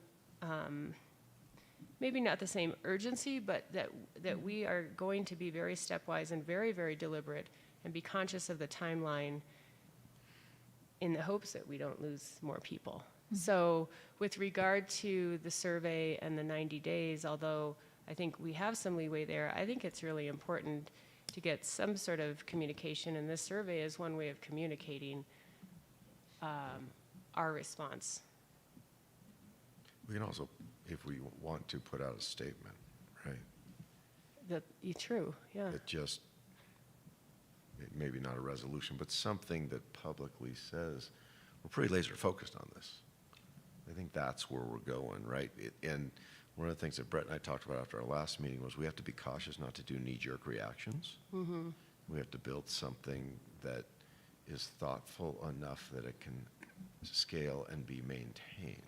maybe not the same urgency, but that we are going to be very stepwise and very, very deliberate and be conscious of the timeline in the hopes that we don't lose more people. So with regard to the survey and the 90 days, although I think we have some leeway there, I think it's really important to get some sort of communication, and this survey is one way of communicating our response. We can also, if we want to, put out a statement, right? True, yeah. That just, maybe not a resolution, but something that publicly says, we're pretty laser focused on this. I think that's where we're going, right? And one of the things that Brett and I talked about after our last meeting was we have to be cautious not to do knee-jerk reactions. Mm-hmm. We have to build something that is thoughtful enough that it can scale and be maintained.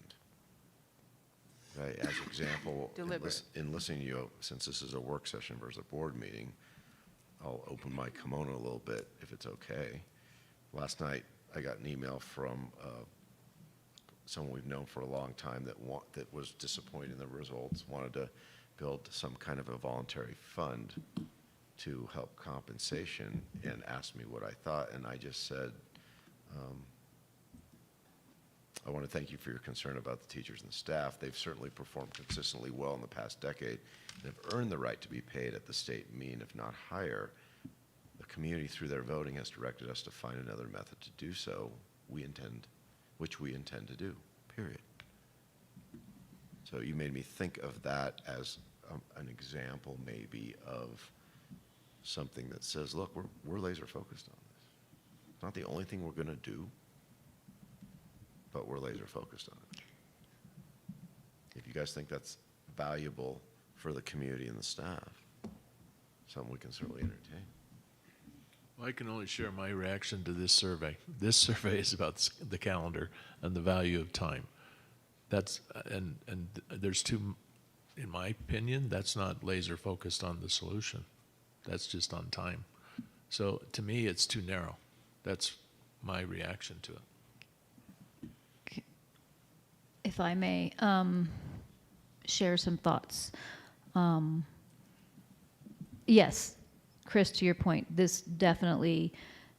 Right? As example, in listening to you, since this is a work session versus a board meeting, I'll open my kimono a little bit, if it's okay. Last night, I got an email from someone we've known for a long time that was disappointed in the results, wanted to build some kind of a voluntary fund to help compensation, and asked me what I thought, and I just said, I want to thank you for your concern about the teachers and the staff. They've certainly performed consistently well in the past decade and have earned the right to be paid at the state mean, if not higher. The community, through their voting, has directed us to find another method to do so, which we intend to do, period. So you made me think of that as an example maybe of something that says, look, we're laser focused on this. It's not the only thing we're going to do, but we're laser focused on it. If you guys think that's valuable for the community and the staff, something we can certainly entertain. Well, I can only share my reaction to this survey. This survey is about the calendar and the value of time. That's, and there's two, in my opinion, that's not laser focused on the solution. That's just on time. So to me, it's too narrow. That's my reaction to it. If I may share some thoughts. Yes, Chris, to your point, this definitely,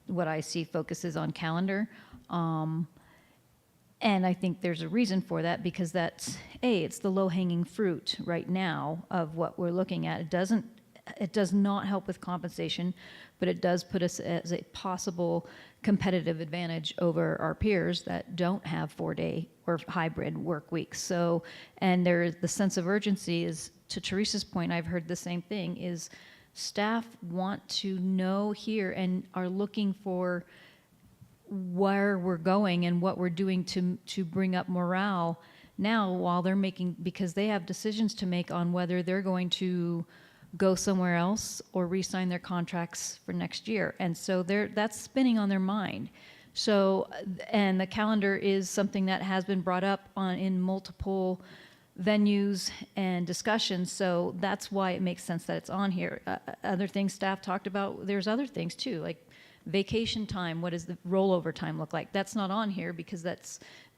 what I see focuses on calendar. And I think there's a reason for that, because that's, it's the low-hanging fruit right now of what we're looking at. It does not help with compensation, but it does put us as a possible competitive advantage over our peers that don't have 4-day or hybrid work weeks. So, and the sense of urgency is, to Teresa's point, I've heard the same thing, is staff want to know here and are looking for where we're going and what we're doing to bring up morale now, while they're making, because they have decisions to make on whether they're going to go somewhere else or re-sign their contracts for next year. And so that's spinning on their mind. So, and the calendar is something that has been brought up in multiple venues and discussions. So that's why it makes sense that it's on here. Other things staff talked about, there's other things too, like vacation time. What does the rollover time look like? That's not on here because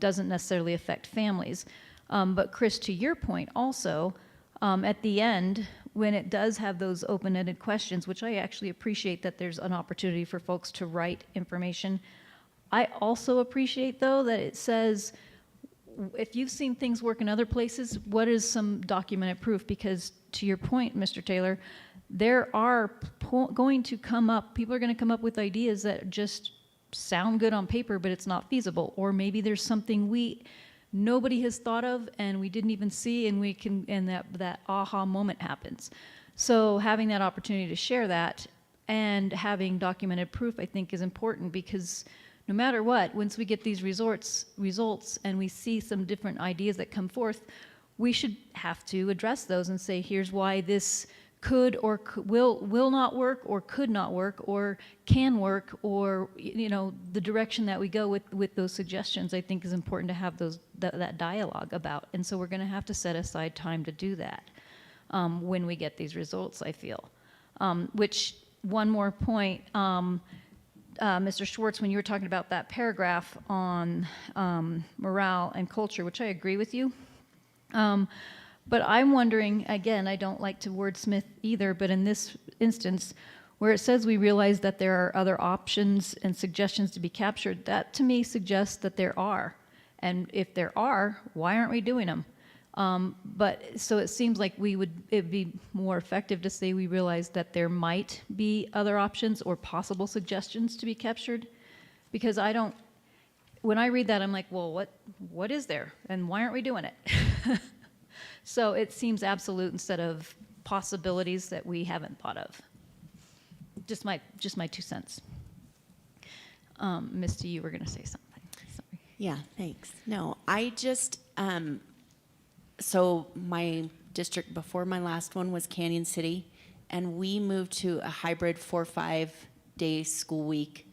doesn't necessarily affect families. But Chris, to your point also, at the end, when it does have those open-ended questions, which I actually appreciate that there's an opportunity for folks to write information. I also appreciate, though, that it says, if you've seen things work in other places, what is some documented proof? Because to your point, Mr. Taylor, there are going to come up, people are going to come up with ideas that just sound good on paper, but it's not feasible. Or maybe there's something nobody has thought of and we didn't even see, and that aha moment happens. So having that opportunity to share that and having documented proof, I think, is important, because no matter what, once we get these results and we see some different ideas that come forth, we should have to address those and say, here's why this could or will not work, or could not work, or can work, or the direction that we go with those suggestions. I think is important to have that dialogue about, and so we're going to have to set aside time to do that when we get these results, I feel. Which, one more point, Mr. Schwartz, when you were talking about that paragraph on morale and culture, which I agree with you. But I'm wondering, again, I don't like to wordsmith either, but in this instance, where it says we realize that there are other options and suggestions to be captured, that to me suggests that there are. And if there are, why aren't we doing them? But so it seems like it'd be more effective to say we realize that there might be other options or possible suggestions to be captured. Because when I read that, I'm like, well, what is there? And why aren't we doing it? So it seems absolute instead of possibilities that we haven't thought of. Just my 2 cents. Misty, you were going to say something. Sorry. Yeah, thanks. No, I just, so my district before my last one was Canyon City, and we moved to a hybrid 4-5 day school week,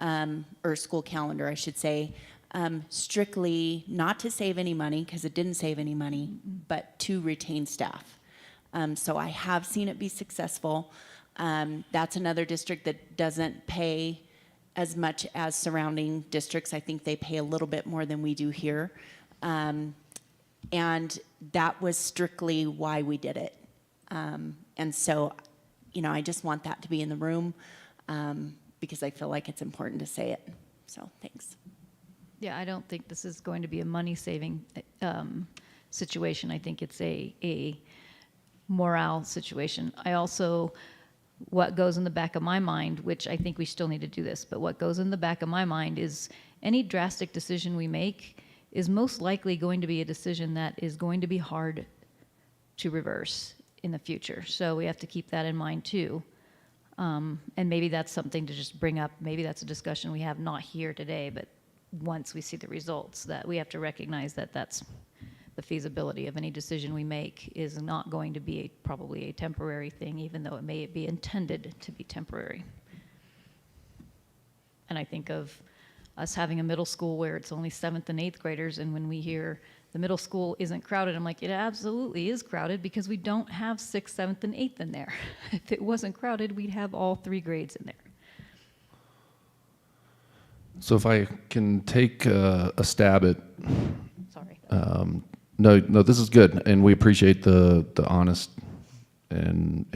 or school calendar, I should say. Strictly not to save any money, because it didn't save any money, but to retain staff. So I have seen it be successful. That's another district that doesn't pay as much as surrounding districts. I think they pay a little bit more than we do here. And that was strictly why we did it. And so, I just want that to be in the room, because I feel like it's important to say it. So thanks. Yeah, I don't think this is going to be a money-saving situation. I think it's a morale situation. I also, what goes in the back of my mind, which I think we still need to do this, but what goes in the back of my mind is any drastic decision we make is most likely going to be a decision that is going to be hard to reverse in the future. So we have to keep that in mind too. And maybe that's something to just bring up. Maybe that's a discussion we have not here today, but once we see the results, that we have to recognize that that's the feasibility of any decision we make is not going to be probably a temporary thing, even though it may be intended to be temporary. And I think of us having a middle school where it's only 7th and 8th graders, and when we hear the middle school isn't crowded. I'm like, it absolutely is crowded because we don't have 6th, 7th, and 8th in there. If it wasn't crowded, we'd have all 3 grades in there. So if I can take a stab at, Sorry. no, this is good, and we appreciate the honest and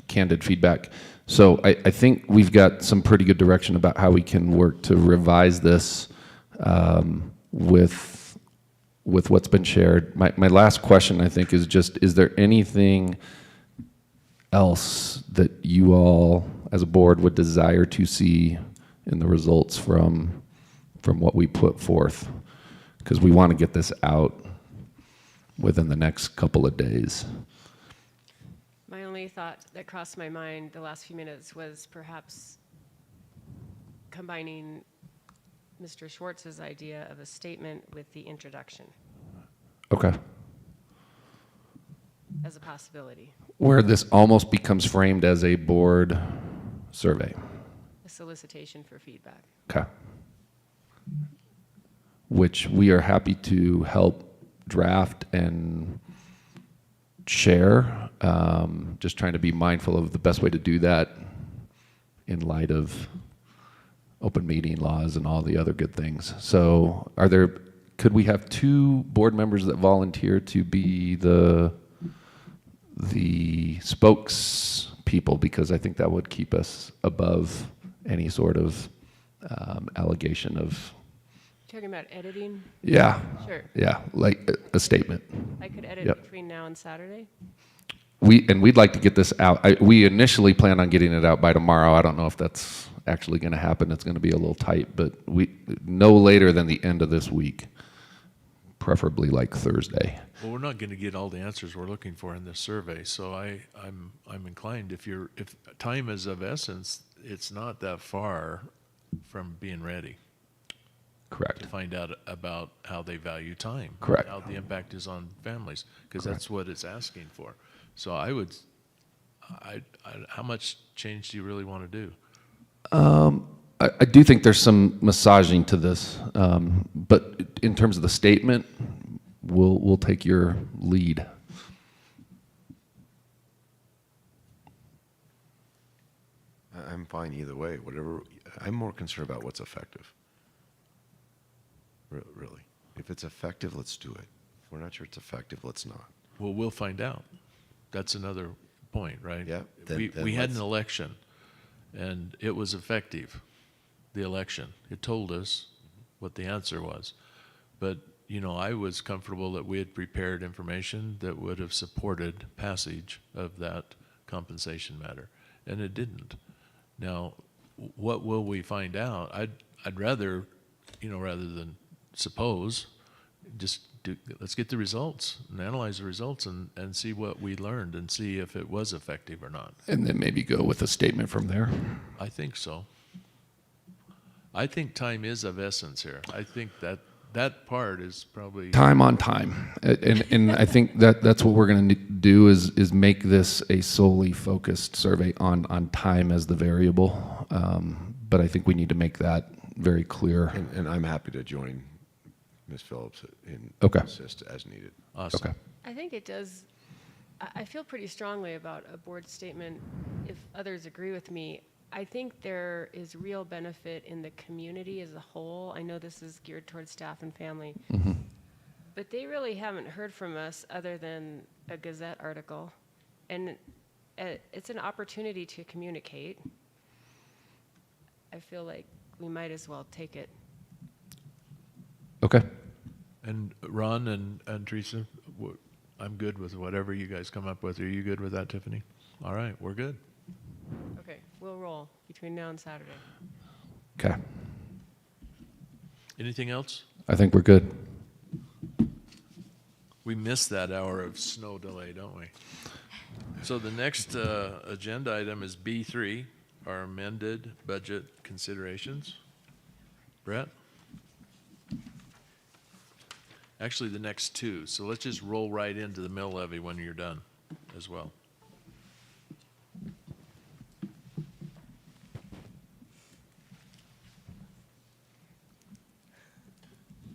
candid feedback. So I think we've got some pretty good direction about how we can work to revise this with what's been shared. My last question, I think, is just, is there anything else that you all as a board would desire to see in the results from what we put forth? Because we want to get this out within the next couple of days. My only thought that crossed my mind the last few minutes was perhaps combining Mr. Schwartz's idea of a statement with the introduction Okay. as a possibility, Where this almost becomes framed as a board survey. a solicitation for feedback. Okay. Which we are happy to help draft and share. Just trying to be mindful of the best way to do that in light of open meeting laws and all the other good things. So could we have 2 board members that volunteer to be the spokes people? Because I think that would keep us above any sort of allegation of, Talking about editing? yeah. Sure. Yeah, like a statement. I could edit Yep. between now and Saturday. We'd like to get this out. We initially planned on getting it out by tomorrow. I don't know if that's actually going to happen. It's going to be a little tight, but no later than the end of this week, preferably like Thursday. Well, we're not going to get all the answers we're looking for in this survey, so I'm inclined, if time is of essence, it's not that far from being ready Correct. to find out about how they value time. Correct. How the impact is on families, because Correct. that's what it's asking for. So how much change do you really want to do? I do think there's some massaging to this, but in terms of the statement, we'll take your lead. I'm fine either way, whatever. I'm more concerned about what's effective. Really. If it's effective, let's do it. If we're not sure it's effective, let's not. Well, we'll find out. That's another point, right? Yeah, We then had an let's- election, and it was effective, the election. It told us what the answer was. But, I was comfortable that we had prepared information that would have supported passage of that compensation matter, and it didn't. Now, what will we find out? I'd rather, rather than suppose, let's get the results and analyze the results and see what we learned and see if it was effective or not. And then maybe go with a statement from there. I think so. I think time is of essence here. I think that part is probably Time on time. And I think that's what we're going to do is make this a solely focused survey on time as the variable. But I think we need to make that very clear. And I'm happy to join Ms. Phillips and Okay. assist as needed. awesome. Okay. I think it does, I feel pretty strongly about a board statement, if others agree with me. I think there is real benefit in the community as a whole. I know this is geared towards staff and family, but they really haven't heard from us other than a Gazette article. And it's an opportunity to communicate. I feel like we might as well take it. Okay. And Ron and Teresa, I'm good with whatever you guys come up with. Are you good with that, Tiffany? All right, we're good. Okay, we'll roll between now and Saturday. Okay. Anything else? I think we're good. We missed that hour of snow delay, don't we? So the next agenda item is B3, our amended budget considerations. Brett? Actually, the next 2. So let's just roll right into the mill levy when you're done as well.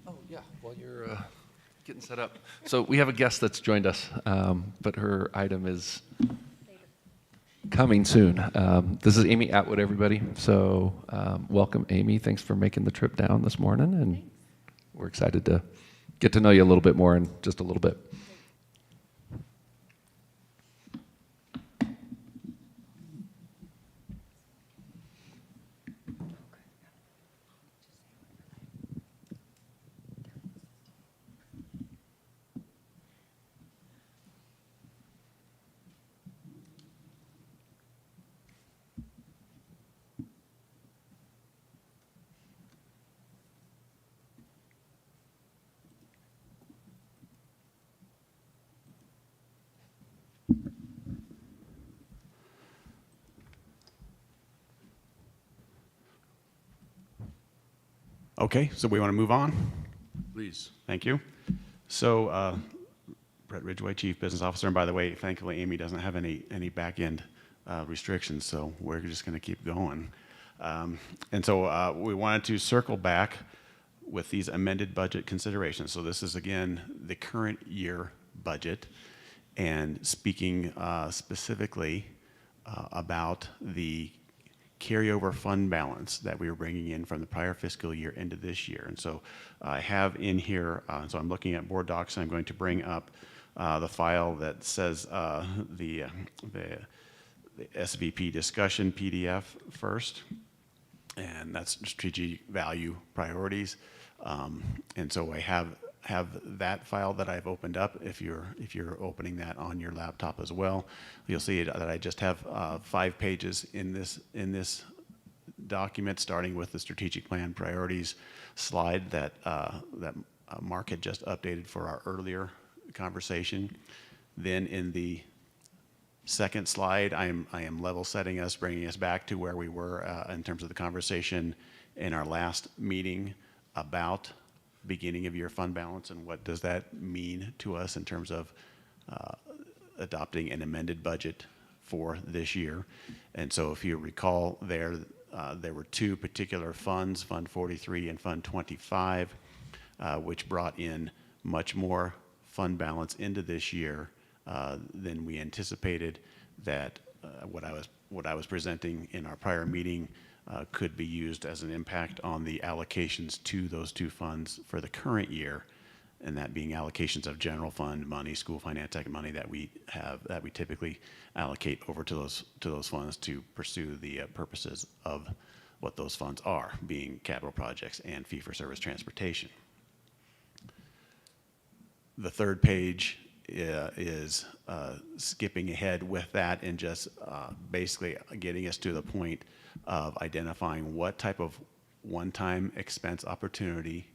Oh, yeah. Well, while you're getting set up. So we have a guest that's joined us, but her item is coming soon. This is Amy Atwood, everybody. So welcome, Amy. Thanks for making the trip down this morning, and we're excited to get to know you a little bit more in just a little bit. Okay, so we want to move on? Please. Thank you. So, Brett Ridgway, Chief Business Officer, and by the way, thankfully, Amy doesn't have any back-end restrictions, so we're just going to keep going. And so we wanted to circle back with these amended budget considerations. So this is, again, the current year budget, and speaking specifically about the carryover fund balance that we were bringing in from the prior fiscal year into this year. And so I have in here, so I'm looking at board docs, and I'm going to bring up the file that says the SVP discussion PDF first, and that's strategic value priorities. And so I have that file that I've opened up. If you're opening that on your laptop as well, you'll see that I just have 5 pages in this document, starting with the strategic plan priorities slide that Mark had just updated for our earlier conversation. Then in the second slide, I am level setting us, bringing us back to where we were in terms of the conversation in our last meeting about beginning of year fund balance, and what does that mean to us in terms of adopting an amended budget for this year. And so if you recall there were 2 particular funds, Fund 43 and Fund 25, which brought in much more fund balance into this year than we anticipated. That what I was presenting in our prior meeting could be used as an impact on the allocations to those 2 funds for the current year, and that being allocations of general fund money, school finance tech money that we typically allocate over to those funds to pursue the purposes of what those funds are, being capital projects and fee-for-service transportation. The third page is skipping ahead with that and just basically getting us to the point of identifying what type of one-time expense opportunity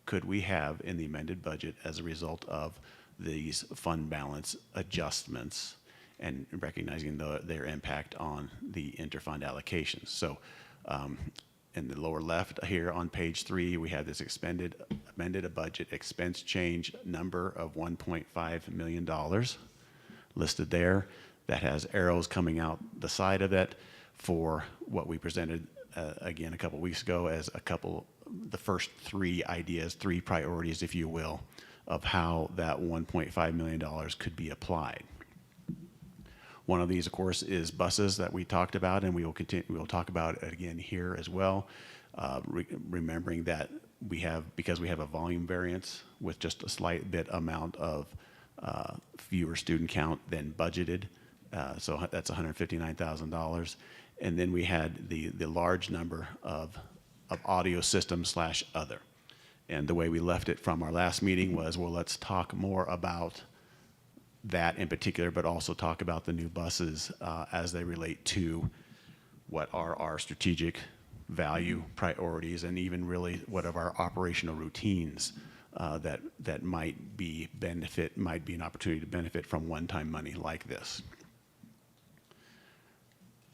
could we have in the amended budget as a result of these fund balance adjustments, and recognizing their impact on the interfund allocations. So in the lower left here on page 3, we have this amended a budget expense change number of $1.5 million listed there. That has arrows coming out the side of it for what we presented again a couple weeks ago as the first 3 ideas, 3 priorities, if you will, of how that $1.5 million could be applied. One of these, of course, is buses that we talked about, and we will talk about it again here as well. Remembering that because we have a volume variance with just a slight bit amount of fewer student count than budgeted, so that's $159,000. And then we had the large number of audio systems / other. And the way we left it from our last meeting was, well, let's talk more about that in particular, but also talk about the new buses as they relate to what are our strategic value priorities, and even really what are our operational routines that might be an opportunity to benefit from one-time money like this.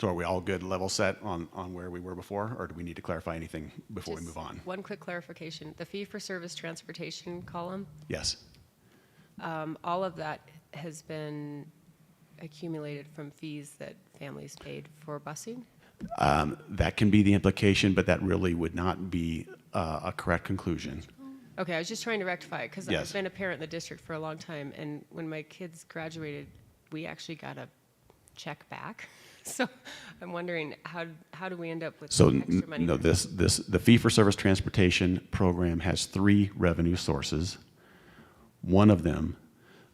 So are we all good, level set on where we were before, or do we need to clarify anything before we move on? One quick clarification. The fee-for-service transportation column, Yes. all of that has been accumulated from fees that families paid for busing? That can be the implication, but that really would not be a correct conclusion. Okay, I was just trying to rectify it because Yes. I've been a parent in the district for a long time, and when my kids graduated, we actually got a check back. So I'm wondering how do we end up with So extra money? no, the fee-for-service transportation program has 3 revenue sources. One of them,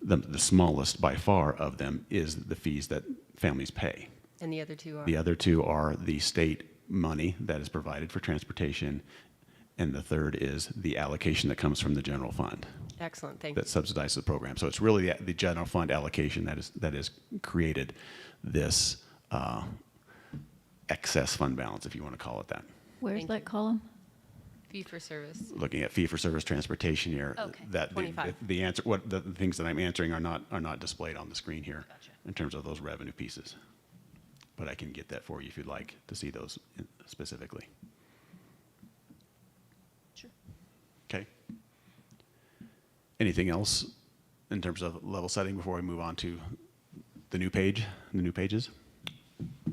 the smallest by far of them, is the fees that families pay. And the other two are? The other 2 are the state money that is provided for transportation, and the third is the allocation that comes from the general fund Excellent, thank you. that subsidizes the program. So it's really the general fund allocation that has created this excess fund balance, if you want to call it that. Where's Thank that you. column? Fee for service. Looking at fee-for-service transportation here, Okay. that 25. the answer, the things that I'm answering are not displayed on the screen here in terms of those revenue pieces. But I can get that for you if you'd like to see those specifically. Sure. Okay. Anything else in terms of level setting before we move on to the new page, the new pages?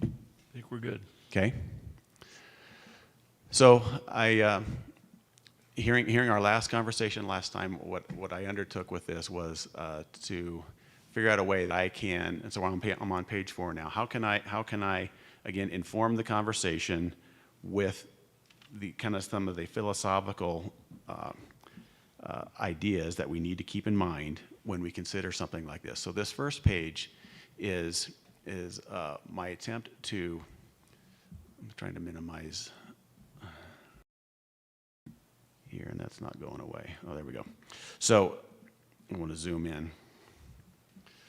I think we're good. Okay. So hearing our last conversation last time, what I undertook with this was to figure out a way that I can, and so I'm on page 4 now. How can I again inform the conversation with the kind of some of the philosophical ideas that we need to keep in mind when we consider something like this? So this first page is my attempt to. I'm trying to minimize here, and that's not going away. Oh, there we go. So I want to zoom in.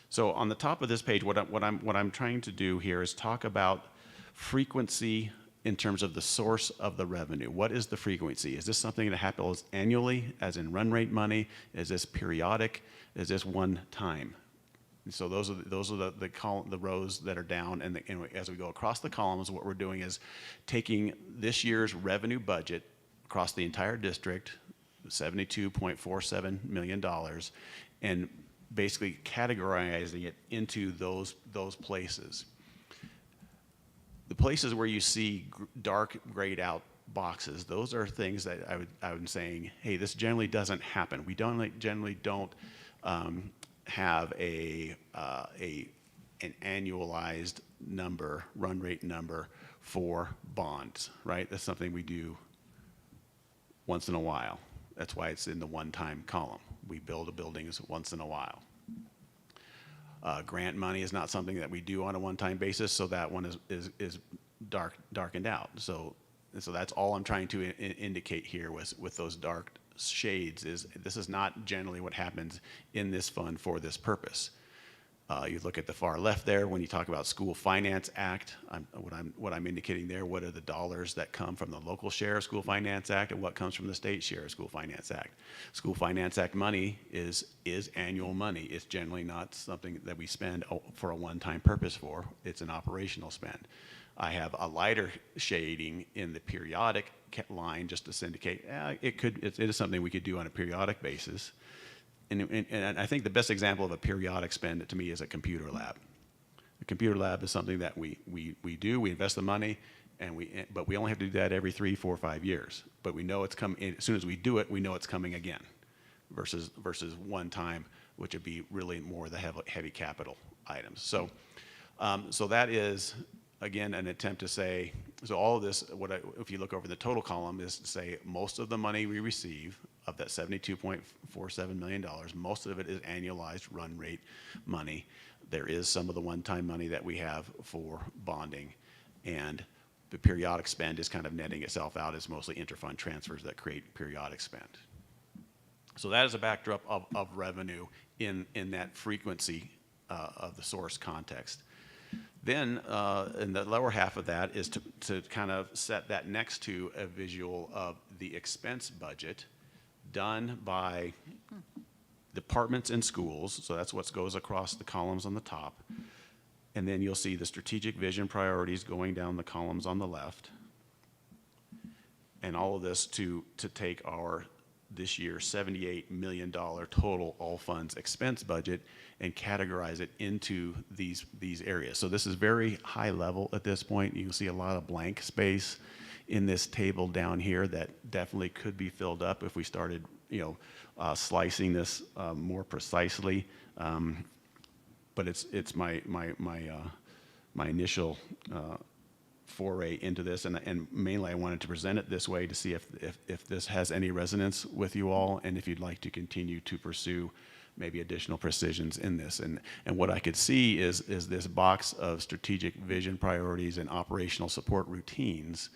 So on the top of this page, what I'm trying to do here is talk about frequency in terms of the source of the revenue. What is the frequency? Is this something that happens annually, as in run rate money? Is this periodic? Is this one time? So those are the rows that are down, and as we go across the columns, what we're doing is taking this year's revenue budget across the entire district, $72.47 million, and basically categorizing it into those places. The places where you see dark grayed out boxes, those are things that I'm saying, hey, this generally doesn't happen. We generally don't have an annualized number, run rate number for bonds, right? That's something we do once in a while. That's why it's in the one-time column. We build buildings once in a while. Grant money is not something that we do on a one-time basis, so that one is darkened out. So that's all I'm trying to indicate here with those dark shades is this is not generally what happens in this fund for this purpose. You look at the far left there when you talk about School Finance Act. What I'm indicating there, what are the dollars that come from the local share of School Finance Act and what comes from the state share of School Finance Act. School Finance Act money is annual money. It's generally not something that we spend for a one-time purpose for. It's an operational spend. I have a lighter shading in the periodic line just to indicate it is something we could do on a periodic basis. And I think the best example of a periodic spend to me is a computer lab. A computer lab is something that we do. We invest the money, but we only have to do that every 3, 4, 5 years. But we know it's coming. As soon as we do it, we know it's coming again, versus one time, which would be really more the heavy capital items. So that is again an attempt to say. So all of this, if you look over the total column, is to say most of the money we receive of that $72.47 million, most of it is annualized run rate money. There is some of the one-time money that we have for bonding, and the periodic spend is kind of netting itself out as mostly interfund transfers that create periodic spend. So that is a backdrop of revenue in that frequency of the source context. Then in the lower half of that is to kind of set that next to a visual of the expense budget done by departments and schools. So that's what goes across the columns on the top. And then you'll see the strategic vision priorities going down the columns on the left. And all of this to take our this year's $78 million total all funds expense budget and categorize it into these areas. So this is very high level at this point. You can see a lot of blank space in this table down here that definitely could be filled up if we started slicing this more precisely. But it's my initial foray into this, and mainly I wanted to present it this way to see if this has any resonance with you all, and if you'd like to continue to pursue maybe additional precisions in this. And what I could see is this box of strategic vision priorities and operational support routines.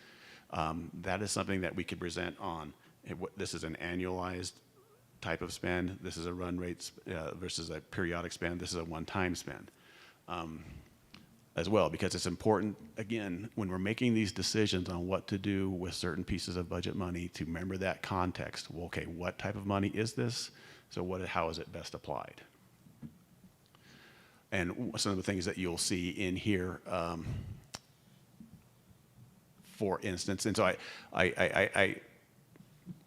That is something that we could present on. This is an annualized type of spend. This is a run rate versus a periodic spend. This is a one-time spend. As well, because it's important, again, when we're making these decisions on what to do with certain pieces of budget money, to remember that context. Well, okay, what type of money is this? So how is it best applied? And some of the things that you'll see in here, for instance, and so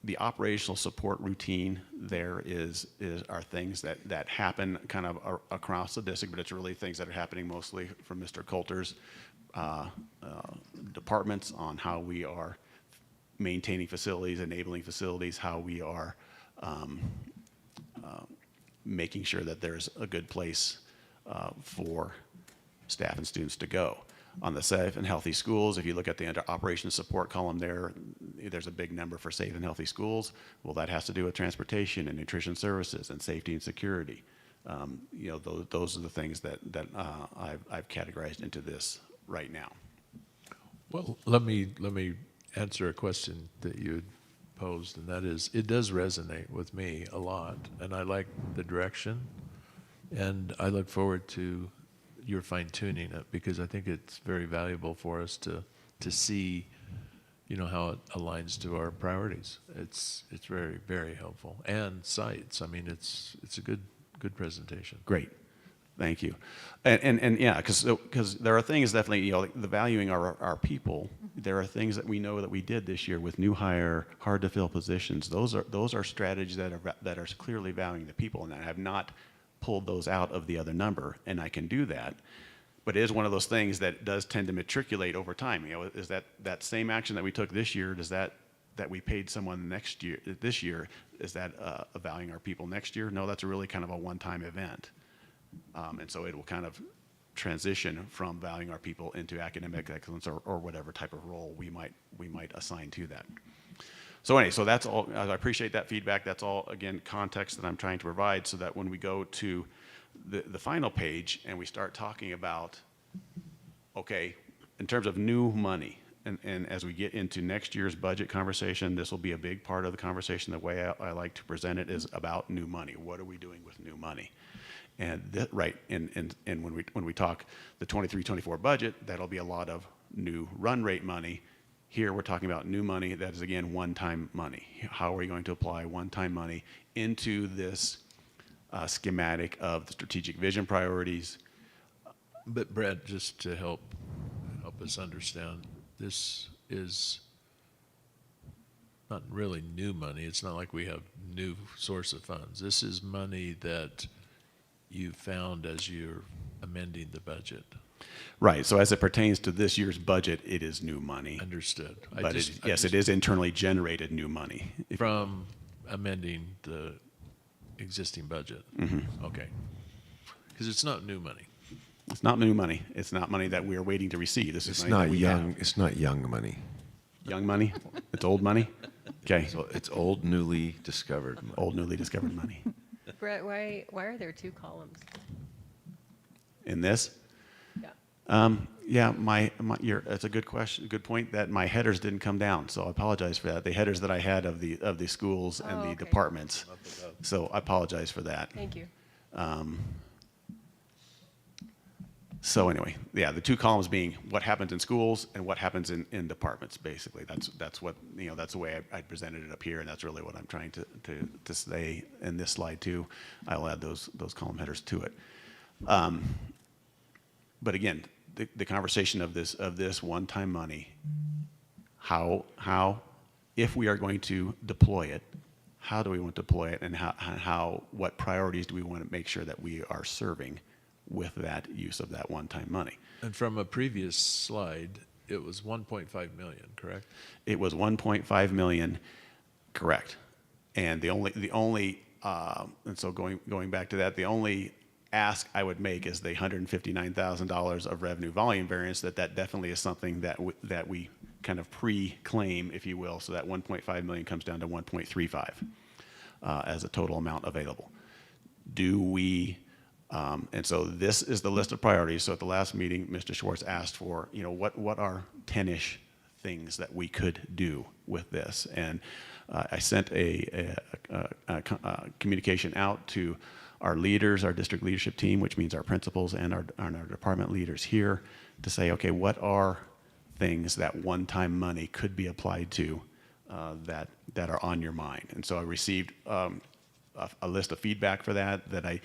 the operational support routine there are things that happen kind of across the district, but it's really things that are happening mostly from Mr. Coulter's departments on how we are maintaining facilities, enabling facilities, how we are making sure that there's a good place for staff and students to go. On the safe and healthy schools, if you look at the under operations support column there's a big number for safe and healthy schools. Well, that has to do with transportation and nutrition services and safety and security. Those are the things that I've categorized into this right now. Well, let me answer a question that you had posed, and that is, it does resonate with me a lot, and I like the direction, and I look forward to your fine-tuning it, because I think it's very valuable for us to see, how it aligns to our priorities. It's very, very helpful. And sites. I mean, it's a good presentation. Great. Thank you. And yeah, because there are things definitely, the valuing our people, there are things that we know that we did this year with new hire, hard to fill positions. Those are strategies that are clearly valuing the people, and I have not pulled those out of the other number, and I can do that. But it is one of those things that does tend to matriculate over time. Is that same action that we took this year, does that we paid someone this year, is that valuing our people next year? No, that's really kind of a one-time event. And so it will kind of transition from valuing our people into academic excellence or whatever type of role we might assign to that. So anyway, so that's all. I appreciate that feedback. That's all, again, context that I'm trying to provide, so that when we go to the final page and we start talking about, okay, in terms of new money, and as we get into next year's budget conversation, this will be a big part of the conversation. The way I like to present it is about new money. What are we doing with new money? And when we talk the 23-24 budget, that'll be a lot of new run rate money. Here we're talking about new money that is, again, one-time money. How are we going to apply one-time money into this schematic of the strategic vision priorities? But Brett, just to help us understand, this is not really new money. It's not like we have new source of funds. This is money that you found as you're amending the budget. Right. So as it pertains to this year's budget, it is new money. Understood. But it is internally generated new money. From amending the existing budget. Mm-hmm. Okay. Because it's not new money. It's not new money. It's not money that we are waiting to receive. This is money that we have. It's not young money. Young money? It's old money? Okay. So it's old, newly discovered money. Old, newly discovered money. Brett, why are there two columns? In this? Yeah. That's a good question, good point, that my headers didn't come down, so I apologize for that. The headers that I had of the schools and the okay. departments. So I apologize for that. Thank you. So anyway, yeah, the two columns being what happens in schools and what happens in departments, basically. That's what, that's the way I presented it up here, and that's really what I'm trying to say in this slide too. I'll add those column headers to it. But again, the conversation of this one-time money, how if we are going to deploy it, how do we want to deploy it, and what priorities do we want to make sure that we are serving with that use of that one-time money? And from a previous slide, it was 1.5 million, correct? It was 1.5 million, correct. And and so going back to that, the only ask I would make is the $159,000 of revenue volume variance. That definitely is something that we kind of pre-claim, if you will. So that 1.5 million comes down to 1.35 as a total amount available. Do we? And so this is the list of priorities. So at the last meeting, Mr. Schwartz asked for, what are 10-ish things that we could do with this? And I sent a communication out to our leaders, our district leadership team, which means our principals and our department leaders here, to say, okay, what are things that one-time money could be applied to that are on your mind? And so I received a list of feedback for that I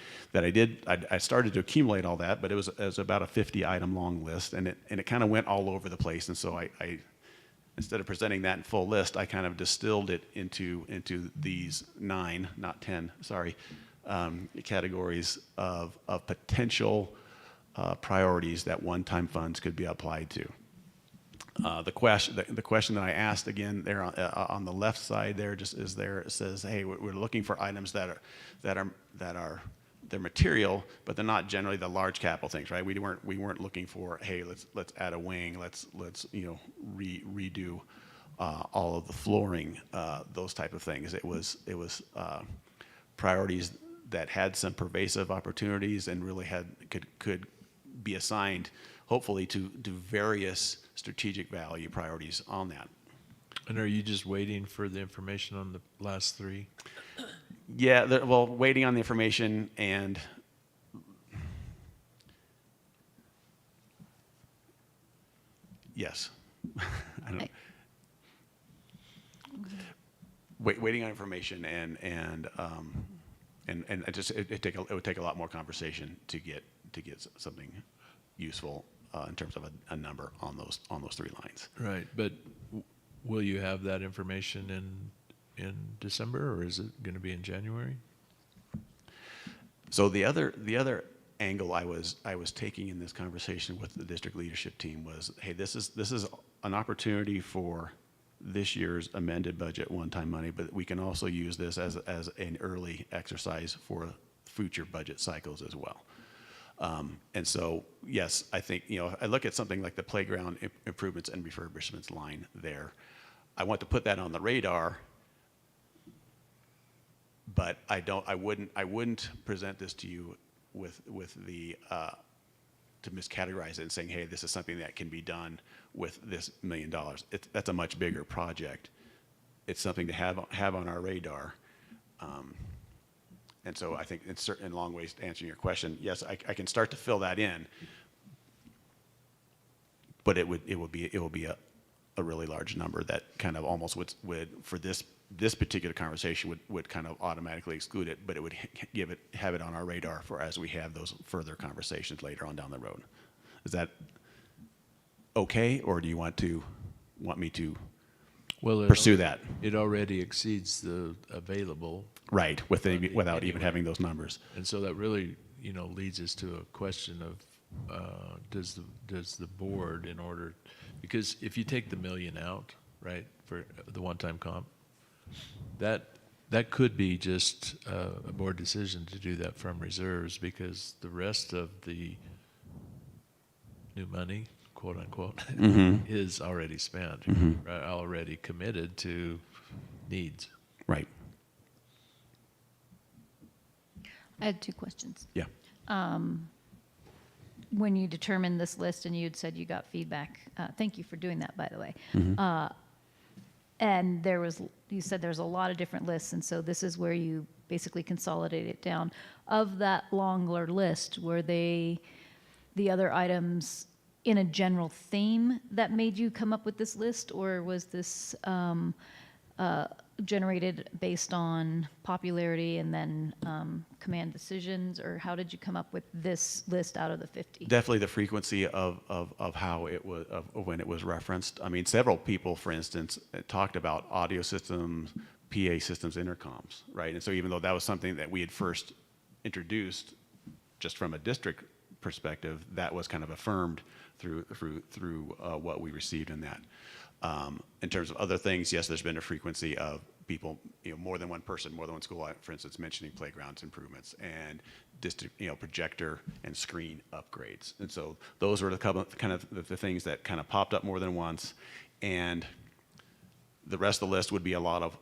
did. I started to accumulate all that, but it was about a 50-item long list, and it kind of went all over the place. And so I instead of presenting that in full list, I kind of distilled it into these 9, not 10, sorry, categories of potential priorities that one-time funds could be applied to. The question that I asked again there on the left side there just is there. It says, hey, we're looking for items that are they're material, but they're not generally the large capital things, right? We weren't looking for, hey, let's add a wing, let's redo all of the flooring, those type of things. It was priorities that had some pervasive opportunities and really could be assigned, hopefully, to various strategic value priorities on that. And are you just waiting for the information on the last 3? Yeah, waiting on the information and yes. I don't. Waiting on information and it would take a lot more conversation to get something useful in terms of a number on those 3 lines. Right, but will you have that information in December, or is it going to be in January? So the other angle I was taking in this conversation with the district leadership team was, hey, this is an opportunity for this year's amended budget one-time money, but we can also use this as an early exercise for future budget cycles as well. And so, yes, I think, I look at something like the playground improvements and refurbishments line there. I want to put that on the radar, but I wouldn't present this to you with the to miscategorize it and saying, hey, this is something that can be done with this $1 million. That's a much bigger project. It's something to have on our radar. And so I think in long ways to answer your question, yes, I can start to fill that in, but it will be a really large number that kind of almost would for this particular conversation would kind of automatically exclude it, but it would have it on our radar for as we have those further conversations later on down the road. Is that okay, or do you want me to pursue that? It already exceeds the available. Right, without even having those numbers. And so that really, leads us to a question of does the board, in order, because if you take the $1 million out, right, for the one-time comp, that could be just a board decision to do that from reserves, because the rest of the new money, quote unquote, is already spent, right, already committed to needs. Right. I had 2 questions. Yeah. When you determined this list and you had said you got feedback, thank you for doing that, by the way. And you said there's a lot of different lists, and so this is where you basically consolidate it down. Of that longer list, were they the other items in a general theme that made you come up with this list, or was this generated based on popularity and then command decisions, or how did you come up with this list out of the 50? Definitely the frequency of how it was, of when it was referenced. I mean, several people, for instance, talked about audio systems, PA systems, intercoms, right? And so even though that was something that we had first introduced just from a district perspective, that was kind of affirmed through what we received in that. In terms of other things, yes, there's been a frequency of people, more than one person, more than one school, for instance, mentioning playgrounds improvements and projector and screen upgrades. And so those were the kind of the things that kind of popped up more than once. And the rest of the list would be a lot of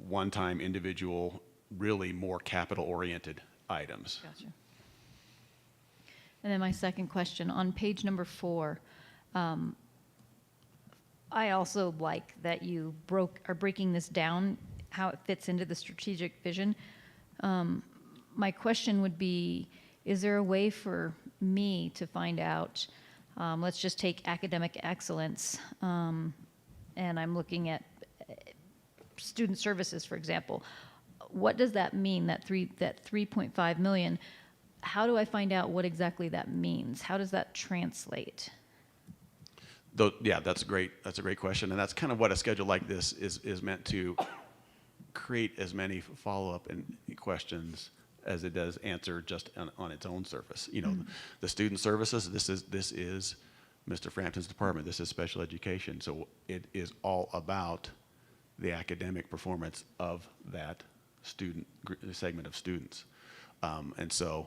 one-time individual, really more capital-oriented items. Gotcha. And then my second question, on page number 4, I also like that you are breaking this down, how it fits into the strategic vision. My question would be, is there a way for me to find out, let's just take academic excellence, and I'm looking at student services, for example. What does that mean, that 3.5 million? How do I find out what exactly that means? How does that translate? Yeah, that's a great question, and that's kind of what a schedule like this is meant to create as many follow-up questions as it does answer just on its own surface. The student services, this is Mr. Frampton's department. This is special education, so it is all about the academic performance of that segment of students, and so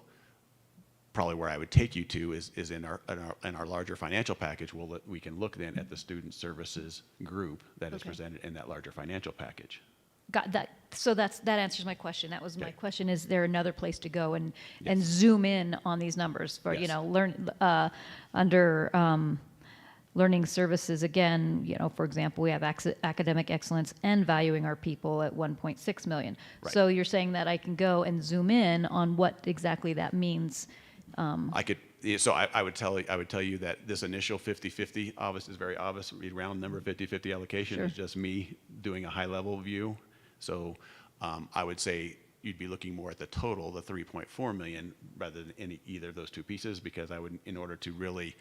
probably where I would take you to is in our larger financial package. We can look then at the student services group that is presented in that larger financial package. Got that. So that answers my question. That was my question. Is there another place to go and zoom in on these numbers for under learning services? Again, for example, we have academic excellence and valuing our people at 1.6 million. Right. So you're saying that I can go and zoom in on what exactly that means. I could. So I would tell you that this initial 50-50 is very obvious. Round number 50-50 allocation is just me doing a high level view. So I would say you'd be looking more at the total, the 3.4 million, rather than either of those two pieces, because I would, in order to really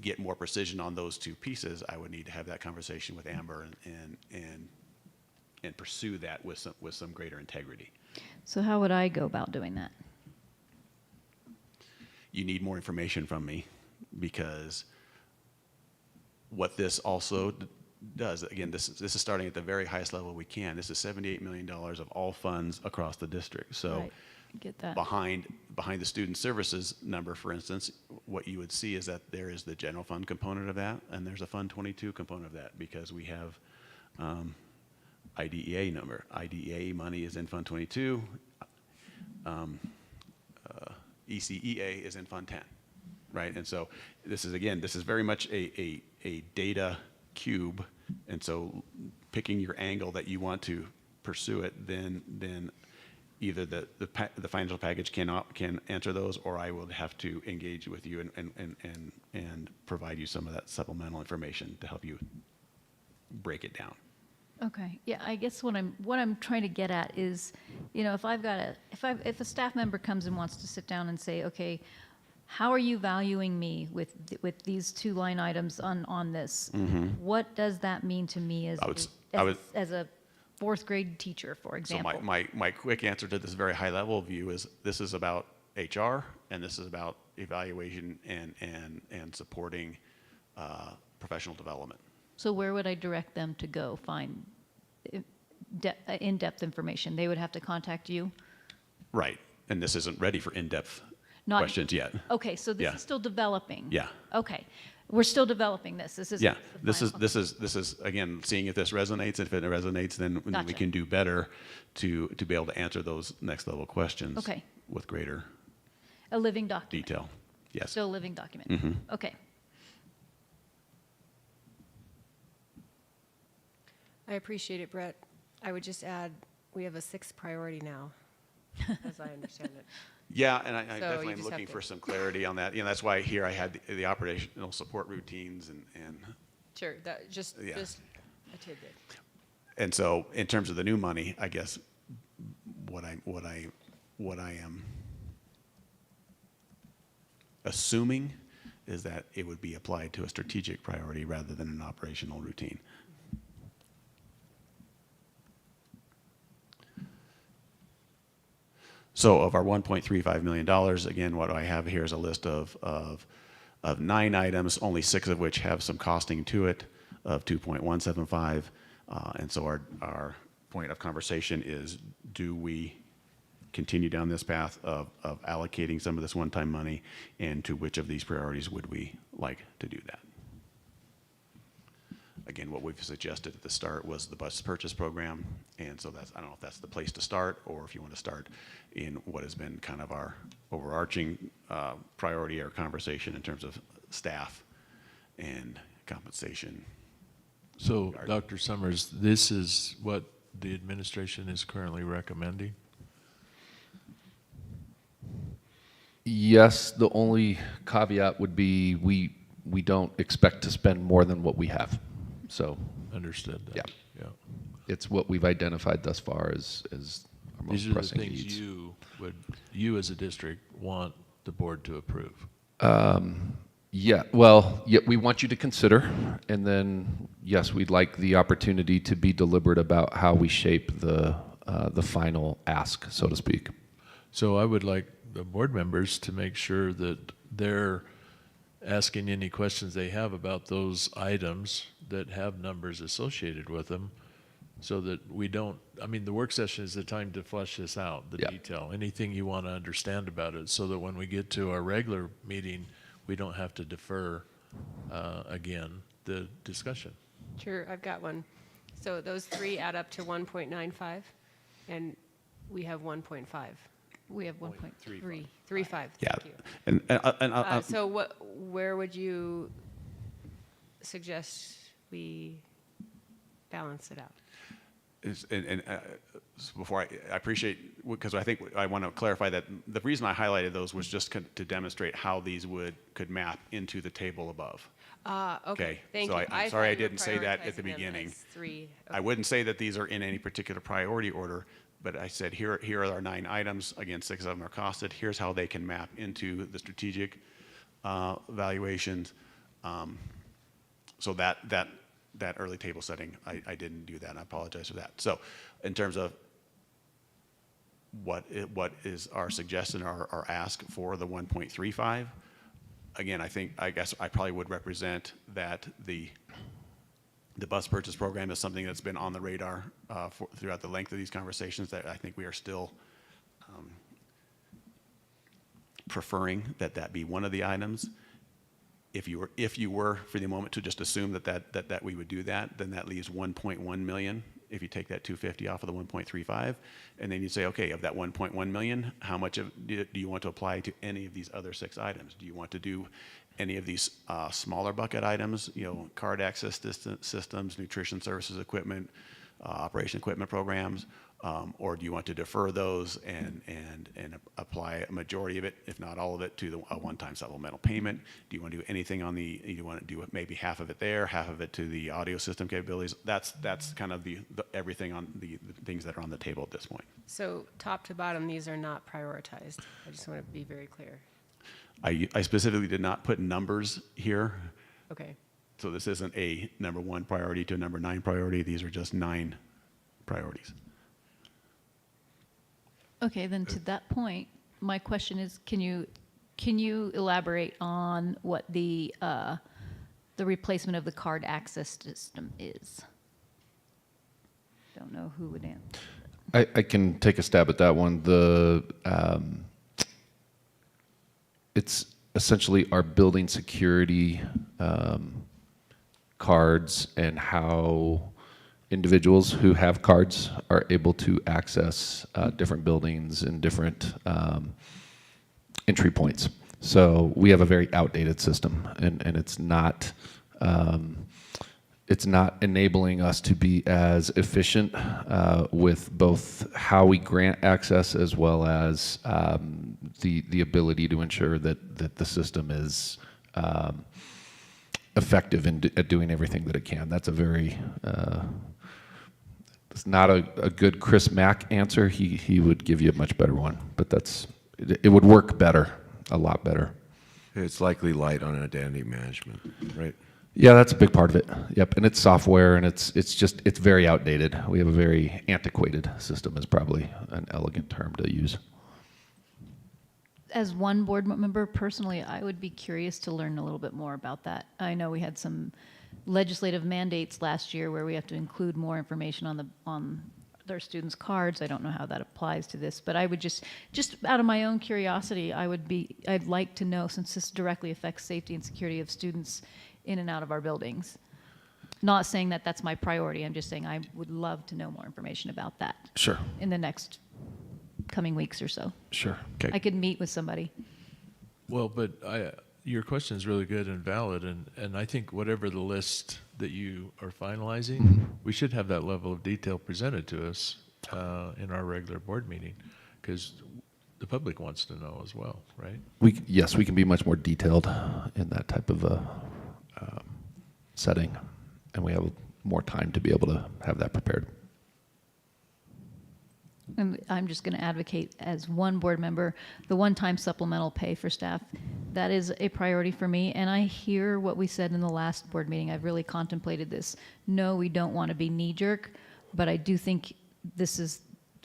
get more precision on those two pieces, I would need to have that conversation with Amber and pursue that with some greater integrity. So how would I go about doing that? You need more information from me, because what this also does, again, this is starting at the very highest level we can. This is $78 million of all funds across the district. So Right. Get that. behind the student services number, for instance, what you would see is that there is the general fund component of that, and there's a Fund 22 component of that, because we have IDEA number. IDEA money is in Fund 22. ECEA is in Fund 10, right? And so this is very much a data cube, and so picking your angle that you want to pursue it, then either the financial package can answer those, or I will have to engage with you and provide you some of that supplemental information to help you break it down. Okay. Yeah, I guess what I'm trying to get at is, if a staff member comes and wants to sit down and say, okay, how are you valuing me with these two line items on this? Mm-hmm. What does that mean to me as a fourth grade teacher, for example? So my quick answer to this very high level view is this is about HR, and this is about evaluation and supporting professional development. So where would I direct them to go find in-depth information? They would have to contact you? Right. And this isn't ready for in-depth questions yet. Okay, so this is still developing. Yeah. Okay. We're still developing this. This is This is again seeing if this resonates. If it resonates, then we Gotcha. can do better to be able to answer those next level questions with greater a living document. detail. Yes. Still a living document. Mhm. Okay. I appreciate it, Brett. I would just add, we have a 6th priority now, as I understand it. Yeah, and I So definitely you am just looking have to- for some clarity on that. That's why here I had the operational support routines and Sure, that just Yeah. just a tidbit. And so, in terms of the new money, I guess what I am assuming is that it would be applied to a strategic priority rather than an operational routine. So, of our $1.35 million, again, what I have here is a list of 9 items, only 6 of which have some costing to it, of 2.175. And so our point of conversation is, do we continue down this path of allocating some of this one-time money, and to which of these priorities would we like to do that? Again, what we've suggested at the start was the bus purchase program, and so that's, I don't know if that's the place to start, or if you want to start in what has been kind of our overarching priority or conversation in terms of staff and compensation. So, Dr. Summers, this is what the administration is currently recommending? Yes, the only caveat would be we don't expect to spend more than what we have. So Understood that. Yeah. Yeah. it's what we've identified thus far as our most These are the pressing things needs. you as a district want the board to approve. Yeah, well, yeah, we want you to consider, and then, yes, we'd like the opportunity to be deliberate about how we shape the final ask, so to speak. So I would like the board members to make sure that they're asking any questions they have about those items that have numbers associated with them, so that we don't, I mean, the work session is the time to flesh this out, the Yeah. detail, anything you want to understand about it, so that when we get to our regular meeting, we don't have to defer again the discussion. Sure, I've got one. So those three add up to 1.95, and we have 1.5. We have 1.3. 3.5, Yeah, thank you. and So where would you suggest we balance it out? Before I appreciate, because I think I want to clarify that the reason I highlighted those was just to demonstrate how these could map into the table above. Okay, thank So you. I'm thought sorry I you were didn't say that at the prioritizing them beginning. as three. I wouldn't say that these are in any particular priority order, but I said here are our 9 items. Again, 6 of them are costed. Here's how they can map into the strategic valuations. So that early table setting, I didn't do that, and I apologize for that. So in terms of what is our suggestion, our ask for the 1.35, again, I guess I probably would represent that the bus purchase program is something that's been on the radar throughout the length of these conversations, that I think we are still preferring that be one of the items. If you were for the moment to just assume that we would do that, then that leaves 1.1 million. If you take that 250 off of the 1.35, and then you say, okay, of that 1.1 million, how much do you want to apply to any of these other 6 items? Do you want to do any of these smaller bucket items, card access systems, nutrition services equipment, operation equipment programs, or do you want to defer those and apply a majority of it, if not all of it, to a one-time supplemental payment? Do you want to do anything do you want to do maybe half of it there, half of it to the audio system capabilities? That's kind of the everything on the things that are on the table at this point. So top to bottom, these are not prioritized. I just want to be very clear. I specifically did not put numbers here. Okay. So this isn't a number 1 priority to a number 9 priority. These are just 9 priorities. Okay, then to that point, my question is, can you elaborate on what the replacement of the card access system is? Don't know who would answer. I can take a stab at that one. It's essentially our building security cards, and how individuals who have cards are able to access different buildings and different entry points. So we have a very outdated system, and it's not enabling us to be as efficient with both how we grant access, as well as the ability to ensure that the system is effective at doing everything that it can. That's a very it's not a good Chris Mack answer. He would give you a much better one, but it would work better, a lot better. It's likely light on identity management, right? Yeah, that's a big part of it. Yep, and it's software, and it's very outdated. We have a very antiquated system, is probably an elegant term to use. As one board member, personally, I would be curious to learn a little bit more about that. I know we had some legislative mandates last year where we have to include more information on their students' cards. I don't know how that applies to this, but I would just out of my own curiosity, I'd like to know, since this directly affects safety and security of students in and out of our buildings. Not saying that that's my priority. I'm just saying I would love to know more information about that. Sure. In the next coming weeks or so. Sure. Okay. I could meet with somebody. Well, but your question is really good and valid, and I think whatever the list that you are finalizing, we should have that level of detail presented to us in our regular board meeting, because the public wants to know as well, right? Yes, we can be much more detailed in that type of a setting, and we have more time to be able to have that prepared. And I'm just going to advocate as one board member, the one-time supplemental pay for staff. That is a priority for me. And I hear what we said in the last board meeting. I've really contemplated this. No, we don't want to be knee-jerk, but I do think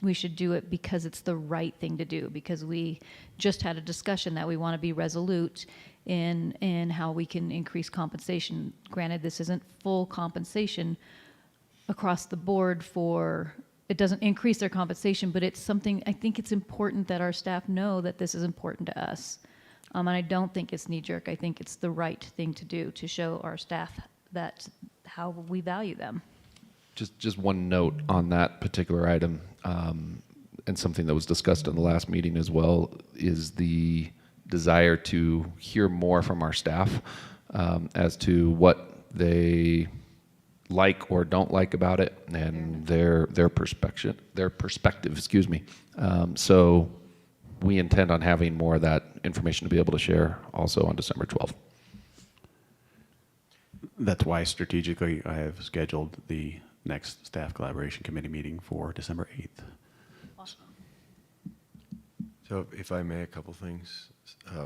we should do it because it's the right thing to do, because we just had a discussion that we want to be resolute in how we can increase compensation. Granted, this isn't full compensation across the board it doesn't increase their compensation, but it's something, I think it's important that our staff know that this is important to us. And I don't think it's knee-jerk. I think it's the right thing to do to show our staff how we value them. Just one note on that particular item, and something that was discussed in the last meeting as well, is the desire to hear more from our staff as to what they like or don't like about it, and their perspective. Excuse me. So we intend on having more of that information to be able to share also on December 12th. That's why strategically I have scheduled the next staff collaboration committee meeting for December 8th. Awesome. So if I may, a couple things.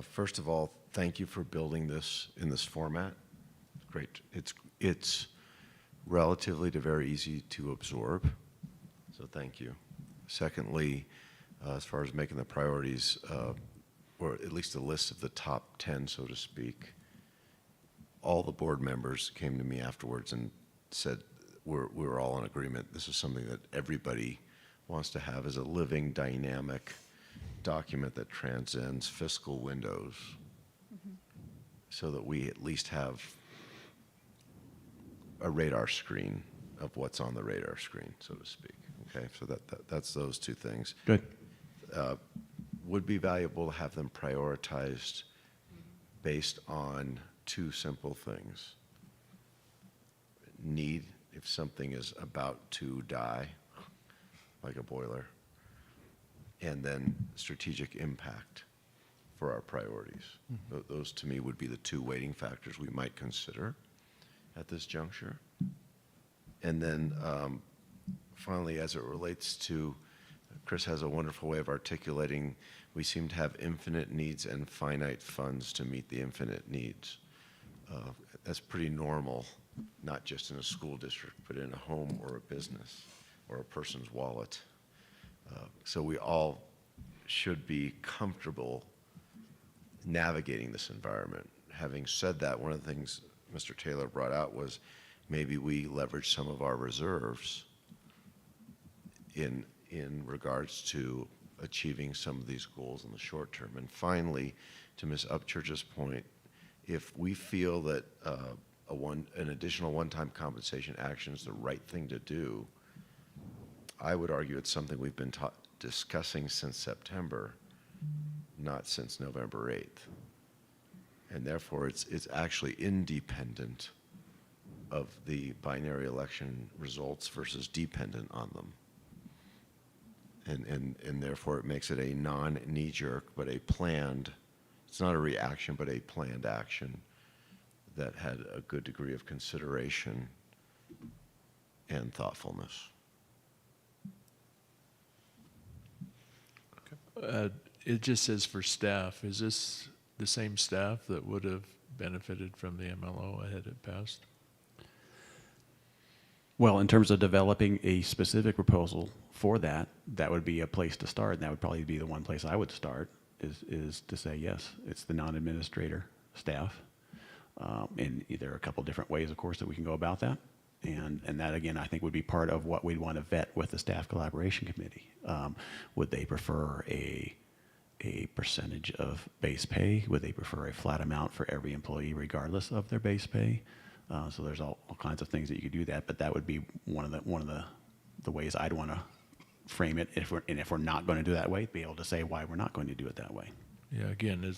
First of all, thank you for building this in this format. Great. It's relatively to very easy to absorb, so thank you. Secondly, as far as making the priorities, or at least a list of the top 10, so to speak, all the board members came to me afterwards and said we're all in agreement. This is something that everybody wants to have as a living, dynamic document that transcends fiscal windows, so that we at least have a radar screen of what's on the radar screen, so to speak. Okay, so that's those two things. Good. Would be valuable to have them prioritized based on two simple things. Need, if something is about to die, like a boiler, and then strategic impact for our priorities. Those to me would be the two weighting factors we might consider at this juncture. And then finally, as it relates to, Chris has a wonderful way of articulating, we seem to have infinite needs and finite funds to meet the infinite needs. That's pretty normal, not just in a school district, but in a home or a business or a person's wallet. So we all should be comfortable navigating this environment. Having said that, one of the things Mr. Taylor brought out was maybe we leverage some of our reserves in regards to achieving some of these goals in the short term. And finally, to Ms. Upchurch's point, if we feel that an additional one-time compensation action is the right thing to do, I would argue it's something we've been discussing since September, not since November 8th. And therefore, it's actually independent of the binary election results versus dependent on them. And therefore, it makes it a non-knee-jerk, but a planned, it's not a reaction, but a planned action that had a good degree of consideration and thoughtfulness. It just says for staff. Is this the same staff that would have benefited from the MLO had it passed? Well, in terms of developing a specific proposal for that, that would be a place to start, and that would probably be the one place I would start, is to say, yes, it's the non-administrator staff. And there are a couple different ways, of course, that we can go about that. And that, again, I think would be part of what we'd want to vet with the staff collaboration committee. Would they prefer a percentage of base pay? Would they prefer a flat amount for every employee regardless of their base pay? So there's all kinds of things that you could do that, but that would be one of the ways I'd want to frame it. If we're not going to do it that way, be able to say why we're not going to do it that way. Yeah, again,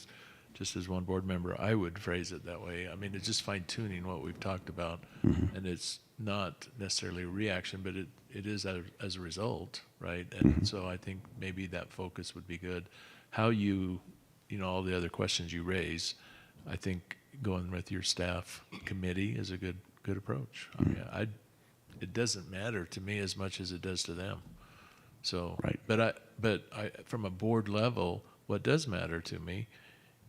just as one board member, I would phrase it that way. I mean, it's just fine tuning what we've talked about, and it's not necessarily a reaction, but it is as a result, right? And so I think maybe that focus would be good. How all the other questions you raise, I think going with your staff committee is a good approach. I mean, it doesn't matter to me as much as it does to them. So, right. But I, from a board level, what does matter to me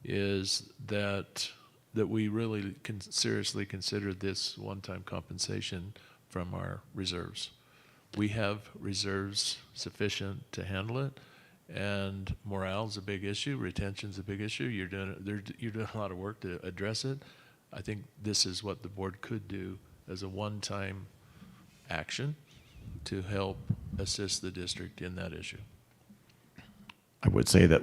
is that we really seriously consider this one-time compensation from our reserves. We have reserves sufficient to handle it, and morale's a big issue, retention's a big issue. You're doing a lot of work to address it. I think this is what the board could do as a one-time action to help assist the district in that issue. I would say that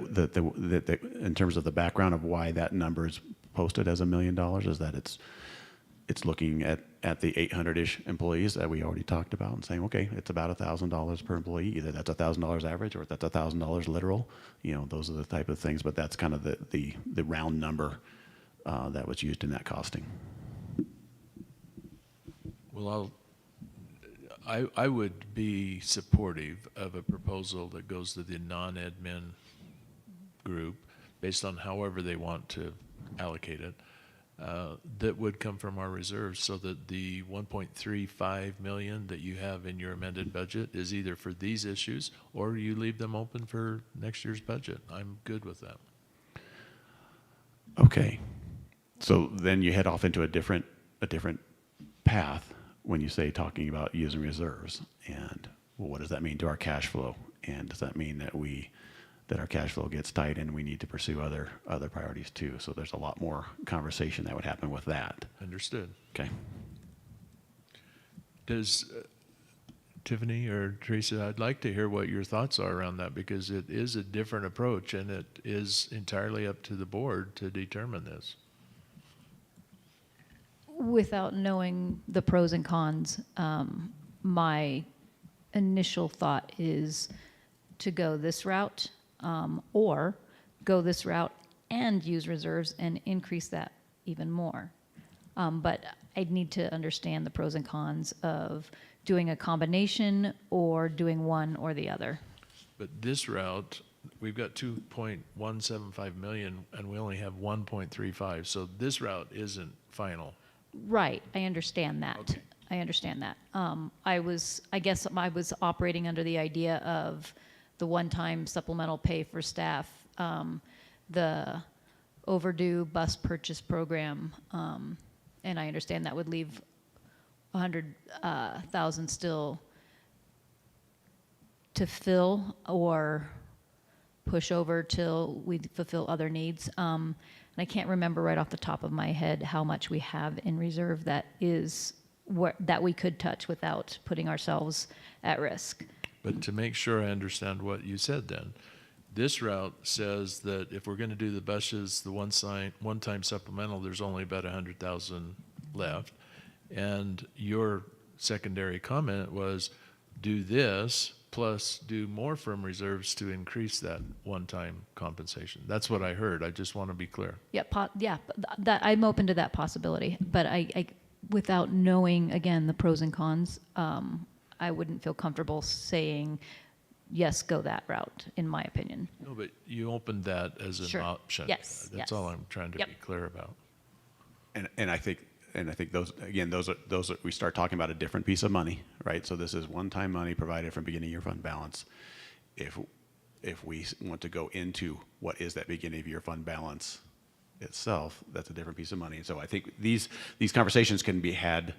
in terms of the background of why that number is posted as $1 million is that it's looking at the 800-ish employees that we already talked about and saying, okay, it's about $1,000 per employee. Either that's $1,000 average or that's $1,000 literal. Those are the type of things, but that's kind of the round number that was used in that costing. Well, I would be supportive of a proposal that goes to the non-admin group based on however they want to allocate it, that would come from our reserves, so that the 1.35 million that you have in your amended budget is either for these issues or you leave them open for next year's budget. I'm good with that. Okay. So then you head off into a different path when you say talking about using reserves, and well, what does that mean to our cash flow? And does that mean that our cash flow gets tight and we need to pursue other priorities too? So there's a lot more conversation that would happen with that. Understood. Okay. Does Tiffany or Teresa, I'd like to hear what your thoughts are around that, because it is a different approach and it is entirely up to the board to determine this. Without knowing the pros and cons, my initial thought is to go this route, or go this route and use reserves and increase that even more. But I'd need to understand the pros and cons of doing a combination or doing one or the other. But this route, we've got 2.175 million and we only have 1.35, so this route isn't final. Right, I understand that. Okay. I understand that. I guess I was operating under the idea of the one-time supplemental pay for staff, the overdue bus purchase program, and I understand that would leave 100,000 still to fill or push over till we fulfill other needs. And I can't remember right off the top of my head how much we have in reserve that we could touch without putting ourselves at risk. But to make sure I understand what you said then, this route says that if we're going to do the buses, the one-time supplemental, there's only about 100,000 left. And your secondary comment was do this plus do more from reserves to increase that one-time compensation. That's what I heard. I just want to be clear. Yeah, that I'm open to that possibility, but I without knowing again the pros and cons, I wouldn't feel comfortable saying yes, go that route. In my opinion. No, but you opened that as an option. Yes, That's all I'm trying to be clear about. And I think those are we start talking about a different piece of money, right? So this is one-time money provided from beginning of year fund balance. If we want to go into what is that beginning of year fund balance itself, that's a different piece of money. And so I think these conversations can be had,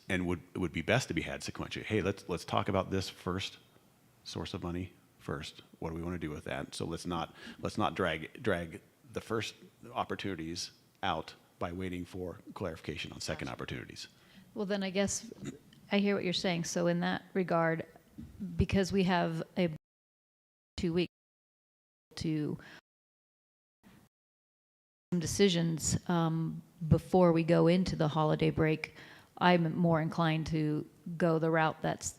and would be best to be had sequentially. Hey, let's talk about this first source of money first. What do we want to do with that? So let's not drag the first opportunities out by waiting for clarification on second opportunities. Well, then I guess I hear what you're saying. So in that regard, because we have a 2 week to decisions before we go into the holiday break, I'm more inclined to go the route that's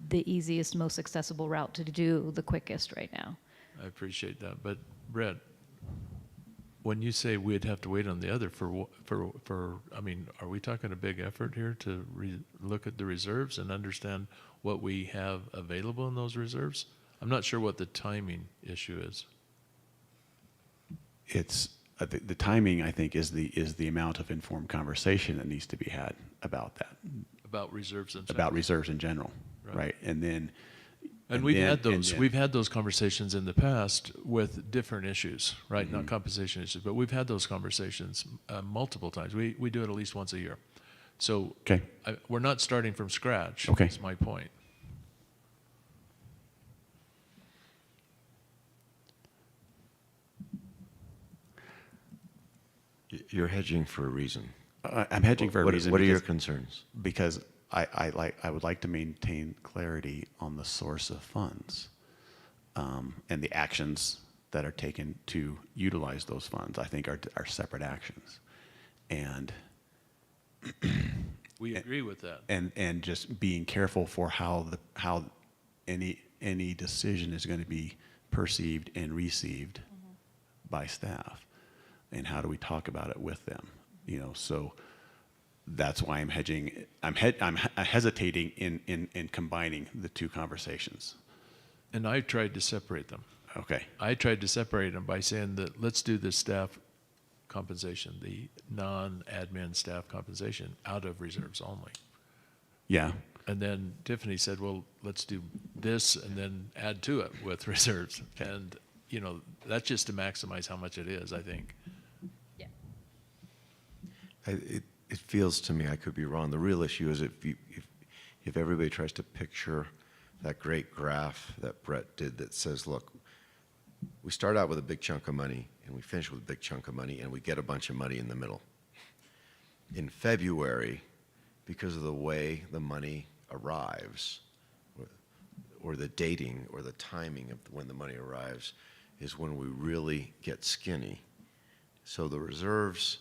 the easiest, most accessible route to do the quickest right now. I appreciate that. But Brett, when you say we'd have to wait on the other I mean, are we talking a big effort here to look at the reserves and understand what we have available in those reserves? I'm not sure what the timing issue is. It's the timing, I think, is the amount of informed conversation that needs to be had about that. About reserves in general. About reserves in general, right? And then. And we've had those conversations in the past with different issues, right? Not compensation issues, but we've had those conversations multiple times. We do it at least once a year. So we're not starting from scratch. Okay. That's my point. You're hedging for a reason. I'm hedging for a reason. What are your concerns? Because I would like to maintain clarity on the source of funds and the actions that are taken to utilize those funds. I think are separate actions, and we agree with that. And just being careful for how any decision is going to be perceived and received by staff, and how do we talk about it with them? So. That's why I'm hedging. I'm hesitating in combining the two conversations. And I tried to separate them. Okay. I tried to separate them by saying that let's do the staff compensation, the non-admin staff compensation, out of reserves only. Yeah. And then Tiffany said, well, let's do this and then add to it with reserves. And, that's just to maximize how much it is, I think. Yeah. It feels to me, I could be wrong, the real issue is if everybody tries to picture that great graph that Brett did that says, look, we start out with a big chunk of money and we finish with a big chunk of money and we get a bunch of money in the middle. In February, because of the way the money arrives, or the dating or the timing of when the money arrives, is when we really get skinny. So the reserves,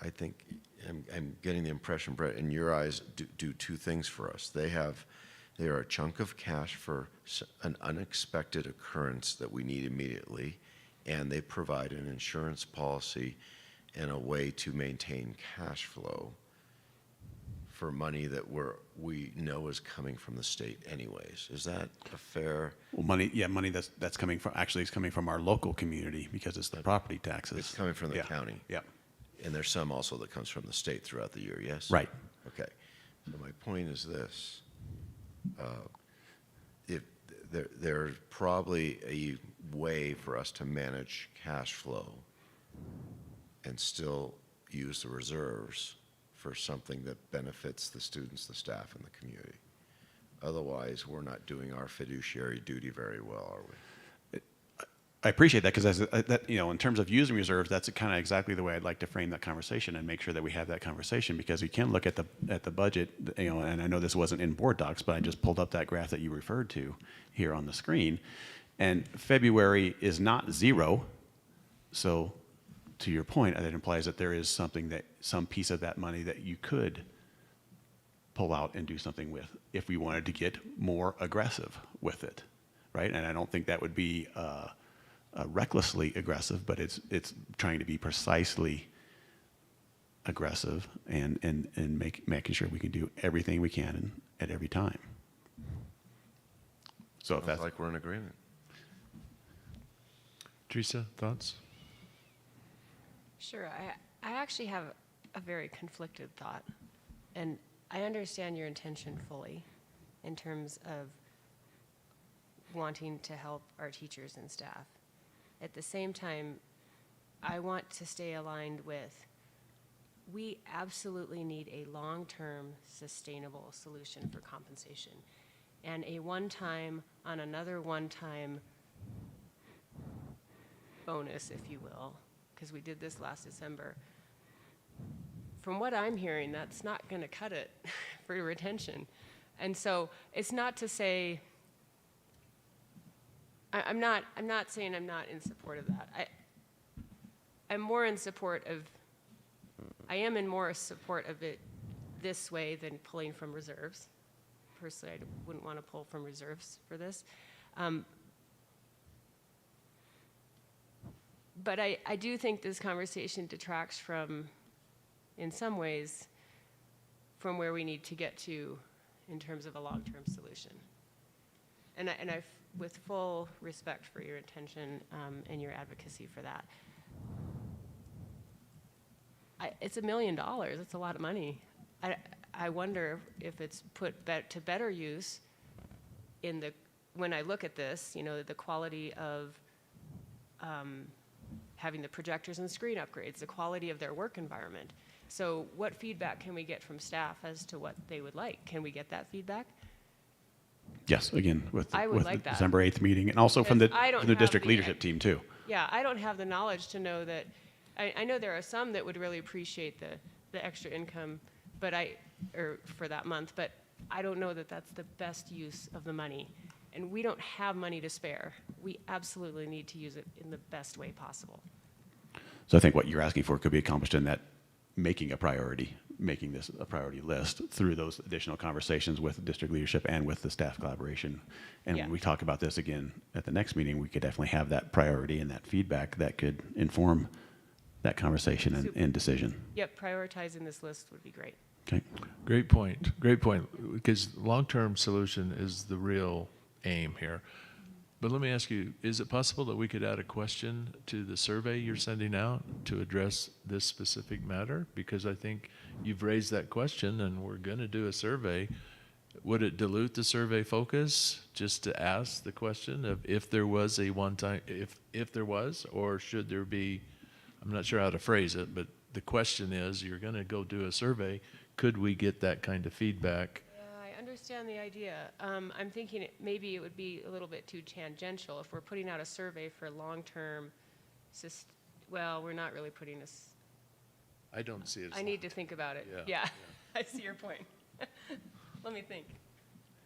I think, I'm getting the impression, Brett, in your eyes, do two things for us. They are a chunk of cash for an unexpected occurrence that we need immediately, and they provide an insurance policy and a way to maintain cash flow for money that we know is coming from the state anyways. Is that a fair? Well, money that's coming from, actually it's coming from our local community because it's the property taxes. It's coming from the county. Yeah. And there's some also that comes from the state throughout the year, yes? Right. Okay. So my point is this. If there's probably a way for us to manage cash flow and still use the reserves for something that benefits the students, the staff, and the community. Otherwise, we're not doing our fiduciary duty very well, are we? I appreciate that because in terms of using reserves, that's kind of exactly the way I'd like to frame that conversation and make sure that we have that conversation, because we can look at the budget, and I know this wasn't in board docs, but I just pulled up that graph that you referred to here on the screen, and February is not zero. So, to your point, that implies that there is some piece of that money that you could pull out and do something with if we wanted to get more aggressive with it, right? And I don't think that would be recklessly aggressive, but it's trying to be precisely aggressive and making sure we can do everything we can at every time. So if that's like we're in agreement. Teresa, thoughts? Sure. I actually have a very conflicted thought, and I understand your intention fully in terms of wanting to help our teachers and staff. At the same time, I want to stay aligned with, we absolutely need a long-term sustainable solution for compensation. And a one-time on another one-time bonus, if you will, because we did this last December, from what I'm hearing, that's not going to cut it for retention. And so it's not to say, I'm not saying I'm not in support of that. I'm more in support of, I am in more support of it this way than pulling from reserves. Personally, I wouldn't want to pull from reserves for this. But I do think this conversation detracts from, in some ways, from where we need to get to in terms of a long-term solution. And I, with full respect for your intention and your advocacy for that. It's $1 million. It's a lot of money. I wonder if it's put to better use in the, when I look at this, you know, the quality of having the projectors and screen upgrades, the quality of their work environment. So what feedback can we get from staff as to what they would like? Can we get that feedback? Yes, again, with I would with like the that. December 8th meeting, and also from the Because I don't the have district the- leadership team too. Yeah, I don't have the knowledge to know that. I know there are some that would really appreciate the extra income, but or for that month, but I don't know that that's the best use of the money. And we don't have money to spare. We absolutely need to use it in the best way possible. So I think what you're asking for could be accomplished in that making this a priority list through those additional conversations with district leadership and with the staff collaboration. And Yeah. when we talk about this again at the next meeting, we could definitely have that priority and that feedback that could inform that conversation and decision. Yep, prioritizing this list would be great. Okay. Great point, because long-term solution is the real aim here. But let me ask you, is it possible that we could add a question to the survey you're sending out to address this specific matter? Because I think you've raised that question and we're going to do a survey. Would it dilute the survey focus just to ask the question of if there was a one-time, if there was, or should there be, I'm not sure how to phrase it, but the question is, you're going to go do a survey, could we get that kind of feedback? Yeah, I understand the idea. I'm thinking maybe it would be a little bit too tangential if we're putting out a survey for long-term, well, we're not really putting this. I don't see it as I need to think about it. Yeah, Yeah, I see your point. Let me think.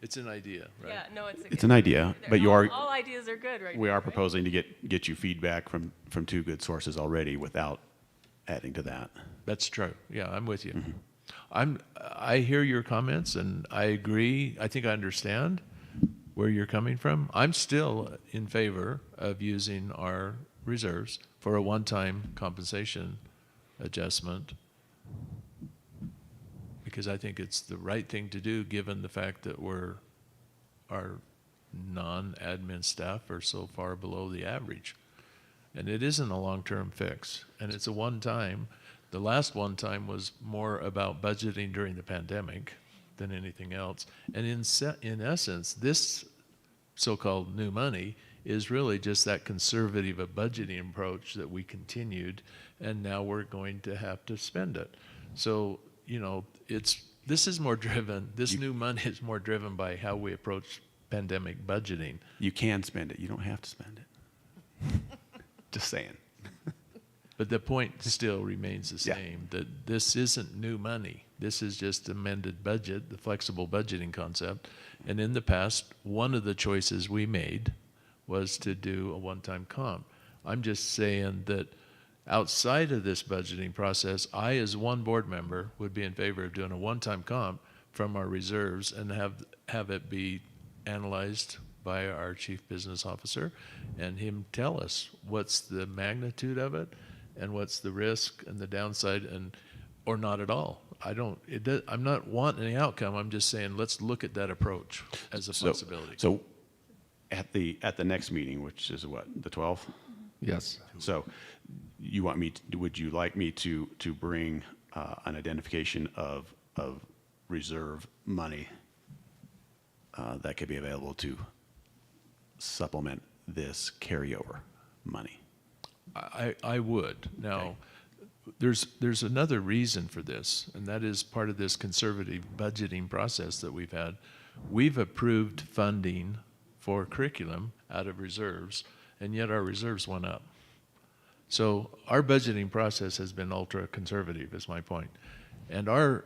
It's an idea, right? Yeah, no, It's an idea, but you are. All ideas are good right now. We are right? proposing to get you feedback from two good sources already without adding to that. That's true. Yeah, I'm with you. I hear your comments and I agree. I think I understand where you're coming from. I'm still in favor of using our reserves for a one-time compensation adjustment because I think it's the right thing to do given the fact that our non-admin staff are so far below the average. And it isn't a long-term fix, and it's a one-time. The last one-time was more about budgeting during the pandemic than anything else. And in essence, this so-called new money is really just that conservative a budgeting approach that we continued, and now we're going to have to spend it. So, you know, this is more driven, this new money is more driven by how we approach pandemic budgeting. You can spend it. You don't have to spend it. Just saying. But the point still remains the Yeah. same, that this isn't new money. This is just amended budget, the flexible budgeting concept. And in the past, one of the choices we made was to do a one-time comp. I'm just saying that outside of this budgeting process, I, as one board member, would be in favor of doing a one-time comp from our reserves and have it be analyzed by our chief business officer and him tell us what's the magnitude of it and what's the risk and the downside or not at all. I'm not wanting any outcome. I'm just saying let's look at that approach as a possibility. So at the next meeting, which is what, the 12th? Yes. So you want me to, would you like me to bring an identification of reserve money that could be available to supplement this carryover money? I would. Now, there's another reason for this, and that is part of this conservative budgeting process that we've had. We've approved funding for curriculum out of reserves, and yet our reserves went up. So our budgeting process has been ultra conservative, is my point. And our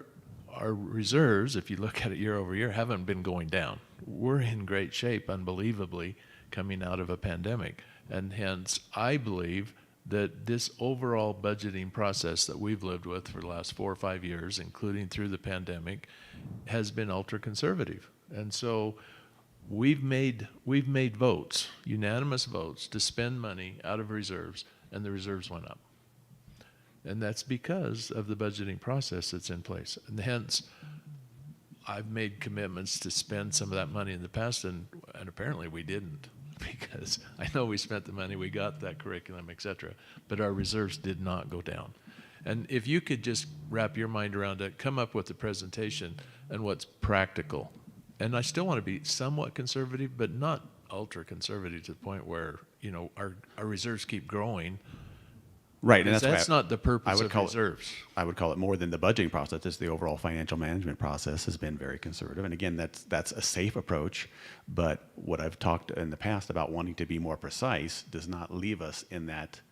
reserves, if you look at it year over year, haven't been going down. We're in great shape, unbelievably, coming out of a pandemic. And hence, I believe that this overall budgeting process that we've lived with for the last 4 or 5 years, including through the pandemic, has been ultra conservative. And so we've made votes, unanimous votes, to spend money out of reserves, and the reserves went up. And that's because of the budgeting process that's in place. And hence, I've made commitments to spend some of that money in the past, and apparently we didn't, because I know we spent the money, we got that curriculum, et cetera, but our reserves did not go down. And if you could just wrap your mind around it, come up with a presentation and what's practical. And I still want to be somewhat conservative, but not ultra conservative to the point where, you know, our reserves keep growing. Right, and That's not the purpose of call reserves. I would call it more than the budgeting process. It's the overall financial management process has been very conservative. And again, that's a safe approach. But what I've talked in the past about wanting to be more precise does not leave us in that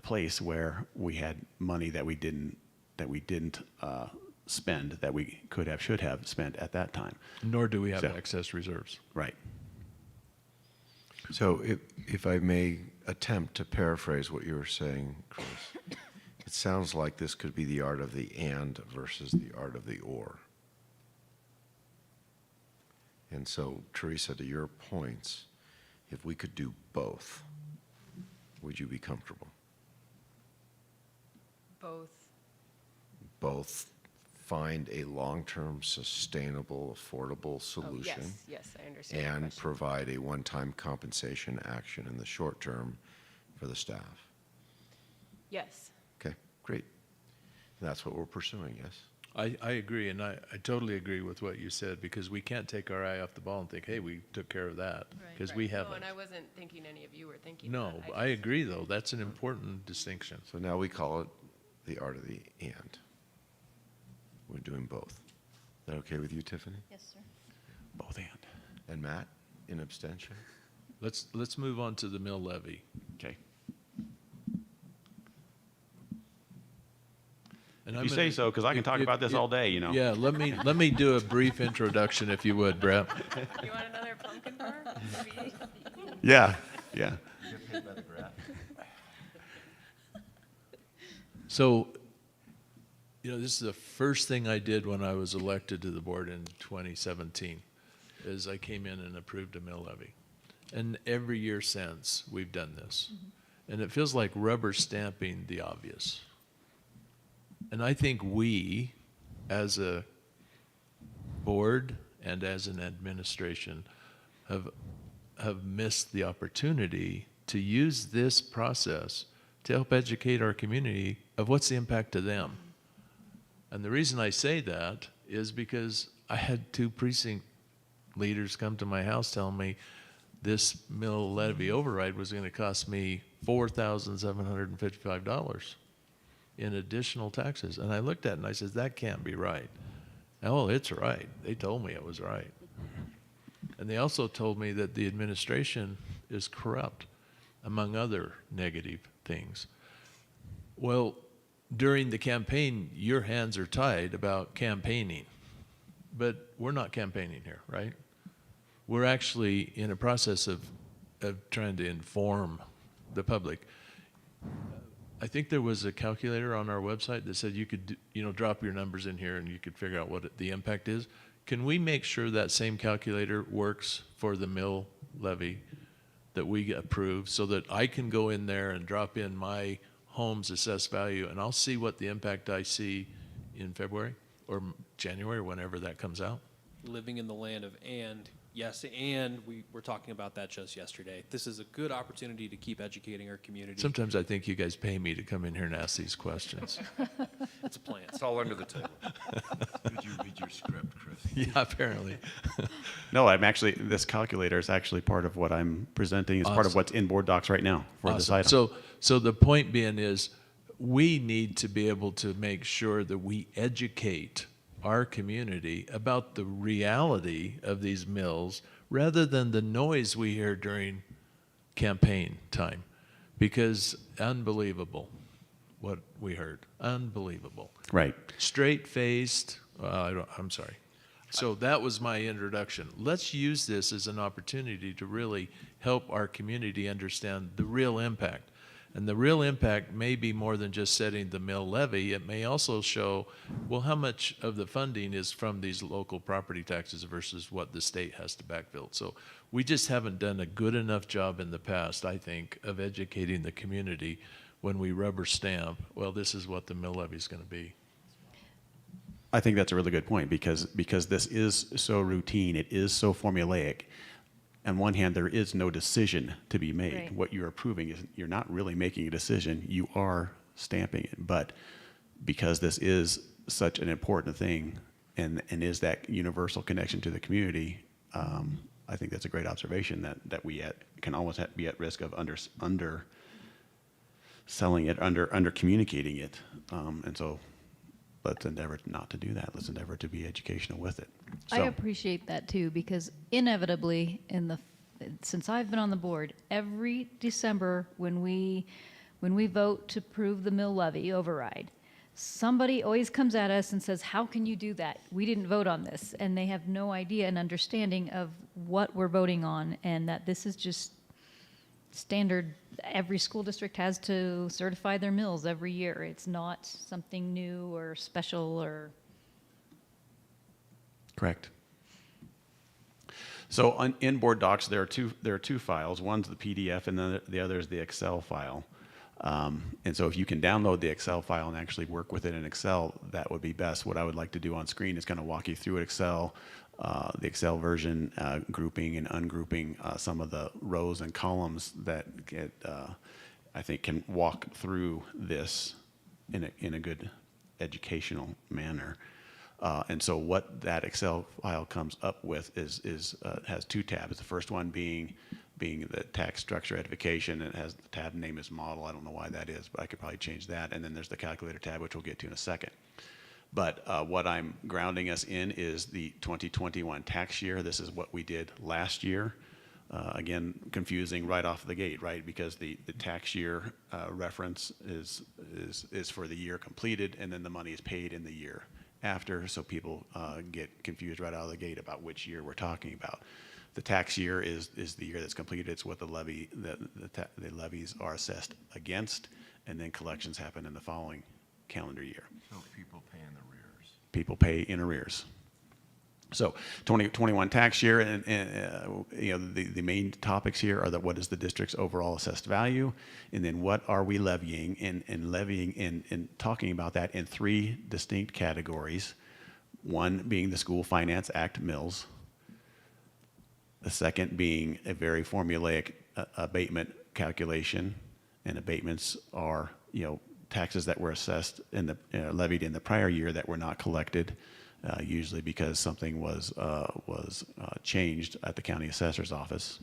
place where we had money that we didn't spend that we should have spent at that time. Nor do we have excess reserves. Right. So if I may attempt to paraphrase what you were saying, Chris, it sounds like this could be the art of the and versus the art of the or. And so, Teresa, to your points, if we could do both, would you be comfortable? Both find a long-term, sustainable, affordable solution. Yes, I understand. And provide a one-time compensation action in the short term for the staff. Yes. Okay, great. And that's what we're pursuing, yes? I agree, and I totally agree with what you said, because we can't take our eye off the ball and think, hey, we took care of that, because we haven't. No, and I wasn't thinking any of you were thinking No, that. I agree, though. That's an important distinction. So now we call it the art of the and. We're doing both. Is that okay with you, Tiffany? Yes, sir. Both and. And Matt, in abstention? Let's move on to the mill levy. Okay. And If you say so, because I can talk about this all day, you know. Yeah, let me do a brief introduction, if you would, Brett. You want another pumpkin bar? Yeah. So, you know, this is the first thing I did when I was elected to the board in 2017, is I came in and approved a mill levy. And every year since, we've done this. And it feels like rubber stamping the obvious. And I think we, as a board and as an administration, have missed the opportunity to use this process to help educate our community of what's the impact to them. And the reason I say that is because I had 2 precinct leaders come to my house telling me this mill levy override was going to cost me $4,755 in additional taxes. And I looked at it and I said, that can't be right. Oh, it's right. They told me it was right. And they also told me that the administration is corrupt, among other negative things. Well, during the campaign, your hands are tied about campaigning. But we're not campaigning here, right? We're actually in a process of trying to inform the public. I think there was a calculator on our website that said you could, drop your numbers in here and you could figure out what the impact is. Can we make sure that same calculator works for the mill levy that we approve, so that I can go in there and drop in my home's assessed value and I'll see what the impact I see in February or January, whenever that comes out? Living in the land of and, yes, and we were talking about that just yesterday. This is a good opportunity to keep educating our community. Sometimes I think you guys pay me to come in here and ask these questions. It's a plan. It's all under the table. Did you read your script, Chris? Yeah, apparently. No, this calculator is actually part of what I'm presenting. It's part of what's in board docs right now for this item. So the point being is, we need to be able to make sure that we educate our community about the reality of these mills rather than the noise we hear during campaign time, because unbelievable. what we heard. Unbelievable. Right. Straight-faced, I'm sorry. So that was my introduction. Let's use this as an opportunity to really help our community understand the real impact. And the real impact may be more than just setting the mill levy. It may also show, well, how much of the funding is from these local property taxes versus what the state has to backfill. So we just haven't done a good enough job in the past, I think, of educating the community when we rubber stamp, well, this is what the mill levy is going to be. I think that's a really good point because this is so routine, it is so formulaic. On one hand, there is no decision to be made. Right. What you're approving is you're not really making a decision, you are stamping it. But because this is such an important thing and is that universal connection to the community, I think that's a great observation that we can always be at risk of under selling it, under communicating it. And so let's endeavor not to do that. Let's endeavor to be educational with it. I appreciate that too, because inevitably, since I've been on the board, every December when we vote to approve the mill levy override, somebody always comes at us and says, "How can you do that? We didn't vote on this," and they have no idea and understanding of what we're voting on, and that this is just standard. Every school district has to certify their mills every year. It's not something new or special or. Correct. So in board docs, there are two files. One's the PDF, and the other is the Excel file. And so if you can download the Excel file and actually work with it in Excel, that would be best. What I would like to do on screen is kind of walk you through Excel, the Excel version, grouping and ungrouping some of the rows and columns that get, I think can walk through this in a good educational manner. And so what that Excel file comes up with has two tabs. The first one being the tax structure edification, and it has the tab name as model. I don't know why that is, but I could probably change that. And then there's the calculator tab, which we'll get to in a second. But what I'm grounding us in is the 2021 tax year. This is what we did last year. Again, confusing right off the gate, right? Because the tax year reference is for the year completed, and then the money is paid in the year after, so people get confused right out of the gate about which year we're talking about. The tax year is the year that's completed. It's what the levies are assessed against, and then collections happen in the following calendar year. So people pay in arrears. People pay in arrears. So 2021 tax year, and you know, the main topics here are what is the district's overall assessed value, and then what are we levying, and levying and talking about that in three distinct categories. One being the School Finance Act mills. The second being a very formulaic abatement calculation, and abatements are, you know, taxes that were assessed in the levied in the prior year that were not collected, usually because something was changed at the county assessor's office.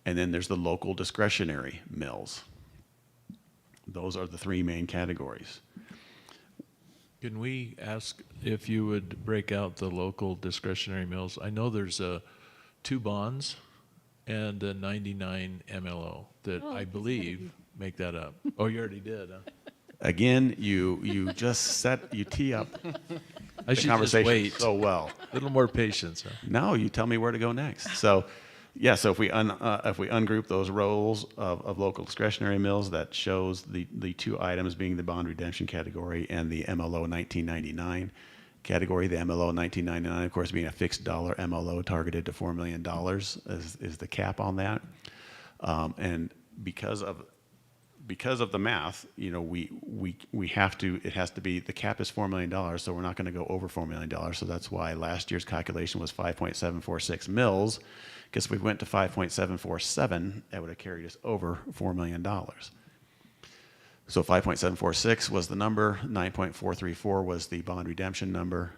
And then there's the local discretionary mills. Those are the three main categories. Can we ask if you would break out the local discretionary mills? I know there's 2 bonds and a 99 MLO that I believe make that up. Oh, you already did, huh? Again, you just tee up I the should conversation just wait. so well. A little more patience, huh? No, you tell me where to go next. So, yeah, so if we ungroup those rows of local discretionary mills, that shows the 2 items being the bond redemption category and the MLO 1999 category. The MLO 1999, of course, being a fixed dollar MLO targeted to $4 million is the cap on that. And because of the math, you know, we have to, it has to be, the cap is $4 million, so we're not going to go over $4 million. So that's why last year's calculation was 5.746 mils, because if we went to 5.747, that would have carried us over $4 million. So 5.746 was the number, 9.434 was the bond redemption number.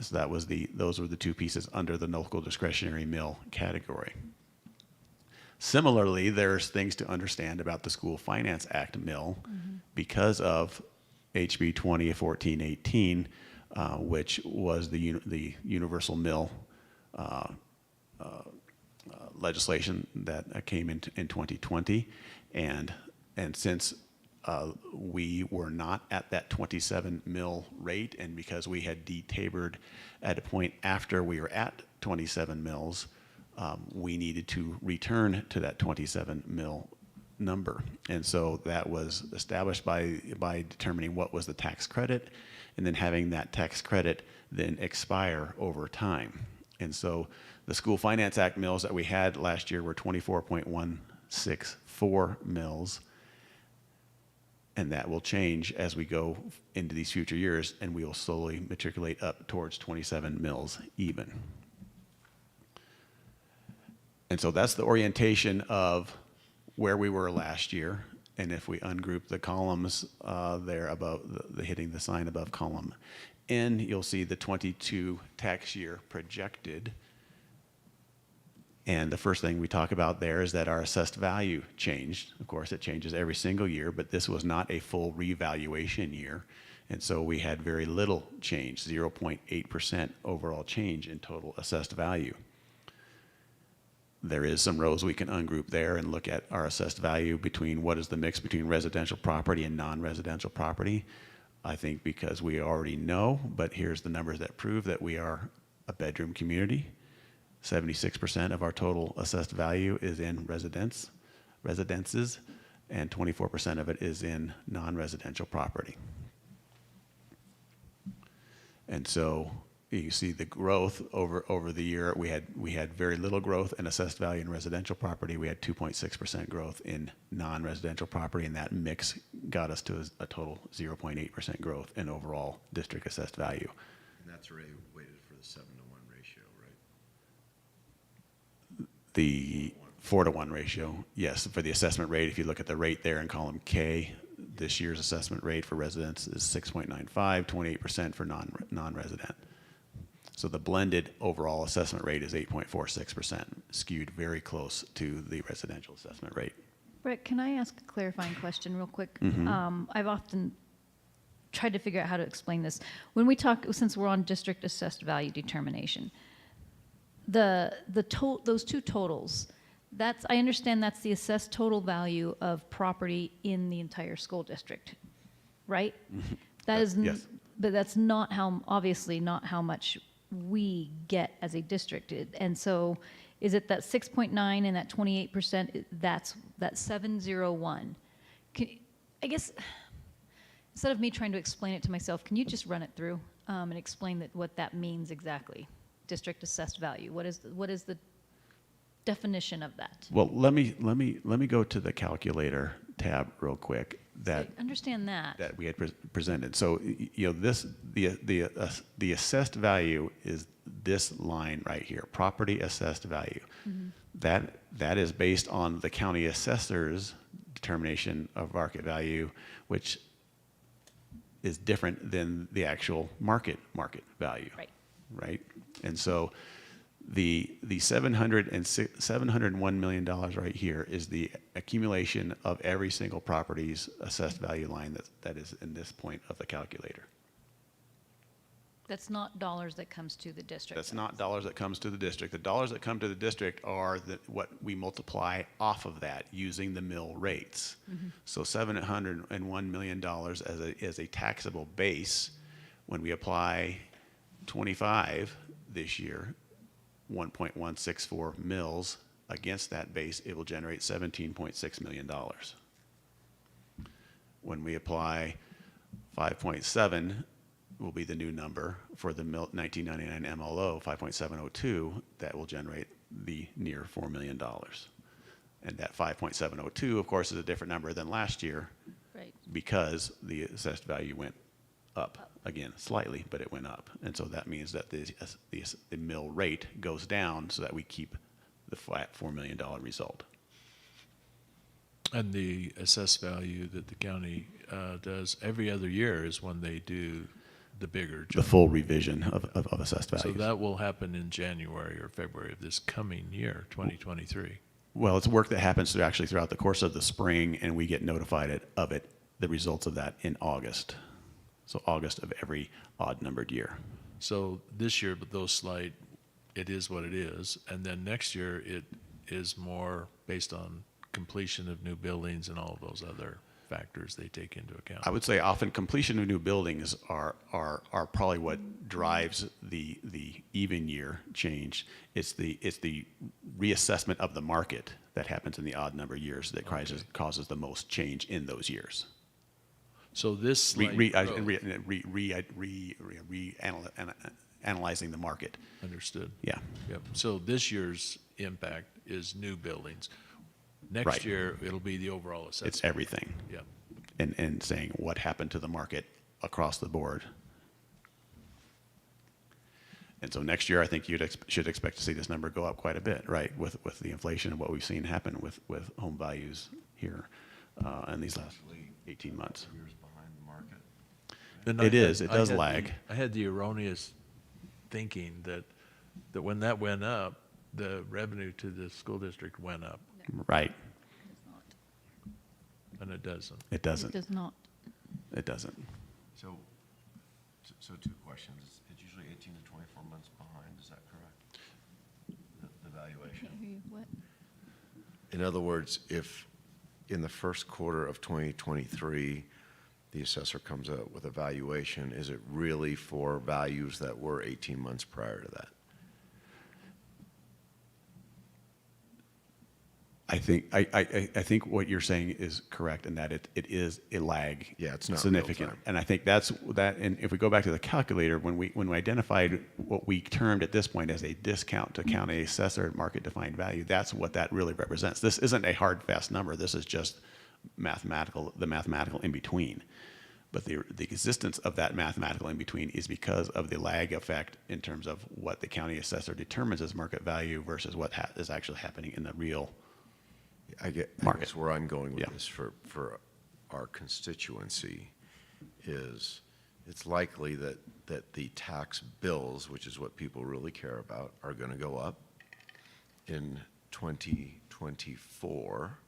So that was those were the 2 pieces under the local discretionary mill category. Similarly, there's things to understand about the School Finance Act mill because of HB 2014-18, which was the universal mill legislation that came in 2020, and since we were not at that 27 mil rate, and because we had detabered at a point after we were at 27 mils, we needed to return to that 27 mil number. And so that was established by determining what was the tax credit, and then having that tax credit then expire over time. And so the School Finance Act mills that we had last year were 24.164 mills, and that will change as we go into these future years, and we will slowly matriculate up towards 27 mills even. And so that's the orientation of where we were last year. And if we ungroup the columns there above, hitting the sign above column N, you'll see the 22 tax year projected. And the first thing we talk about there is that our assessed value changed. Of course, it changes every single year, but this was not a full revaluation year. And so we had very little change, 0.8% overall change in total assessed value. There is some rows we can ungroup there and look at our assessed value between what is the mix between residential property and non-residential property. I think because we already know, but here's the numbers that prove that we are a bedroom community. 76% of our total assessed value is in residences, and 24% of it is in non-residential property. And so you see the growth over the year. We had very little growth in assessed value in residential property. We had 2.6% growth in non-residential property, and that mix got us to a total 0.8% growth in overall district assessed value. And that's already weighted for the 7-to-1 ratio, right? The 4-to-1 ratio, yes, for the assessment rate. If you look at the rate there in column K, this year's assessment rate for residents is 6.95, 28% for non-resident. So the blended overall assessment rate is 8.46%, skewed very close to the residential assessment rate. Brett, can I ask a clarifying question real quick? Mm-hmm. I've often tried to figure out how to explain this. When we talk, since we're on district assessed value determination, those two totals, I understand that's the assessed total value of property in the entire school district, right? That is, yes. But that's not obviously not how much we get as a district. And so is it that 6.9 and that 28%, that's that 701? I guess, instead of me trying to explain it to myself, can you just run it through and explain what that means exactly? District assessed value. What is the definition of that? Well, let me go to the calculator tab real quick. I understand that we had presented. So the assessed value is this line right here, property assessed value. Mm-hmm. That is based on the county assessor's determination of market value, which is different than the actual market value. Right? And so the $701 million right here is the accumulation of every single property's assessed value line that is in this point of the calculator. That's not dollars that comes to the district. That's not dollars that comes to the district. The dollars that come to the district are what we multiply off of that using the mill rates. Mm-hmm. So $701 million as a taxable base. When we apply 25 this year, 1.164 mills against that base, it will generate $17.6 million. When we apply 5.7 will be the new number for the 1999 MLO, 5.702, that will generate the near $4 million. And that 5.702, of course, is a different number than last year, right, because the assessed value went up again slightly, but it went up. And so that means that the mill rate goes down so that we keep the flat $4 million result. And the assessed value that the county does every other year is when they do the bigger jump. The full revision of assessed values. So that will happen in January or February of this coming year, 2023. Well, it's work that happens throughout the course of the spring, and we get notified of it, the results of that, in August. So August of every odd-numbered year. So this year, but those slight, it is what it is. And then next year, it is more based on completion of new buildings and all of those other. factors they take into account? I would say often completion of new buildings are probably what drives the even year change. It's the reassessment of the market that happens in the odd number years that causes the most change in those years. So this slight Analyzing the market. Understood. Yeah. Yep. So this year's impact is new buildings. Next Right. year, it'll be the overall assessment. It's everything. Yeah. And saying what happened to the market across the board. And so next year, I think you should expect to see this number go up quite a bit, right? With the inflation and what we've seen happen with home values here in these last 18 months. Years behind the market. And It does lag. I had the erroneous thinking that when that went up, the revenue to the school district went up, Right. and it doesn't. It doesn't. It does not. It doesn't. So two questions. It's usually 18 to 24 months behind, is that correct? The valuation? What? In other words, if in the first quarter of 2023, the assessor comes out with a valuation, is it really for values that were 18 months prior to that? I think what you're saying is correct in that it is a lag. Yeah, it's not significant. real time. And I think that's that. And if we go back to the calculator, when we identified what we termed at this point as a discount to county assessor at market defined value, that's what that really represents. This isn't a hard fast number. This is just the mathematical in between. But the existence of that mathematical in between is because of the lag effect in terms of what the county assessor determines as market value versus what is actually happening in the real I guess where I'm going with this for our constituency is it's likely that the tax bills, which is what people really care about, are going to go up. In 2024,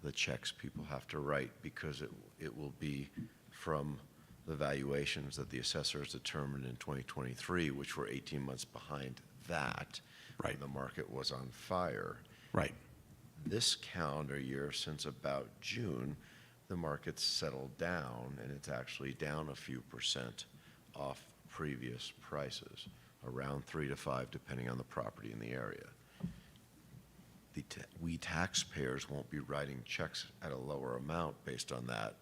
the checks people have to write because it will be from the valuations that the assessors determined in 2023, which were 18 months behind that, right, when the market was on fire. Right. This calendar year, since about June, the market's settled down, and it's actually down a few percent off previous prices, around 3 to 5, depending on the property in the area. We taxpayers won't be writing checks at a lower amount based on that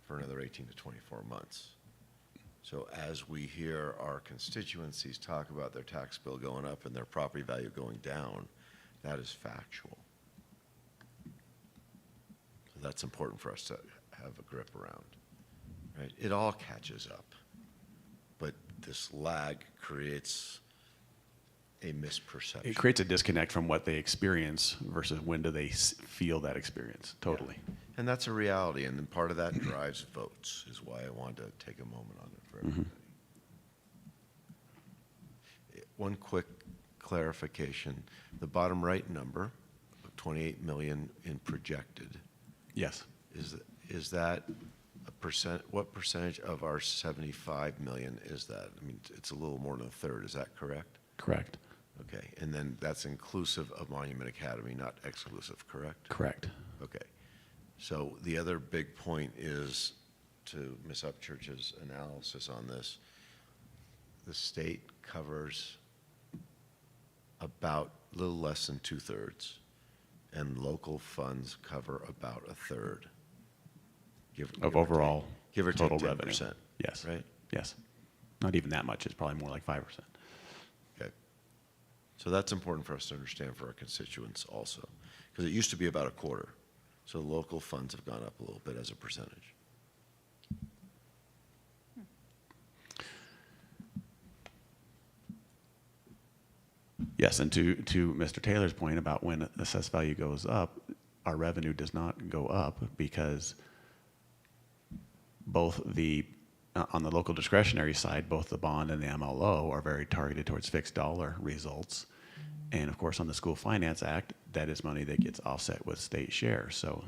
for another 18 to 24 months. So as we hear our constituencies talk about their tax bill going up and their property value going down, that is factual. So that's important for us to have a grip around, right? It all catches up, but this lag creates a misperception. It creates a disconnect from what they experience versus when do they feel that experience. Totally. Yeah. And that's a reality, and then part of that drives votes, is why I wanted to take a moment on it for everybody. One quick clarification. The bottom right number of 28 million in projected. Yes. Is that a percent? What percentage of our 75 million is that? I mean, it's a little more than a third. Is that correct? Correct. Okay. And then that's inclusive of Monument Academy, not exclusive, correct? Correct. Okay. So the other big point is, to Ms. Upchurch's analysis on this, the state covers about a little less than 2/3, and local funds cover about a third. Of overall give or total take revenue. 10%. Yes. Right? Yes. Not even that much. It's probably more like 5%. Okay. So that's important for us to understand for our constituents also, because it used to be about a quarter. So local funds have gone up a little bit as a percentage. Yes, and to Mr. Taylor's point about when assessed value goes up, our revenue does not go up because both on the local discretionary side, both the bond and the MLO are very targeted towards fixed dollar results. And of course, on the School Finance Act, that is money that gets offset with state share. So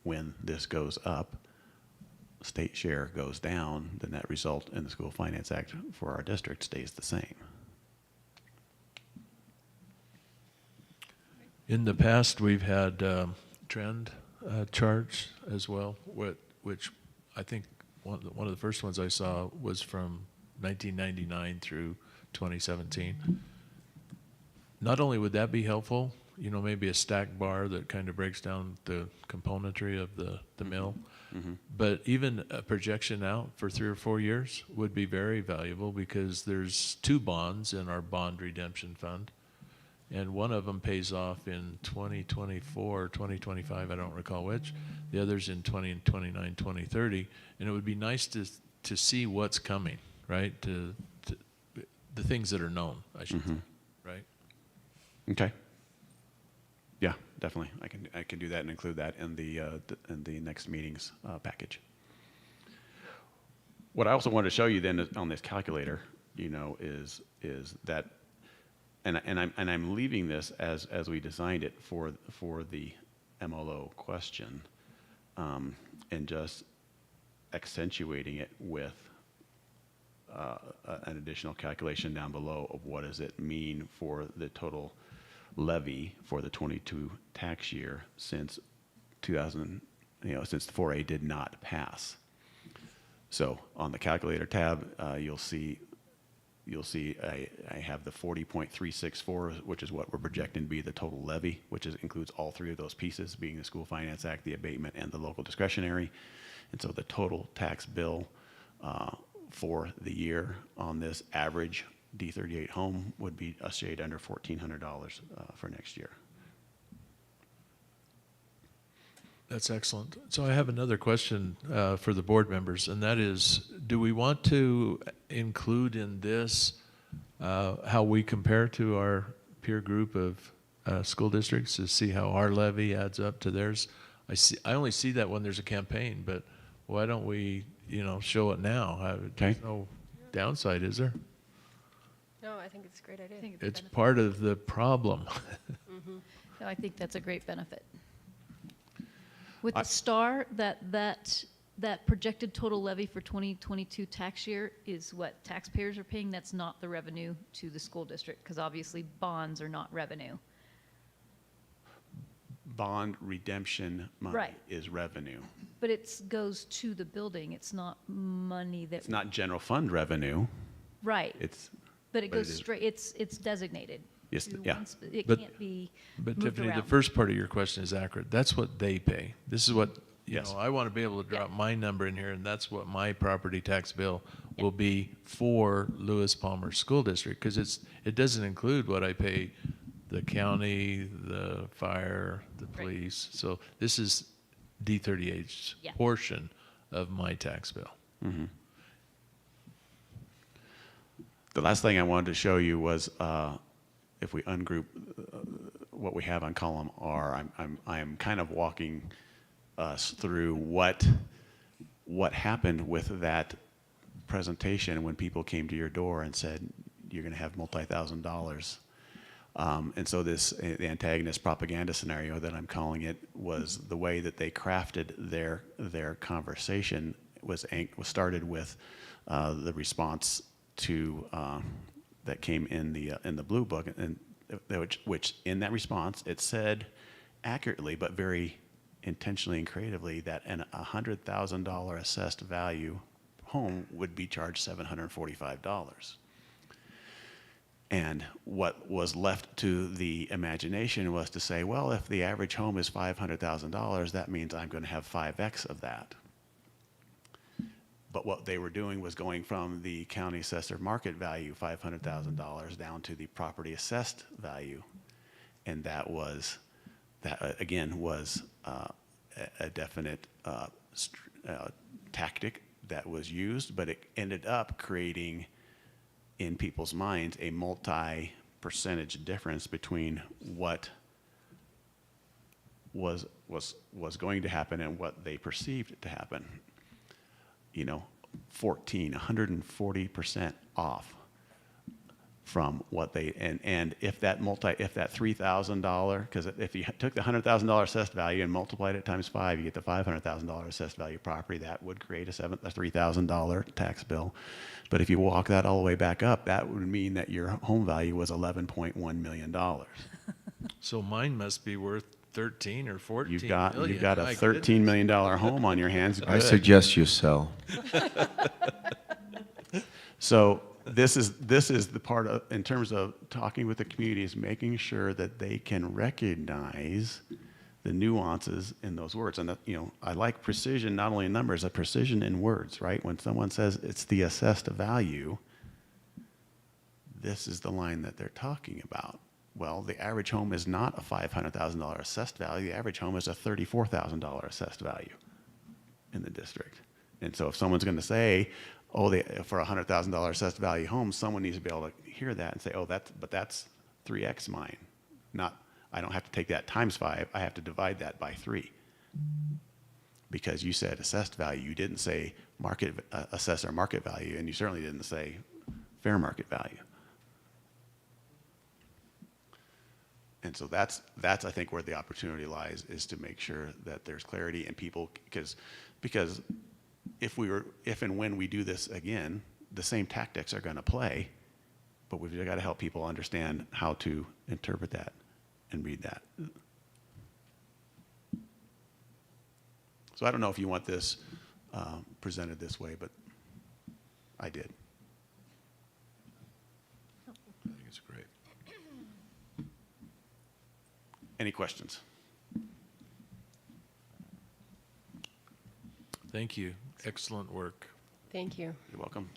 when this goes up, state share goes down, the net result in the School Finance Act for our district stays the same. In the past, we've had trend charts as well, which I think one of the first ones I saw was from 1999 through 2017. Not only would that be helpful, you know, maybe a stack bar that kind of breaks down the componentry of the mill, but even a projection out for 3 or 4 years would be very valuable, because there's 2 bonds in our bond redemption fund, and one of them pays off in 2024 or 2025, I don't recall which. The other's in 2029, 2030, and it would be nice to see what's coming, right? To the things that are known, I should say, right? Okay. Yeah, definitely. I can do that and include that in the next meeting's package. What I also wanted to show you then on this calculator, you know, is that, and I'm leaving this as we designed it for the MLO question, and just accentuating it with an additional calculation down below of what does it mean for the total levy for the 22 tax year since 2000, since the 4A did not pass. So on the calculator tab, you'll see I have the 40.364, which is what we're projecting to be the total levy, which includes all 3 of those pieces, being the School Finance Act, the abatement, and the local discretionary. And so the total tax bill for the year on this average D38 home would be a shade under $1,400 for next year. That's excellent. So I have another question for the board members, and that is, do we want to include in this how we compare to our peer group of school districts to see how our levy adds up to theirs? I only see that when there's a campaign, but why don't we, show it now? There's no downside, is there? No, I think it's a great idea. It's part of the problem. No, I think that's a great benefit. With the STAR, that projected total levy for 2022 tax year is what taxpayers are paying. That's not the revenue to the school district, because obviously bonds are not revenue. Bond redemption money is revenue. But it goes to the building. It's not money that. It's not general fund revenue. Right. But it goes is. straight. It's designated. Yes, to yeah. It But- can't be But moved Tiffany, around. the first part of your question is accurate. That's what they pay. This is what, Yes. I want to be able to drop my number in here, and that's what my property tax bill will be for Lewis Palmer School District, because it doesn't include what I pay the county, the fire, the police. So this is D38's Yeah. portion of my tax bill. The last thing I wanted to show you was if we ungroup what we have on column R, I am kind of walking us through what happened with that presentation when people came to your door and said you're going to have multi-$1,000. And so the antagonist propaganda scenario that I'm calling it was the way that they crafted their conversation was started with the response to that came in the blue book, and which in that response it said accurately but very intentionally and creatively that a $100,000 assessed value home would be charged $745. And what was left to the imagination was to say, well, if the average home is $500,000, that means I'm going to have 5x of that. But what they were doing was going from the county assessor market value, $500,000, down to the property assessed value. And that again was a definite tactic that was used, but it ended up creating in people's minds a multi-percentage difference between what was going to happen and what they perceived to happen. 140% off from what they, and if that $3,000, because if you took the $100,000 assessed value and multiplied it times 5, you get the $500,000 assessed value property. That would create a $3,000 tax bill. But if you walk that all the way back up, that would mean that your home value was $11.1 million. So mine must be worth 13 or 14 You've million. got a My $13 million home on your hands. I Good. suggest you sell. So this is the part of, in terms of talking with the community, is making sure that they can recognize the nuances in those words. And that, I like precision, not only in numbers, but precision in words, right? When someone says it's the assessed value, this is the line that they're talking about. Well, the average home is not a $500,000 assessed value. The average home is a $34,000 assessed value in the district. And so if someone's going to say, for a $100,000 assessed value home, someone needs to be able to hear that and say, that's 3x mine. Not, I don't have to take that times 5. I have to divide that by 3. Because you said assessed value. You didn't say assessed or market value, and you certainly didn't say fair market value. And so that's I think where the opportunity lies, is to make sure that there's clarity and people, because if and when we do this again, the same tactics are going to play, but we've got to help people understand how to interpret that and read that. So I don't know if you want this presented this way, but I did. I think it's great. Any questions? Thank you. Excellent work. Thank you. You're welcome.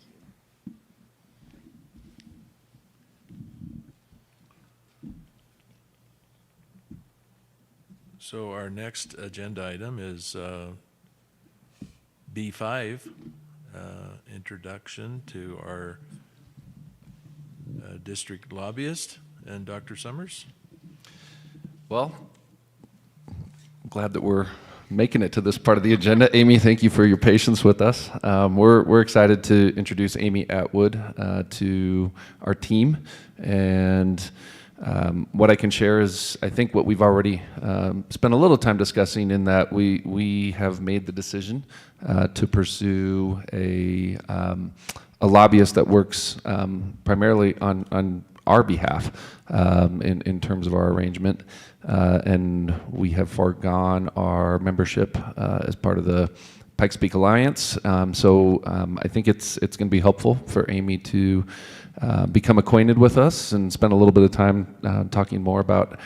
So our next agenda item is B5, introduction to our district lobbyist, and Dr. Summers. Well, I'm glad that we're making it to this part of the agenda. Amy, thank you for your patience with us. We're excited to introduce Amy Atwood to our team. And what I can share is, I think, what we've already spent a little time discussing, in that we have made the decision to pursue a lobbyist that works primarily on our behalf in terms of our arrangement. And we have foregone our membership as part of the Pikes Peak Alliance. So I think it's going to be helpful for Amy to become acquainted with us and spend a little bit of time talking more about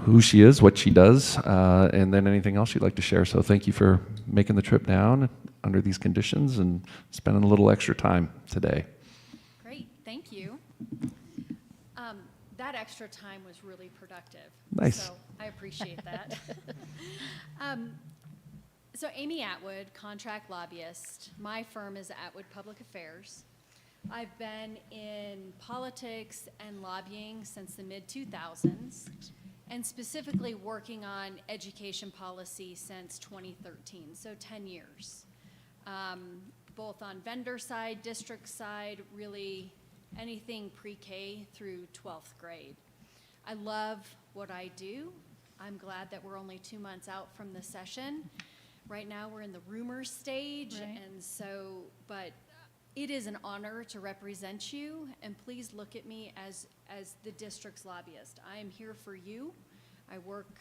who she is, what she does, and then anything else you'd like to share. So thank you for making the trip down under these conditions and spending a little extra time today. Great, thank you. That extra time was really productive. Nice. So I appreciate that. So Amy Atwood, contract lobbyist. My firm is Atwood Public Affairs. I've been in politics and lobbying since the mid-2000s, and specifically working on education policy since 2013, so 10 years. Both on vendor side, district side, really anything pre-K through 12th grade. I love what I do. I'm glad that we're only 2 months out from the session. Right now, we're in the rumor stage, Right. and so, but it is an honor to represent you, and please look at me as the district's lobbyist. I am here for you. I work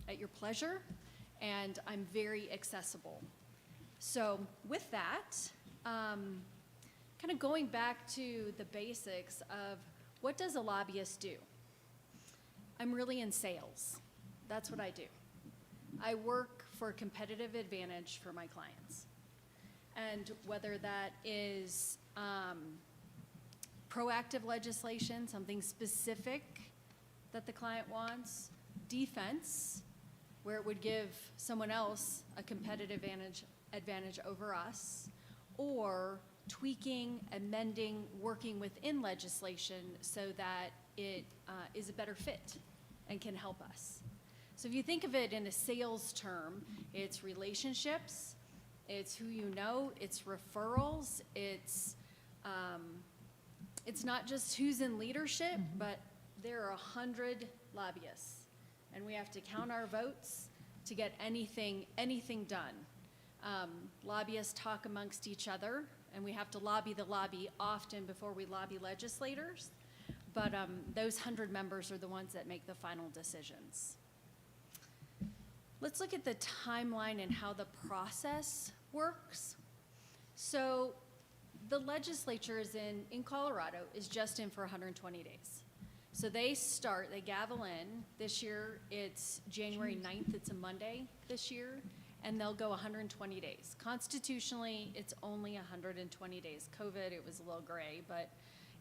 at your pleasure, and I'm very accessible. So with that, kind of going back to the basics of what does a lobbyist do? I'm really in sales. That's what I do. I work for a competitive advantage for my clients. And whether that is proactive legislation, something specific that the client wants, defense, where it would give someone else a competitive advantage over us, or tweaking, amending, working within legislation so that it is a better fit and can help us. So if you think of it in a sales term, it's relationships, it's who you know, it's referrals, it's not just who's in leadership, but there are 100 lobbyists, and we have to count our votes to get anything done. Lobbyists talk amongst each other, and we have to lobby the lobby often before we lobby legislators. But those 100 members are the ones that make the final decisions. let's look at the timeline and how the process works. So the legislature in Colorado is just in for 120 days. So they gavel in. This year, it's January 9th, it's a Monday this year, and they'll go 120 days. Constitutionally, it's only 120 days. COVID, it was a little gray, but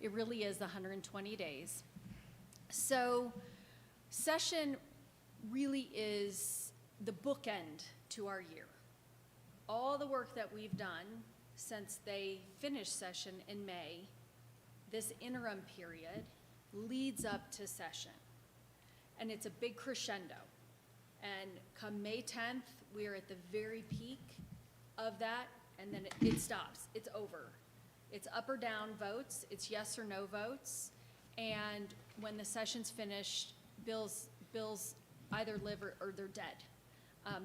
it really is 120 days. So session really is the bookend to our year. All the work that we've done since they finished session in May, this interim period leads up to session. And it's a big crescendo. And come May 10th, we are at the very peak of that, and then it stops. It's over. It's up or down votes. It's yes or no votes. And when the session's finished, bills either live or they're dead.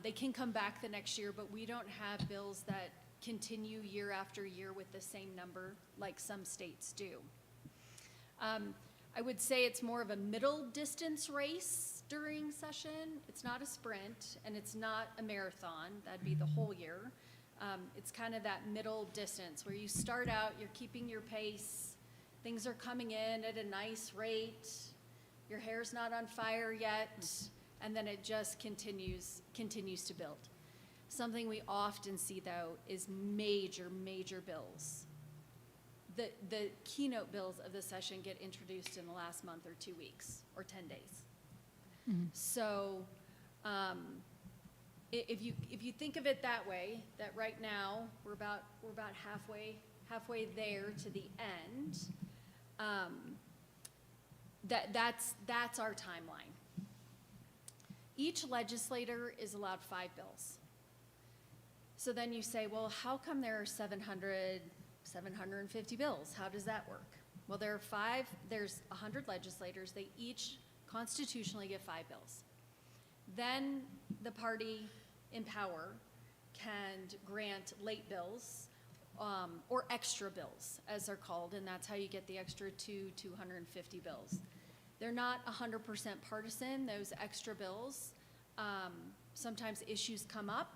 They can come back the next year, but we don't have bills that continue year after year with the same number like some states do. I would say it's more of a middle distance race during session. It's not a sprint, and it's not a marathon. That'd be the whole year. It's kind of that middle distance where you start out, you're keeping your pace, things are coming in at a nice rate, your hair's not on fire yet, and then it just continues to build. Something we often see, though, is major bills. The keynote bills of the session get introduced in the last month or 2 weeks or 10 days. Mm-hmm. So if you think of it that way, that right now we're about halfway there to the end, that's our timeline. Each legislator is allowed 5 bills. So then you say, well, how come there are 750 bills? How does that work? Well, there's 100 legislators. They each constitutionally get 5 bills. Then the party in power can grant late bills or extra bills, as they're called, and that's how you get the extra 250 bills. They're not 100% partisan, those extra bills. Sometimes issues come up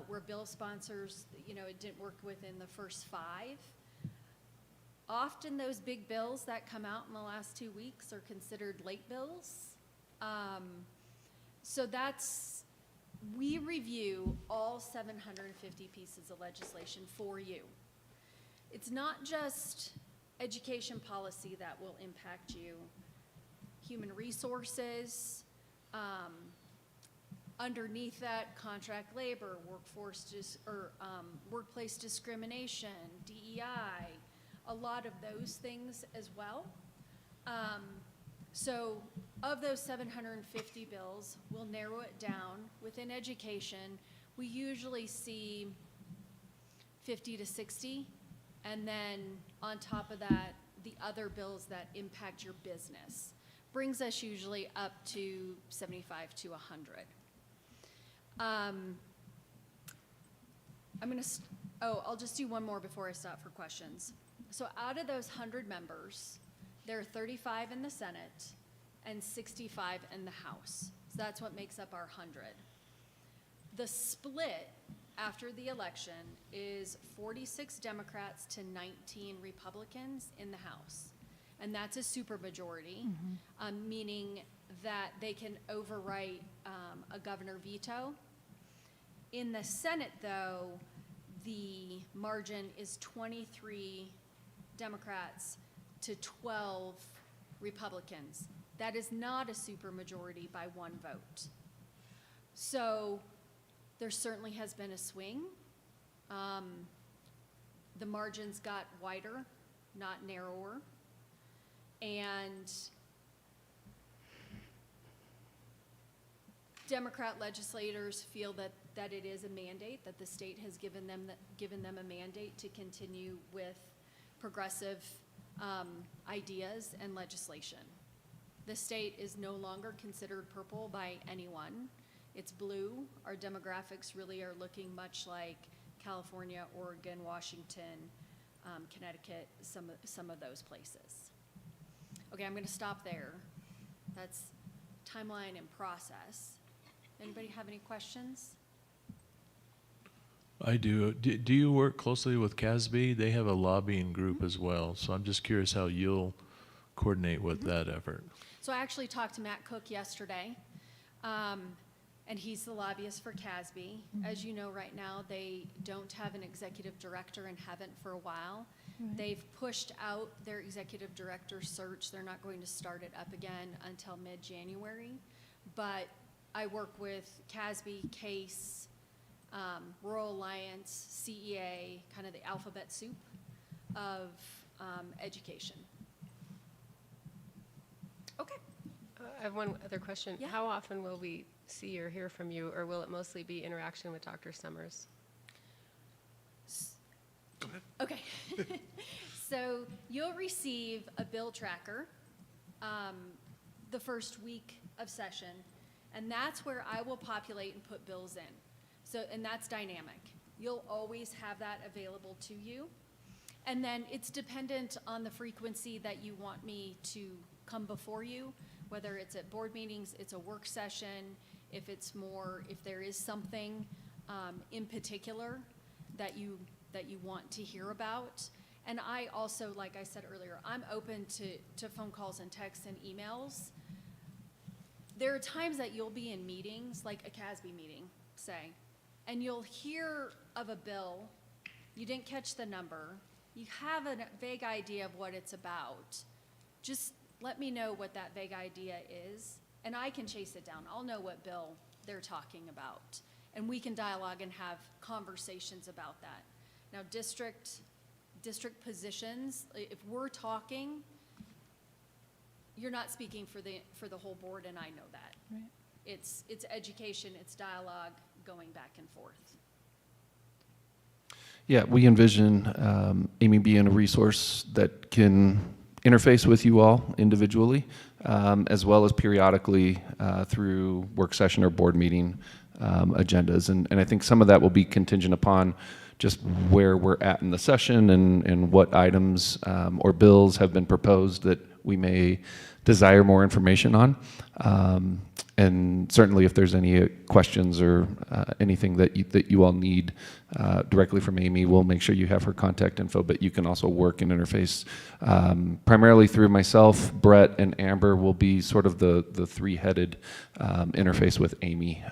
where bill sponsors, it didn't work within the first 5. Often those big bills that come out in the last 2 weeks are considered late bills. So we review all 750 pieces of legislation for you. It's not just education policy that will impact you. Human resources, underneath that, contract labor, workplace discrimination, DEI, a lot of those things as well. So of those 750 bills, we'll narrow it down. Within education, we usually see 50 to 60, and then on top of that, the other bills that impact your business. Brings us usually up to 75 to 100. I'll just do one more before I stop for questions. So out of those 100 members, there are 35 in the Senate and 65 in the House. So that's what makes up our 100. The split after the election is 46 Democrats to 19 Republicans in the House. And that's a supermajority, meaning that they can overwrite a governor veto. In the Senate, though, the margin is 23 Democrats to 12 Republicans. That is not a supermajority by 1 vote. So there certainly has been a swing. The margins got wider, not narrower. And Democrat legislators feel that it is a mandate, that the state has given them a mandate to continue with progressive ideas and legislation. The state is no longer considered purple by anyone. It's blue. Our demographics really are looking much like California, Oregon, Washington, Connecticut, some of those places. Okay, I'm going to stop there. That's timeline and process. Anybody have any questions? I do. Do you work closely with CASB? They have a lobbying group as well, so I'm just curious how you'll coordinate with that effort. So I actually talked to Matt Cook yesterday, and he's the lobbyist for CASB. As you know, right now, they don't have an executive director and haven't for a while. They've pushed out their executive director search. They're not going to start it up again until mid-January. But I work with CASB, CASE, Rural Alliance, CEA, kind of the alphabet soup of education. Okay. I have one other question. Yeah. How often will we see or hear from you, or will it mostly be interaction with Dr. Summers? Okay. So you'll receive a bill tracker the first week of session, and that's where I will populate and put bills in. So, and that's dynamic. You'll always have that available to you. And then it's dependent on the frequency that you want me to come before you, whether it's at board meetings, it's a work session, if it's more, if there is something in particular that you want to hear about. And I also, like I said earlier, I'm open to phone calls and texts and emails. There are times that you'll be in meetings, like a CASB meeting, say, and you'll hear of a bill, you didn't catch the number, you have a vague idea of what it's about. Just let me know what that vague idea is, and I can chase it down. I'll know what bill they're talking about, and we can dialogue and have conversations about that. Now, district positions, if we're talking, you're not speaking for the whole board, and I know that. Right. It's education, it's dialogue, going back and forth. Yeah, we envision Amy being a resource that can interface with you all individually, as well as periodically through work session or board meeting agendas. And I think some of that will be contingent upon just where we're at in the session and what items or bills have been proposed that we may desire more information on. And certainly if there's any questions or anything that you all need directly from Amy, we'll make sure you have her contact info, but you can also work and interface primarily through myself. Brett and Amber will be sort of the three-headed interface with Amy.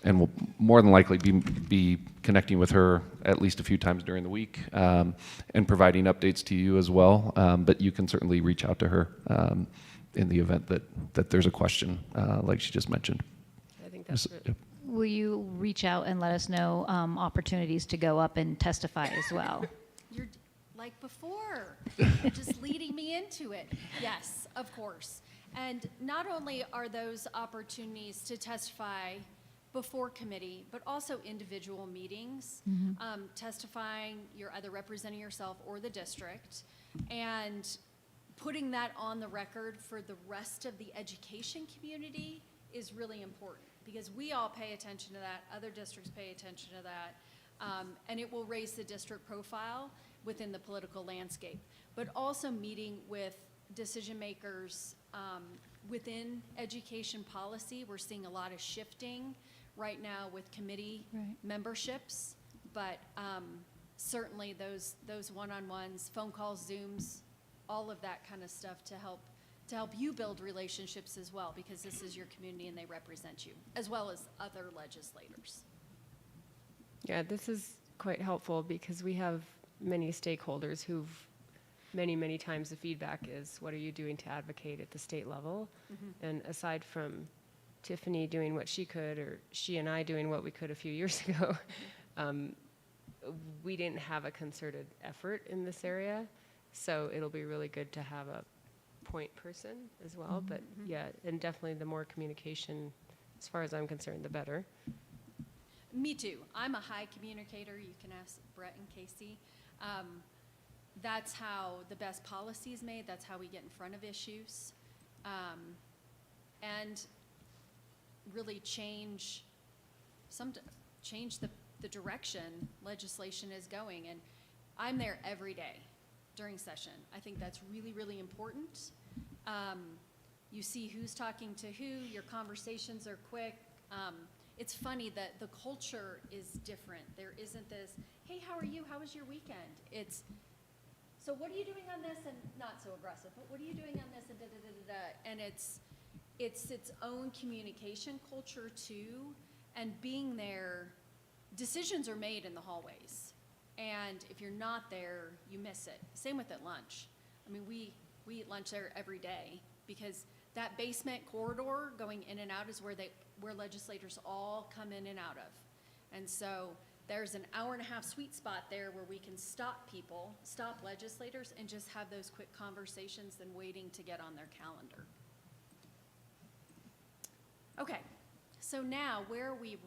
And we'll more than likely be connecting with her at least a few times during the week and providing updates to you as well. But you can certainly reach out to her in the event that there's a question, like she just mentioned. I think that's good. Yep. Will you reach out and let us know opportunities to go up and testify as well? You're like before, you're just leading me into it. Yes, of course. And not only are those opportunities to testify before committee, but also individual meetings, testifying, you're either representing yourself or the district, and putting that on the record for the rest of the education community is really important, because we all pay attention to that, other districts pay attention to that, and it will raise the district profile within the political landscape. But also meeting with decision makers within education policy. We're seeing a lot of shifting right now with committee memberships, but certainly those one-on-ones, phone calls, Zooms, all of that kind of stuff to help you build relationships as well, because this is your community and they represent you, as well as other legislators. Yeah, this is quite helpful because we have many stakeholders who've many times the feedback is, what are you doing to advocate at the state level? And aside from Tiffany doing what she could, or she and I doing what we could a few years ago, we didn't have a concerted effort in this area. So it'll be really good to have a point person as well. But yeah, and definitely the more communication, as far as I'm concerned, the better. Me too. I'm a high communicator. You can ask Brett and Casey. That's how the best policy is made. That's how we get in front of issues. And really change the direction legislation is going. And I'm there every day during session. I think that's really important. You see who's talking to who, your conversations are quick. it's funny that the culture is different. There isn't this, hey, how are you? How was your weekend? It's, so what are you doing on this? And not so aggressive, but what are you doing on this? And da da da da da. And it's its own communication culture too. And being there, decisions are made in the hallways. And if you're not there, you miss it. Same with at lunch. I mean, we eat lunch there every day because that basement corridor going in and out is where legislators all come in and out of. And so there's an hour-and-a-half sweet spot there where we can stop people, stop legislators, and just have those quick conversations than waiting to get on their calendar. Okay, so now where are we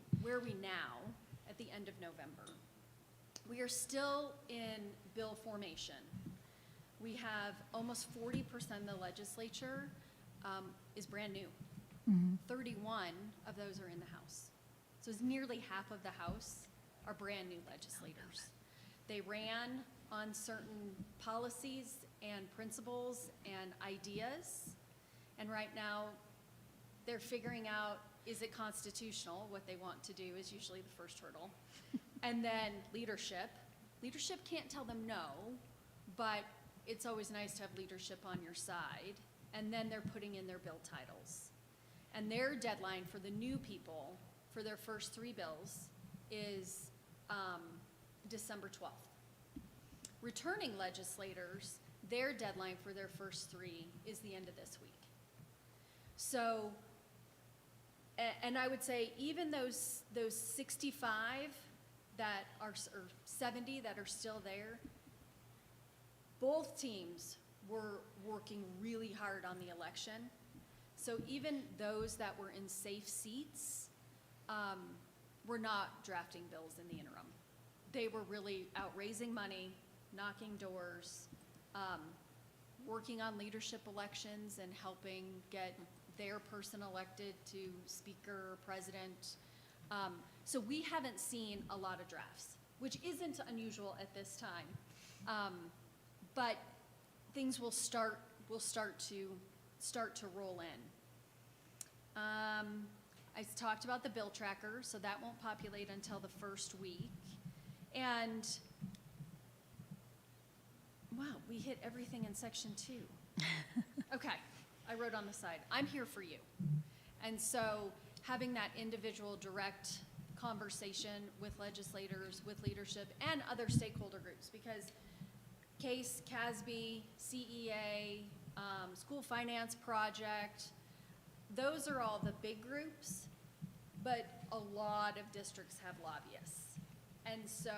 now at the end of November? We are still in bill formation. We have almost 40% of the legislature is brand new. 31 of those are in the House. So it's nearly half of the House are brand new legislators. They ran on certain policies and principles and ideas, and right now they're figuring out, is it constitutional? What they want to do is usually the first hurdle. And then leadership. Leadership can't tell them no, but it's always nice to have leadership on your side. And then they're putting in their bill titles. And their deadline for the new people, for their first 3 bills, is December 12th. Returning legislators, their deadline for their first 3 is the end of this week. So, and I would say even those 65 that are, or 70 that are still there, both teams were working really hard on the election. So even those that were in safe seats were not drafting bills in the interim. They were really out raising money, knocking doors, working on leadership elections and helping get their person elected to speaker, president. So we haven't seen a lot of drafts, which isn't unusual at this time. But things will start to roll in. I talked about the bill tracker, so that won't populate until the first week. And wow, we hit everything in section 2. Okay, I wrote on the side, I'm here for you. And so having that individual direct conversation with legislators, with leadership, and other stakeholder groups, because CASE, CASB, CEA, School Finance Project, those are all the big groups, but a lot of districts have lobbyists. And so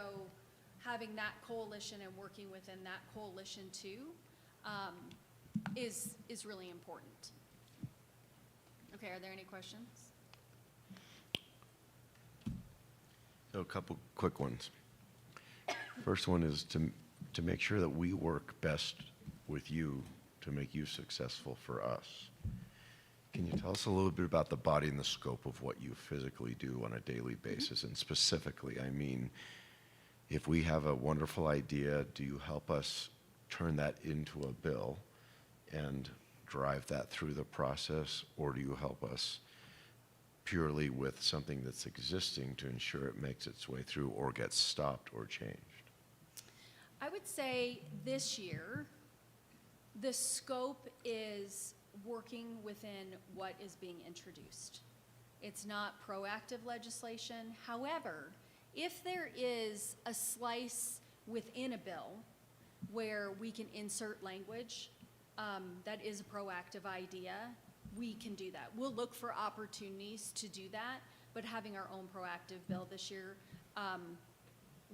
having that coalition and working within that coalition too is really important. Okay, are there any questions? So a couple quick ones. First one is to make sure that we work best with you to make you successful for us. Can you tell us a little bit about the body and the scope of what you physically do on a daily basis? And specifically, I mean, if we have a wonderful idea, do you help us turn that into a bill and drive that through the process? Or do you help us purely with something that's existing to ensure it makes its way through or gets stopped or changed? I would say this year, the scope is working within what is being introduced. It's not proactive legislation. However, if there is a slice within a bill where we can insert language that is a proactive idea, we can do that. We'll look for opportunities to do that, but having our own proactive bill this year,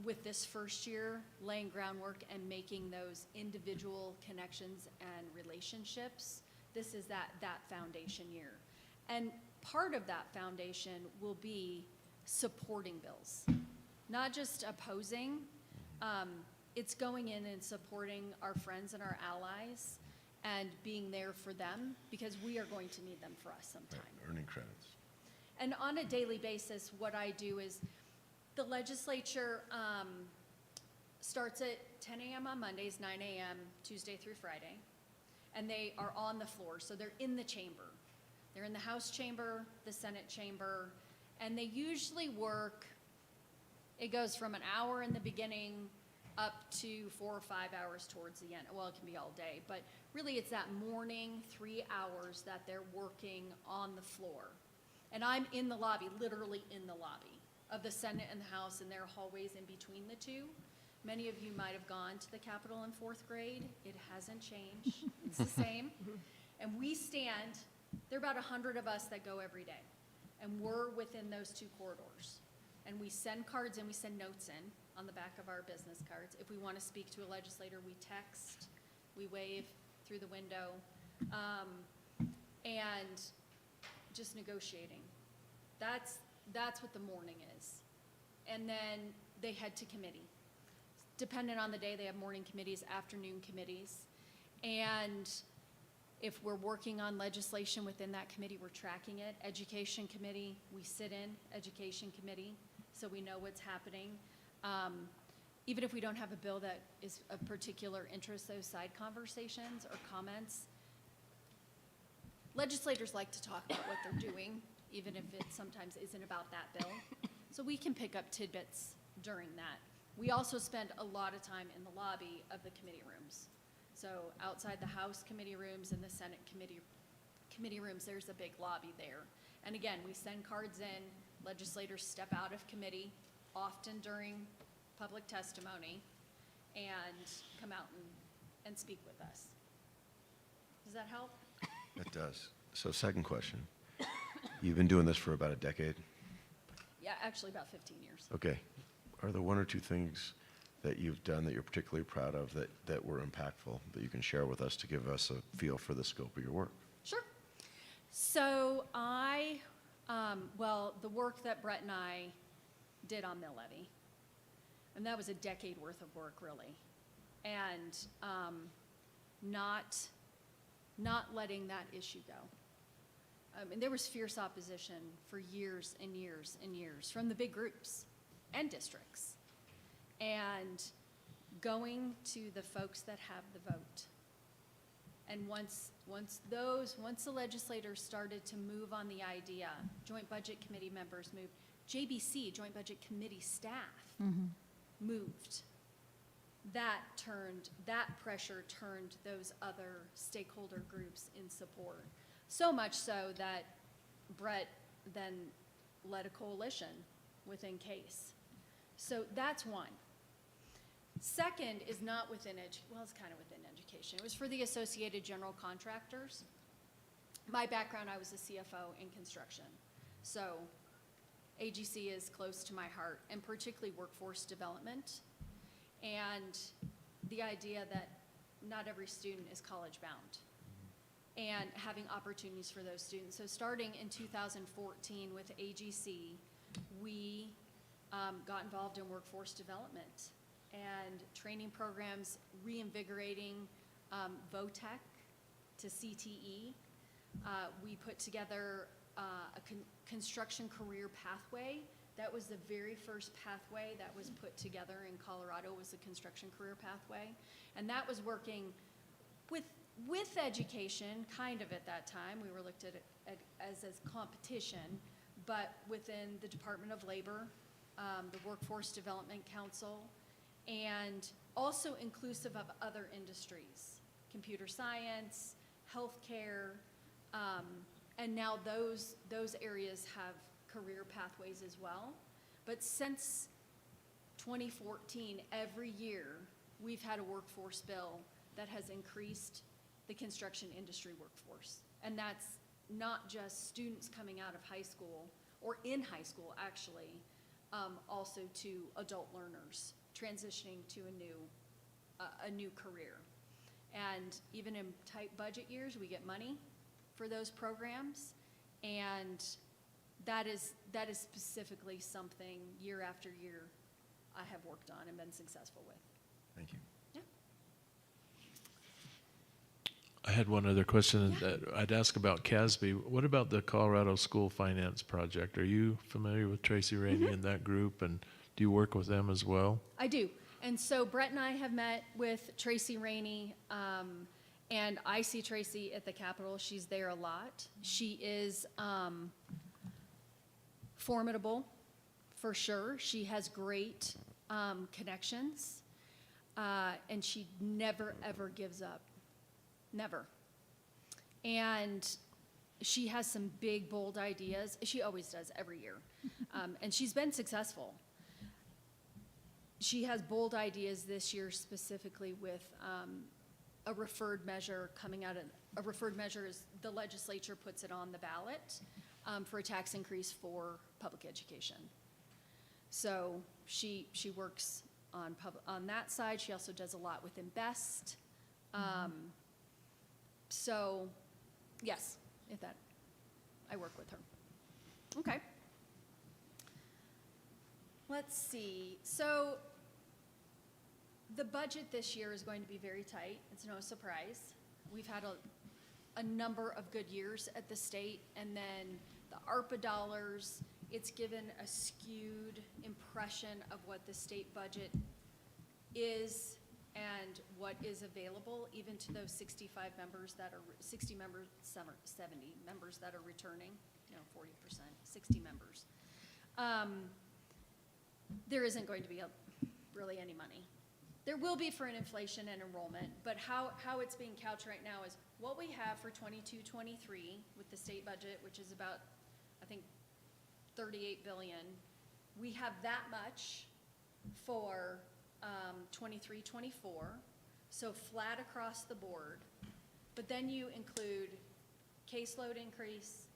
with this first year, laying groundwork and making those individual connections and relationships, this is that foundation year. And part of that foundation will be supporting bills, not just opposing. It's going in and supporting our friends and our allies and being there for them, because we are going to need them for us sometime. Right, earning credits. And on a daily basis, what I do is the legislature starts at 10 a.m. on Mondays, 9 a.m. Tuesday through Friday, and they are on the floor, so they're in the chamber. They're in the House chamber, the Senate chamber, And they usually work, it goes from an hour in the beginning up to 4 or 5 hours towards the end. Well, it can be all day, but really it's that morning 3 hours that they're working on the floor. And I'm in the lobby, literally in the lobby of the Senate and the House, and there are hallways in between the two. Many of you might have gone to the Capitol in 4th grade. It hasn't changed. It's the same. And we stand, there are about 100 of us that go every day. And we're within those 2 corridors. And we send cards in, we send notes in on the back of our business cards. If we want to speak to a legislator, we text, we wave through the window, and just negotiating. That's what the morning is. And then they head to committee. Depending on the day, they have morning committees, afternoon committees. And if we're working on legislation within that committee, we're tracking it. Education committee, we sit in education committee, so we know what's happening. Even if we don't have a bill that is of particular interest, those side conversations or comments, legislators like to talk about what they're doing, even if it sometimes isn't about that bill. So we can pick up tidbits during that. We also spend a lot of time in the lobby of the committee rooms. So outside the House committee rooms and the Senate committee rooms, there's a big lobby there. And again, we send cards in, legislators step out of committee, often during public testimony, and come out and speak with us. Does that help? It does. So second question. You've been doing this for about a decade? Yeah, actually about 15 years. Okay. Are there 1 or 2 things that you've done that you're particularly proud of that were impactful that you can share with us to give us a feel for the scope of your work? Sure. So well, the work that Brett and I did on mill levy, and that was a decade worth of work, really. And not letting that issue go. And there was fierce opposition for years and years and years from the big groups and districts. And going to the folks that have the vote. And once the legislators started to move on the idea, Joint Budget Committee members moved, JBC, Joint Budget Committee staff, moved. That pressure turned those other stakeholder groups in support. So much so that Brett then led a coalition within CASE. So that's one. Second is not within it's kind of within education. It was for the Associated General Contractors. My background, I was a CFO in construction. So AGC is close to my heart, and particularly workforce development. And the idea that not every student is college bound, and having opportunities for those students. So starting in 2014 with AGC, we got involved in workforce development and training programs, reinvigorating VOTEC to CTE. We put together a construction career pathway. That was the very first pathway that was put together in Colorado, was the construction career pathway. And that was working with education, kind of at that time. We were looked at it as competition, but within the Department of Labor, the Workforce Development Council, and also inclusive of other industries, computer science, healthcare, and now those areas have career pathways as well. But since 2014, every year, we've had a workforce bill that has increased the construction industry workforce. And that's not just students coming out of high school, or in high school, actually, also to adult learners transitioning to a new career. And even in tight budget years, we get money for those programs, and that is specifically something year after year I have worked on and been successful with. Thank you. Yeah. I had one other question that I'd ask about CASB. What about the Colorado School Finance Project? Are you familiar with Tracy Rainey and that group, and do you work with them as well? I do. And so Brett and I have met with Tracy Rainey, and I see Tracy at the Capitol. She's there a lot. She is formidable, for sure. She has great connections, and she never, ever gives up. Never. And she has some big, bold ideas. She always does every year. And she's been successful. She has bold ideas this year specifically with a referred measure coming out of, a referred measure is the legislature puts it on the ballot for a tax increase for public education. So she works on that side. She also does a lot with Invest. So, yes, if that, I work with her. Okay. Let's see. So, the budget this year is going to be very tight. It's no surprise. We've had a number of good years at the state, and then the ARPA dollars, it's given a skewed impression of what the state budget is and what is available, even to those 65 members that are, 60 members, 70 members that are returning, 40%, 60 members. There isn't going to be really any money. There will be for an inflation and enrollment, but how it's being couched right now is what we have for 22-23 with the state budget, which is about, I think, 38 billion. We have that much for 23-24, so flat across the board. But then you include caseload increase,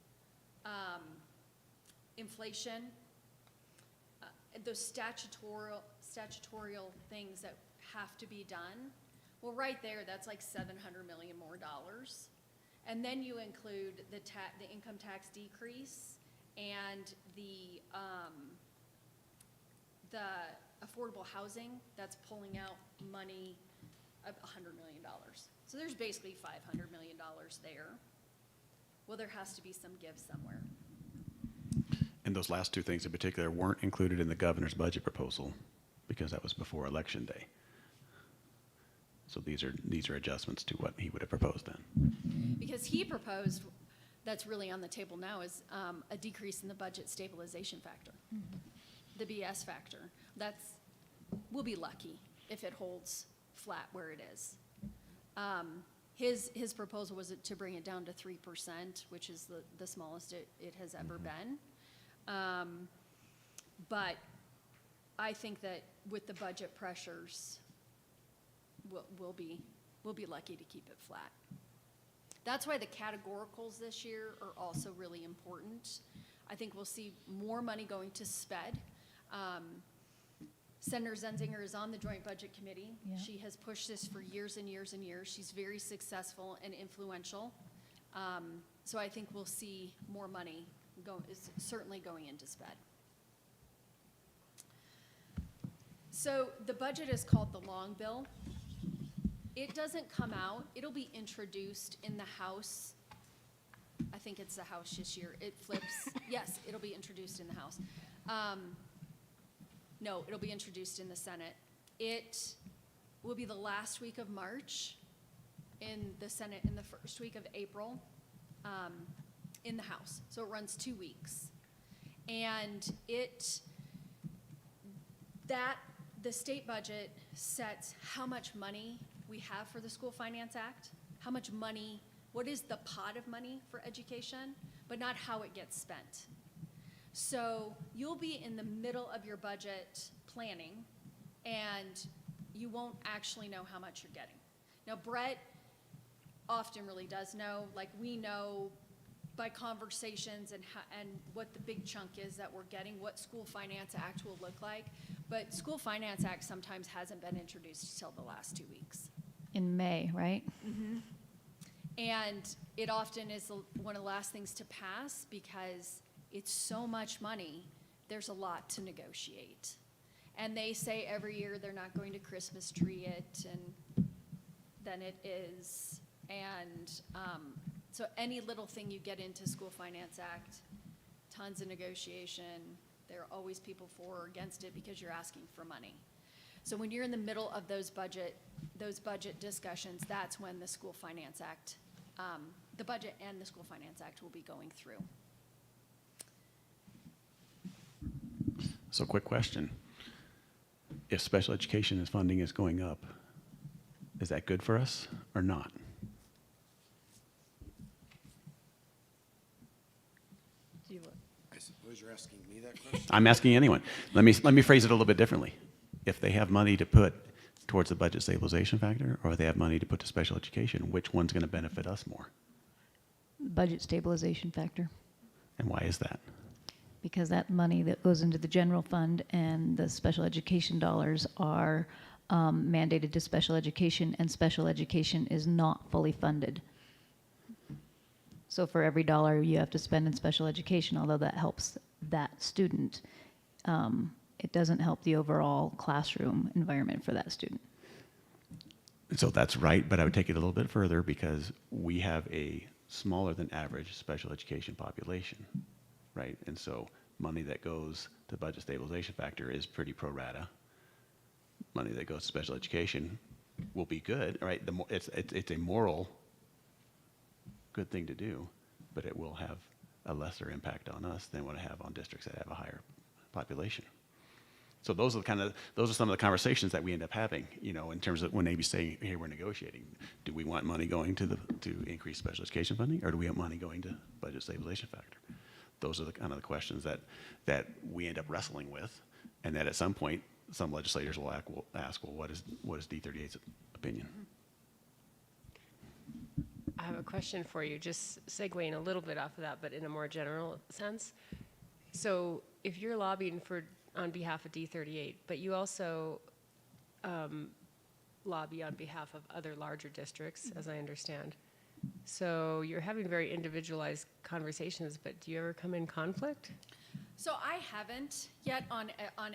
inflation, those statutorial things that have to be done. Well, right there, that's like $700 million more. And then you include the income tax decrease and the affordable housing that's pulling out money of $100 million. So there's basically $500 million there. Well, there has to be some give somewhere. And those last two things in particular weren't included in the governor's budget proposal because that was before Election Day. So these are adjustments to what he would have proposed then. Because he proposed, that's really on the table now, is a decrease in the budget stabilization factor, the BS factor. We'll be lucky if it holds flat where it is. His proposal was to bring it down to 3%, which is the smallest it has ever been. But I think that with the budget pressures, we'll be lucky to keep it flat. That's why the categoricals this year are also really important. I think we'll see more money going to SPED. Senator Zenzinger is on the Joint Budget Committee. Yeah. She has pushed this for years and years and years. She's very successful and influential. So I think we'll see more money certainly going into SPED. So the budget is called the long bill. It doesn't come out. It'll be introduced in the House. I think it's the House this year. It flips. Yes, it'll be introduced in the House. No, it'll be introduced in the Senate. It will be the last week of March in the Senate, in the first week of April in the House. So it runs 2 weeks. And the state budget sets how much money we have for the School Finance Act, how much money, what is the pot of money for education, but not how it gets spent. So you'll be in the middle of your budget planning, and you won't actually know how much you're getting. Now, Brett often really does know, like we know by conversations and what the big chunk is that we're getting, what School Finance Act will look like. But School Finance Act sometimes hasn't been introduced until the last 2 weeks. In May, right? Mm-hmm. And it often is one of the last things to pass because it's so much money, there's a lot to negotiate. And they say every year they're not going to Christmas tree it, and then it is. And so any little thing you get into School Finance Act, tons of negotiation. There are always people for or against it because you're asking for money. So when you're in the middle of those budget discussions, that's when the School Finance Act, the budget and the School Finance Act will be going through. So quick question. If special education funding is going up, is that good for us or not? I suppose you're asking me that question? I'm asking anyone. Let me phrase it a little bit differently. If they have money to put towards the budget stabilization factor, or they have money to put to special education, which one's going to benefit us more? Budget stabilization factor, And why is that? because that money that goes into the general fund and the special education dollars are mandated to special education, and special education is not fully funded. So for every dollar you have to spend in special education, although that helps that student, it doesn't help the overall classroom environment for that student. So that's right, but I would take it a little bit further because we have a smaller than average special education population, right? And so money that goes to budget stabilization factor is pretty pro rata. Money that goes to special education will be good, right? It's a moral good thing to do, but it will have a lesser impact on us than what it have on districts that have a higher population. So those are some of the conversations that we end up having, you know, in terms of when they be saying, hey, we're negotiating. Do we want money going to increase special education funding, or do we want money going to budget stabilization factor? Those are the kind of the questions that we end up wrestling with, and that at some point some legislators will ask, well, what is D38's opinion? I have a question for you, just segueing a little bit off of that, but in a more general sense. So if you're lobbying on behalf of D38, but you also lobby on behalf of other larger districts, as I understand. So you're having very individualized conversations, but do you ever come in conflict? So I haven't yet on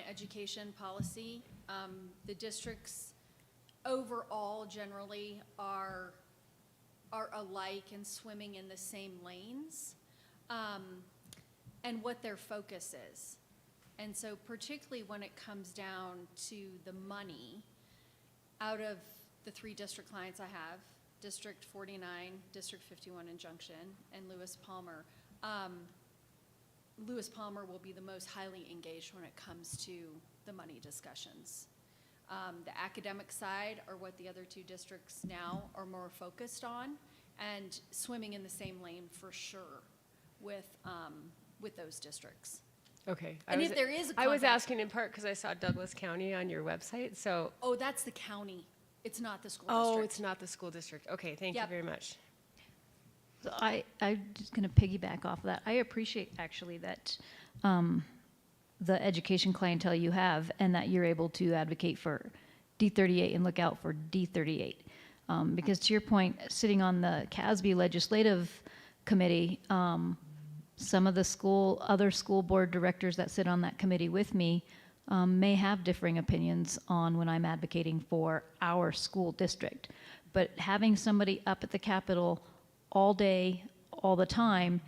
education policy. The districts overall generally are alike and swimming in the same lanes, and what their focus is. And so particularly when it comes down to the money, out of the 3 district clients I have, District 49, District 51 in Junction, and Lewis Palmer, Lewis Palmer will be the most highly engaged when it comes to the money discussions. The academic side are what the other 2 districts now are more focused on, and swimming in the same lane for sure with those districts. Okay. And if there is a I was conflict- asking in part because I saw Douglas County on your website, so. Oh, that's the county. It's not the school Oh, district. it's not the school district. Okay, thank you Yep. very much. So I'm just going to piggyback off of that. I appreciate actually that the education clientele you have, and that you're able to advocate for D38 and look out for D38. Because to your point, sitting on the CASB legislative committee, some of the other school board directors that sit on that committee with me may have differing opinions on when I'm advocating for our school district. But having somebody up at the Capitol all day, all the time,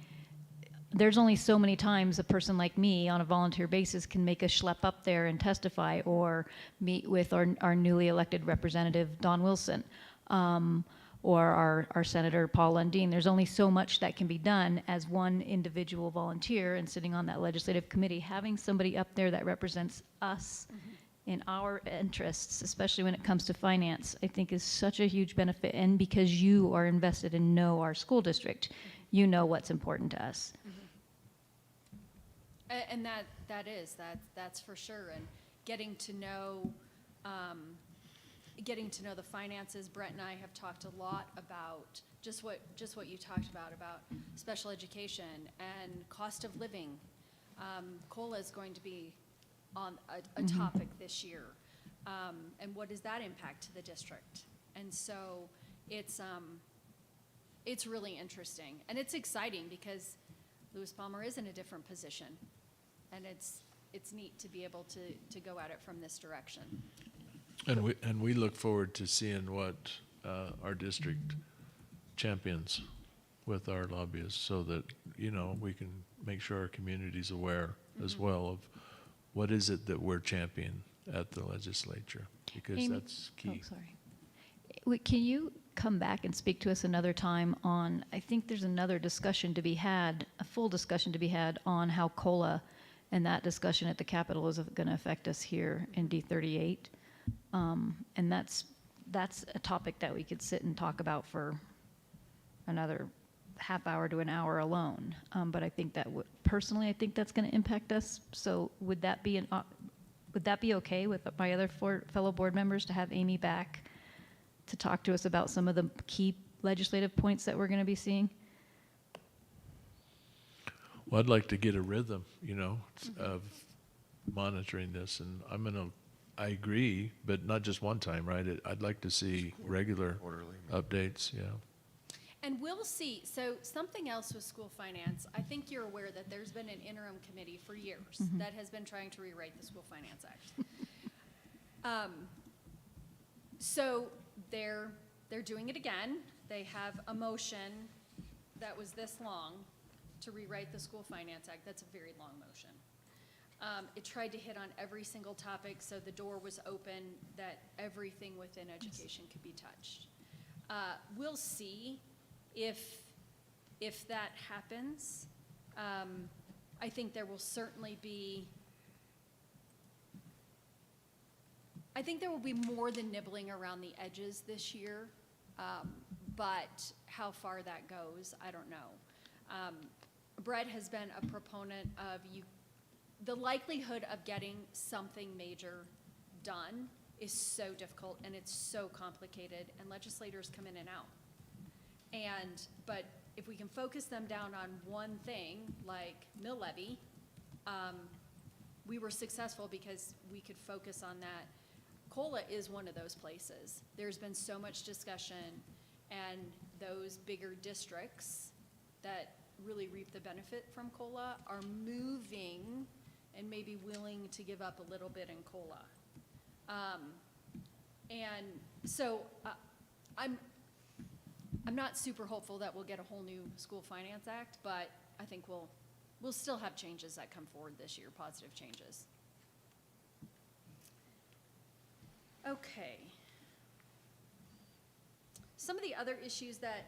there's only so many times a person like me on a volunteer basis can make a schlep up there and testify, or meet with our newly elected representative, Don Wilson, or our Senator Paul Lundeen. There's only so much that can be done as one individual volunteer, and sitting on that legislative committee, having somebody up there that represents us in our interests, especially when it comes to finance, I think is such a huge benefit. And because you are invested and know our school district, you know what's important to us. And that's for sure. And getting to know the finances. Brett and I have talked a lot about just what you talked about special education and cost of living. COLA is going to be on a topic this year, and what does that impact to the district? And so it's really interesting, and it's exciting because Lewis Palmer is in a different position, and it's neat to be able to go at it from this direction. And we look forward to seeing what our district champions with our lobbyists, so that, you know, we can make sure our community's aware as well of what is it that we're championing at the legislature, because Amy? that's key. Oh, sorry. Can you come back and speak to us another time on, I think there's another discussion to be had, a full discussion to be had on how COLA And that discussion at the Capitol is going to affect us here in D38. And that's a topic that we could sit and talk about for another half hour to an hour alone. But I think that personally, I think that's going to impact us. So would that be okay with my other fellow board members to have Amy back to talk to us about some of the key legislative points that we're going to be seeing? Well, I'd like to get a rhythm, of monitoring this, and I agree, but not just one time, right? I'd like to see regular Quarterly. updates, yeah. And we'll see. So something else with school finance, I think you're aware that there's been an interim committee for years that has been trying to rewrite the School Finance Act. So they're doing it again. They have a motion that was this long to rewrite the School Finance Act. That's a very long motion. It tried to hit on every single topic, so the door was open that everything within education could be touched. We'll see if that happens. I think there will certainly be, I think there will be more than nibbling around the edges this year, but how far that goes, I don't know. Brett has been a proponent of the likelihood of getting something major done is so difficult and it's so complicated, and legislators come in and out. But if we can focus them down on one thing, like mill levy, we were successful because we could focus on that. COLA is one of those places. There's been so much discussion, and those bigger districts that really reap the benefit from COLA are moving and maybe willing to give up a little bit in COLA. And so I'm not super hopeful that we'll get a whole new School Finance Act, but I think we'll still have changes that come forward this year, positive changes. Okay. Some of the other issues that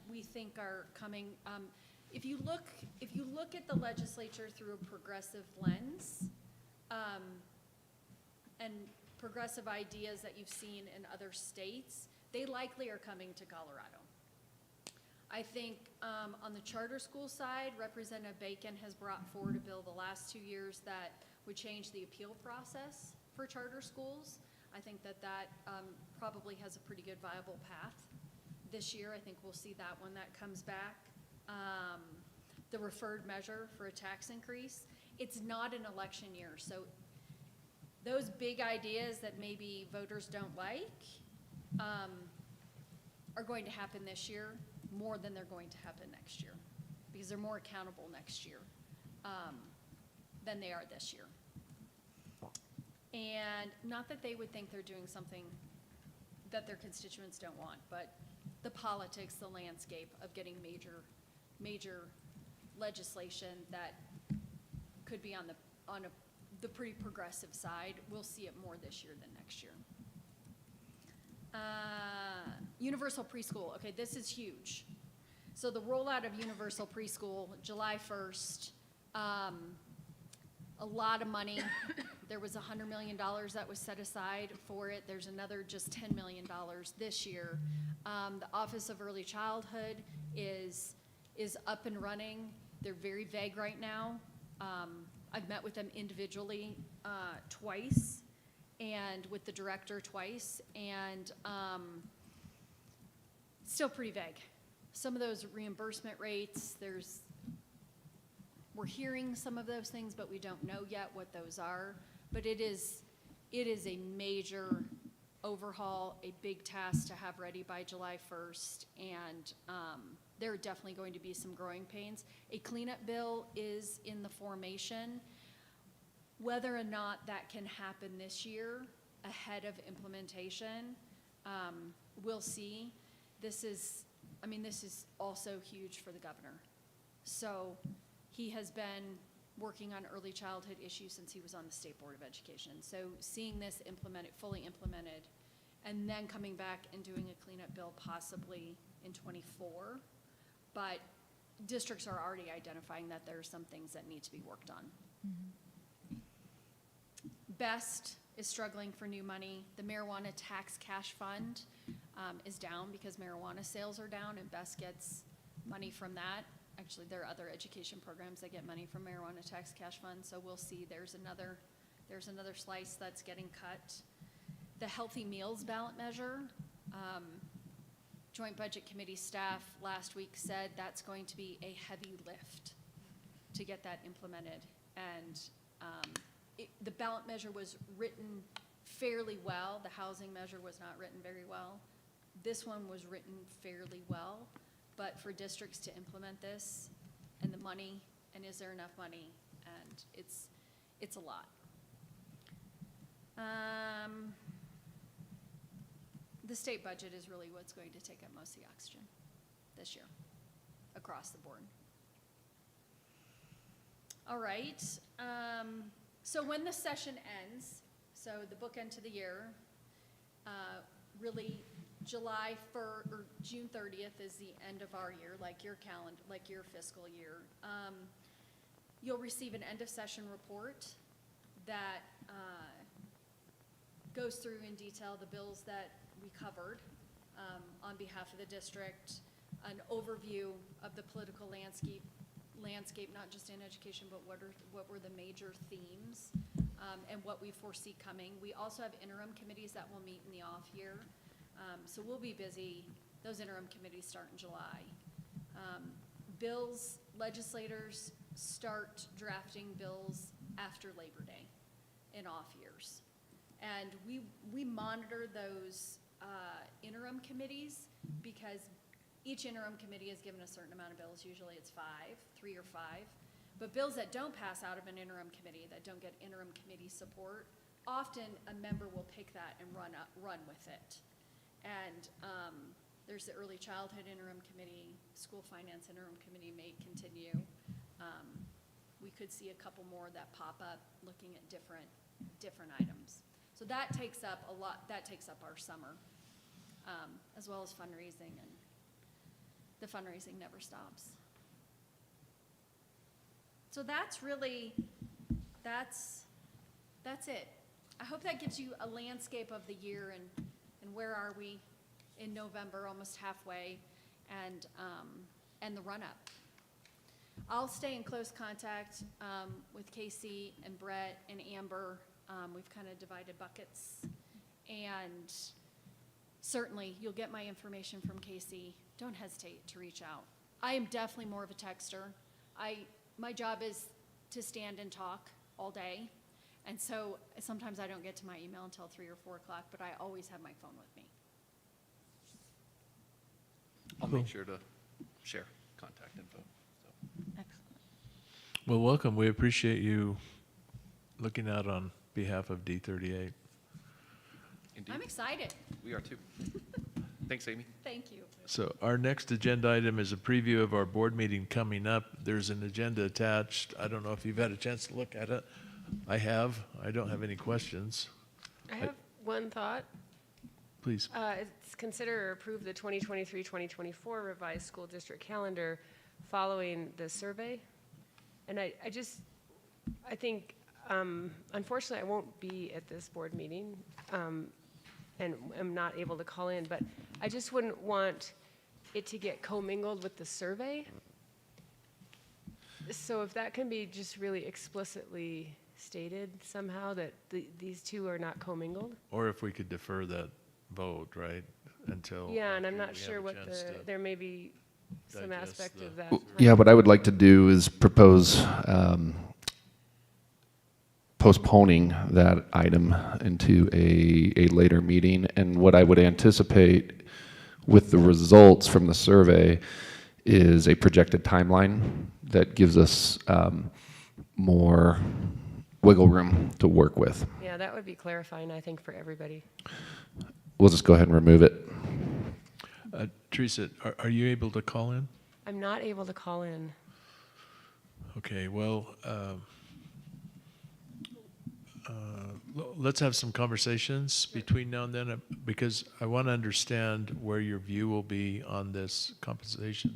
we think are coming, if you look at the legislature through a progressive lens, and progressive ideas that you've seen in other states, they likely are coming to Colorado. I think on the charter school side, Representative Bacon has brought forward a bill the last 2 years that would change the appeal process for charter schools. I think that probably has a pretty good viable path this year. I think we'll see that when that comes back. The referred measure for a tax increase, it's not an election year, so those big ideas that maybe voters don't like are going to happen this year more than they're going to happen next year, because they're more accountable next year than they are this year. And not that they would think they're doing something that their constituents don't want, but the politics, the landscape of getting major legislation that could be on the pretty progressive side, we'll see it more this year than next year. Universal preschool, okay, this is huge. So the rollout of universal preschool, July 1st, a lot of money. There was $100 million that was set aside for it. There's another just $10 million this year. The Office of Early Childhood is up and running. They're very vague right now. I've met with them individually twice, and with the director twice, and still pretty vague. Some of those reimbursement rates, we're hearing some of those things, but we don't know yet what those are. But it is a major overhaul, a big task to have ready by July 1st, and there are definitely going to be some growing pains. A cleanup bill is in the formation. Whether or not that can happen this year ahead of implementation, we'll see. This is also huge for the governor. So he has been working on early childhood issues since he was on the State Board of Education. So seeing this fully implemented, and then coming back and doing a cleanup bill possibly in '24, but districts are already identifying that there are some things that need to be worked on. Best is struggling for new money. The marijuana tax cash fund is down because marijuana sales are down, and Best gets money from that. Actually, there are other education programs that get money from marijuana tax cash fund, so we'll see there's another slice that's getting cut. The healthy meals ballot measure, Joint Budget Committee staff last week said that's going to be a heavy lift to get that implemented. And the ballot measure was written fairly well. The housing measure was not written very well. This one was written fairly well, but for districts to implement this and the money, and is there enough money? And it's a lot. The state budget is really what's going to take up most of the oxygen this year, across the board. All right, so when the session ends, so the bookend to the year, really June 30th is the end of our year, like your calendar, like your fiscal year. You'll receive an end of session report that goes through in detail the bills that we covered on behalf of the district, an overview of the political landscape, not just in education, but what were the major themes and what we foresee coming. We also have interim committees that will meet in the off year. So we'll be busy. Those interim committees start in July. Legislators start drafting bills after Labor Day in off years. And we monitor those interim committees because each interim committee is given a certain amount of bills. Usually it's 3 or 5. But bills that don't pass out of an interim committee, that don't get interim committee support, often a member will pick that and run with it. And there's the early childhood interim committee, school finance interim committee may continue. We could see a couple more that pop up looking at different items. So that takes up a lot, that takes up our summer, as well as fundraising, and the fundraising never stops. So that's really, that's it. I hope that gives you a landscape of the year and where are we in November, almost halfway, and the run-up. I'll stay in close contact with Casey and Brett and Amber. We've kind of divided buckets, and certainly you'll get my information from Casey. Don't hesitate to reach out. I am definitely more of a texter. My job is to stand and talk all day, and so sometimes I don't get to my email until 3 or 4 o'clock, but I always have my phone with me. I'll make sure to share contact info. So. Excellent. Well, welcome. We appreciate you looking out on behalf of D38. Indeed. I'm excited. We are too. Thanks, Amy. Thank you. So our next agenda item is a preview of our board meeting coming up. There's an agenda attached. I don't know if you've had a chance to look at it. I have. I don't have any questions. I have one thought. Please. It's consider or approve the 2023-2024 revised school district calendar following the survey. And I think, unfortunately, I won't be at this board meeting and am not able to call in, but I just wouldn't want it to get commingled with the survey. So if that can be just really explicitly stated somehow that these two are not commingled. Or if we could defer that vote, right, until. Yeah, and I'm after not we have sure a what chance to there may be some digest aspect the- of that. Yeah, what I would like to do is propose postponing that item into a later meeting. And what I would anticipate with the results from the survey is a projected timeline that gives us more wiggle room to work with. Yeah, that would be clarifying, I think, for everybody. We'll just go ahead and remove it. Teresa, are you able to call in? I'm not able to call in. Okay, well, let's have some conversations between now and then, because I want to understand where your view will be on this compensation,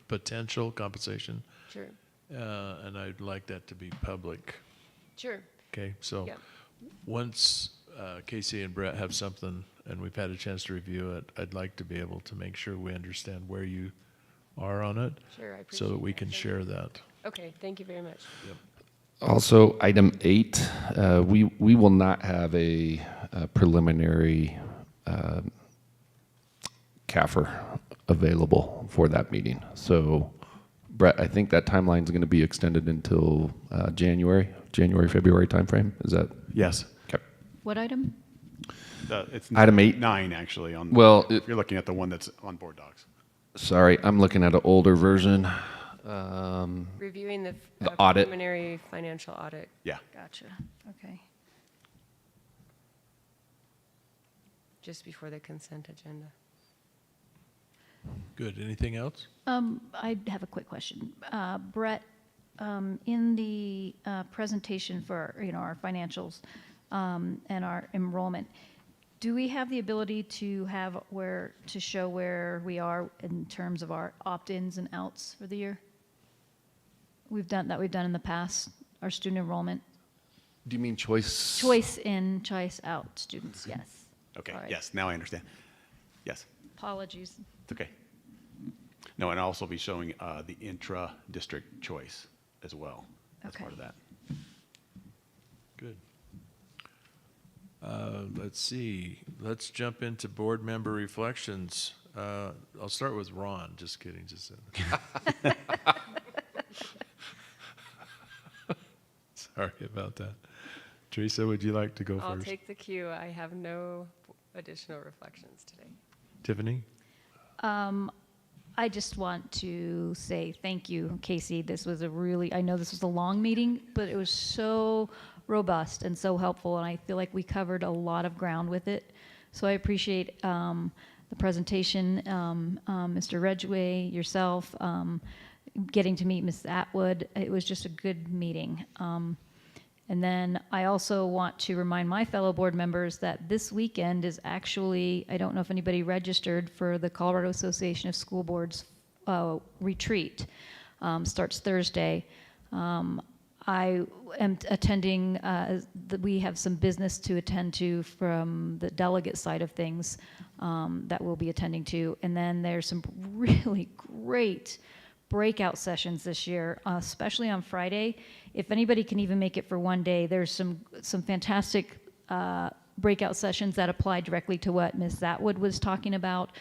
potential compensation. Sure. and I'd like that to be public. Sure. Okay, so Yep. once Casey and Brett have something and we've had a chance to review it, I'd like to be able to make sure we understand where you are on it. Sure, I So appreciate that we that. can Thank share you. that. Okay, thank you very much. Also, item 8, we will not have a preliminary CAFR available for that meeting. So, Brett, I think that timeline is going to be extended until January, February timeframe. Is that? Yes. Okay. What item? It's Item 8. 9, actually, on, Well, if you're looking at the one that's on board docs. Sorry, I'm looking at an older version. Reviewing the The audit. preliminary financial audit. Yeah. Gotcha. Okay. Just before the consent agenda. Good. Anything else? I have a quick question. Brett, in the presentation for, our financials and our enrollment, do we have the ability to show where we are in terms of our opt-ins and outs for the year? We've done in the past, our student enrollment. Do you mean choice? Choice in, choice out students, yes. Okay, All right. yes, now I understand. Yes, Apologies. it's okay. No, and I'll also be showing the intra-district choice as well as Okay. part of that. Good. Let's see. Let's jump into board member reflections. I'll start with Ron. Just kidding. Just sorry about that. Teresa, would you like to go I'll first? take the cue. I have no additional reflections today. Tiffany? I just want to say thank you, Casey. I know this was a long meeting, but it was so robust and so helpful, and I feel like we covered a lot of ground with it. So I appreciate the presentation, Mr. Redgway, yourself, getting to meet Ms. Atwood. It was just a good meeting. And then I also want to remind my fellow board members that this weekend is actually, I don't know if anybody registered for the Colorado Association of School Boards retreat. Starts Thursday. I am attending, we have some business to attend to from the delegate side of things that we'll be attending to. And then there's some really great breakout sessions this year, especially on Friday. If anybody can even make it for one day, there's some fantastic breakout sessions that apply directly to what Ms. Atwood was talking about,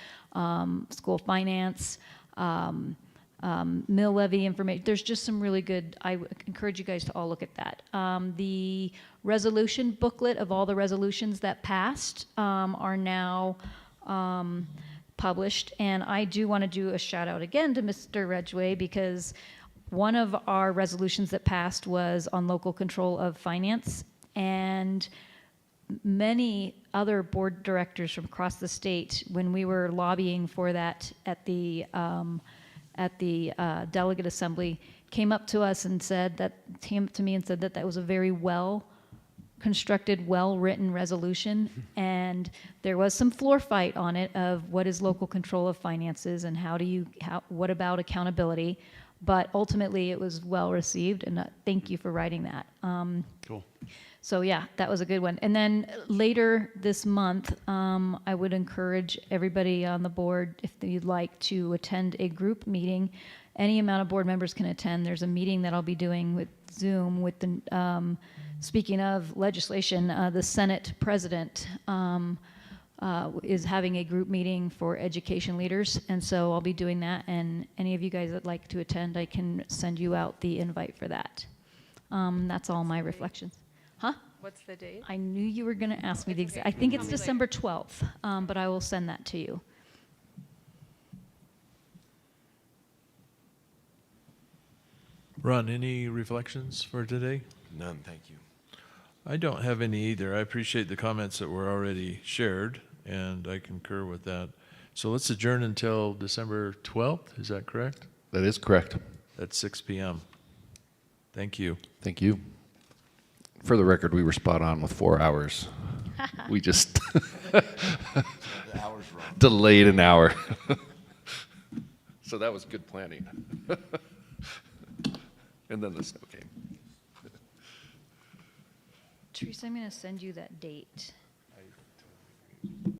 school finance, mill levy information. There's just some really good, I would encourage you guys to all look at that. The resolution booklet of all the resolutions that passed are now published, and I do want to do a shout out again to Mr. Redgway, because one of our resolutions that passed was on local control of finance, and many other board directors from across the state, when we were lobbying for that at the delegate assembly, came up to us and said that that was a very well constructed, well-written resolution, and there was some floor fight on it of what is local control of finances and what about accountability, but ultimately it was well received, and thank you for writing that. Cool. So yeah, that was a good one. And then later this month, I would encourage everybody on the board, if you'd like to attend a group meeting, any amount of board members can attend. There's a meeting that I'll be doing with Zoom with the, speaking of legislation, the Senate President is having a group meeting for education leaders. And so I'll be doing that. And any of you guys that like to attend, I can send you out the invite for that. That's all my reflections. Huh? What's the date? I knew you were going to ask me the It's exact. okay. I think Tell it's me later. December 12th, but I will send that to you. Ron, any reflections for today? None, thank you. I don't have any either. I appreciate the comments that were already shared, and I concur with that. So let's adjourn until December 12th, is that correct? That is correct. At 6 p.m. Thank you. Thank you. For the record, we were spot on with 4 hours. We just The hour's wrong. delayed an hour. So that was good planning. And then the snow came. Teresa, I'm going to send you that date.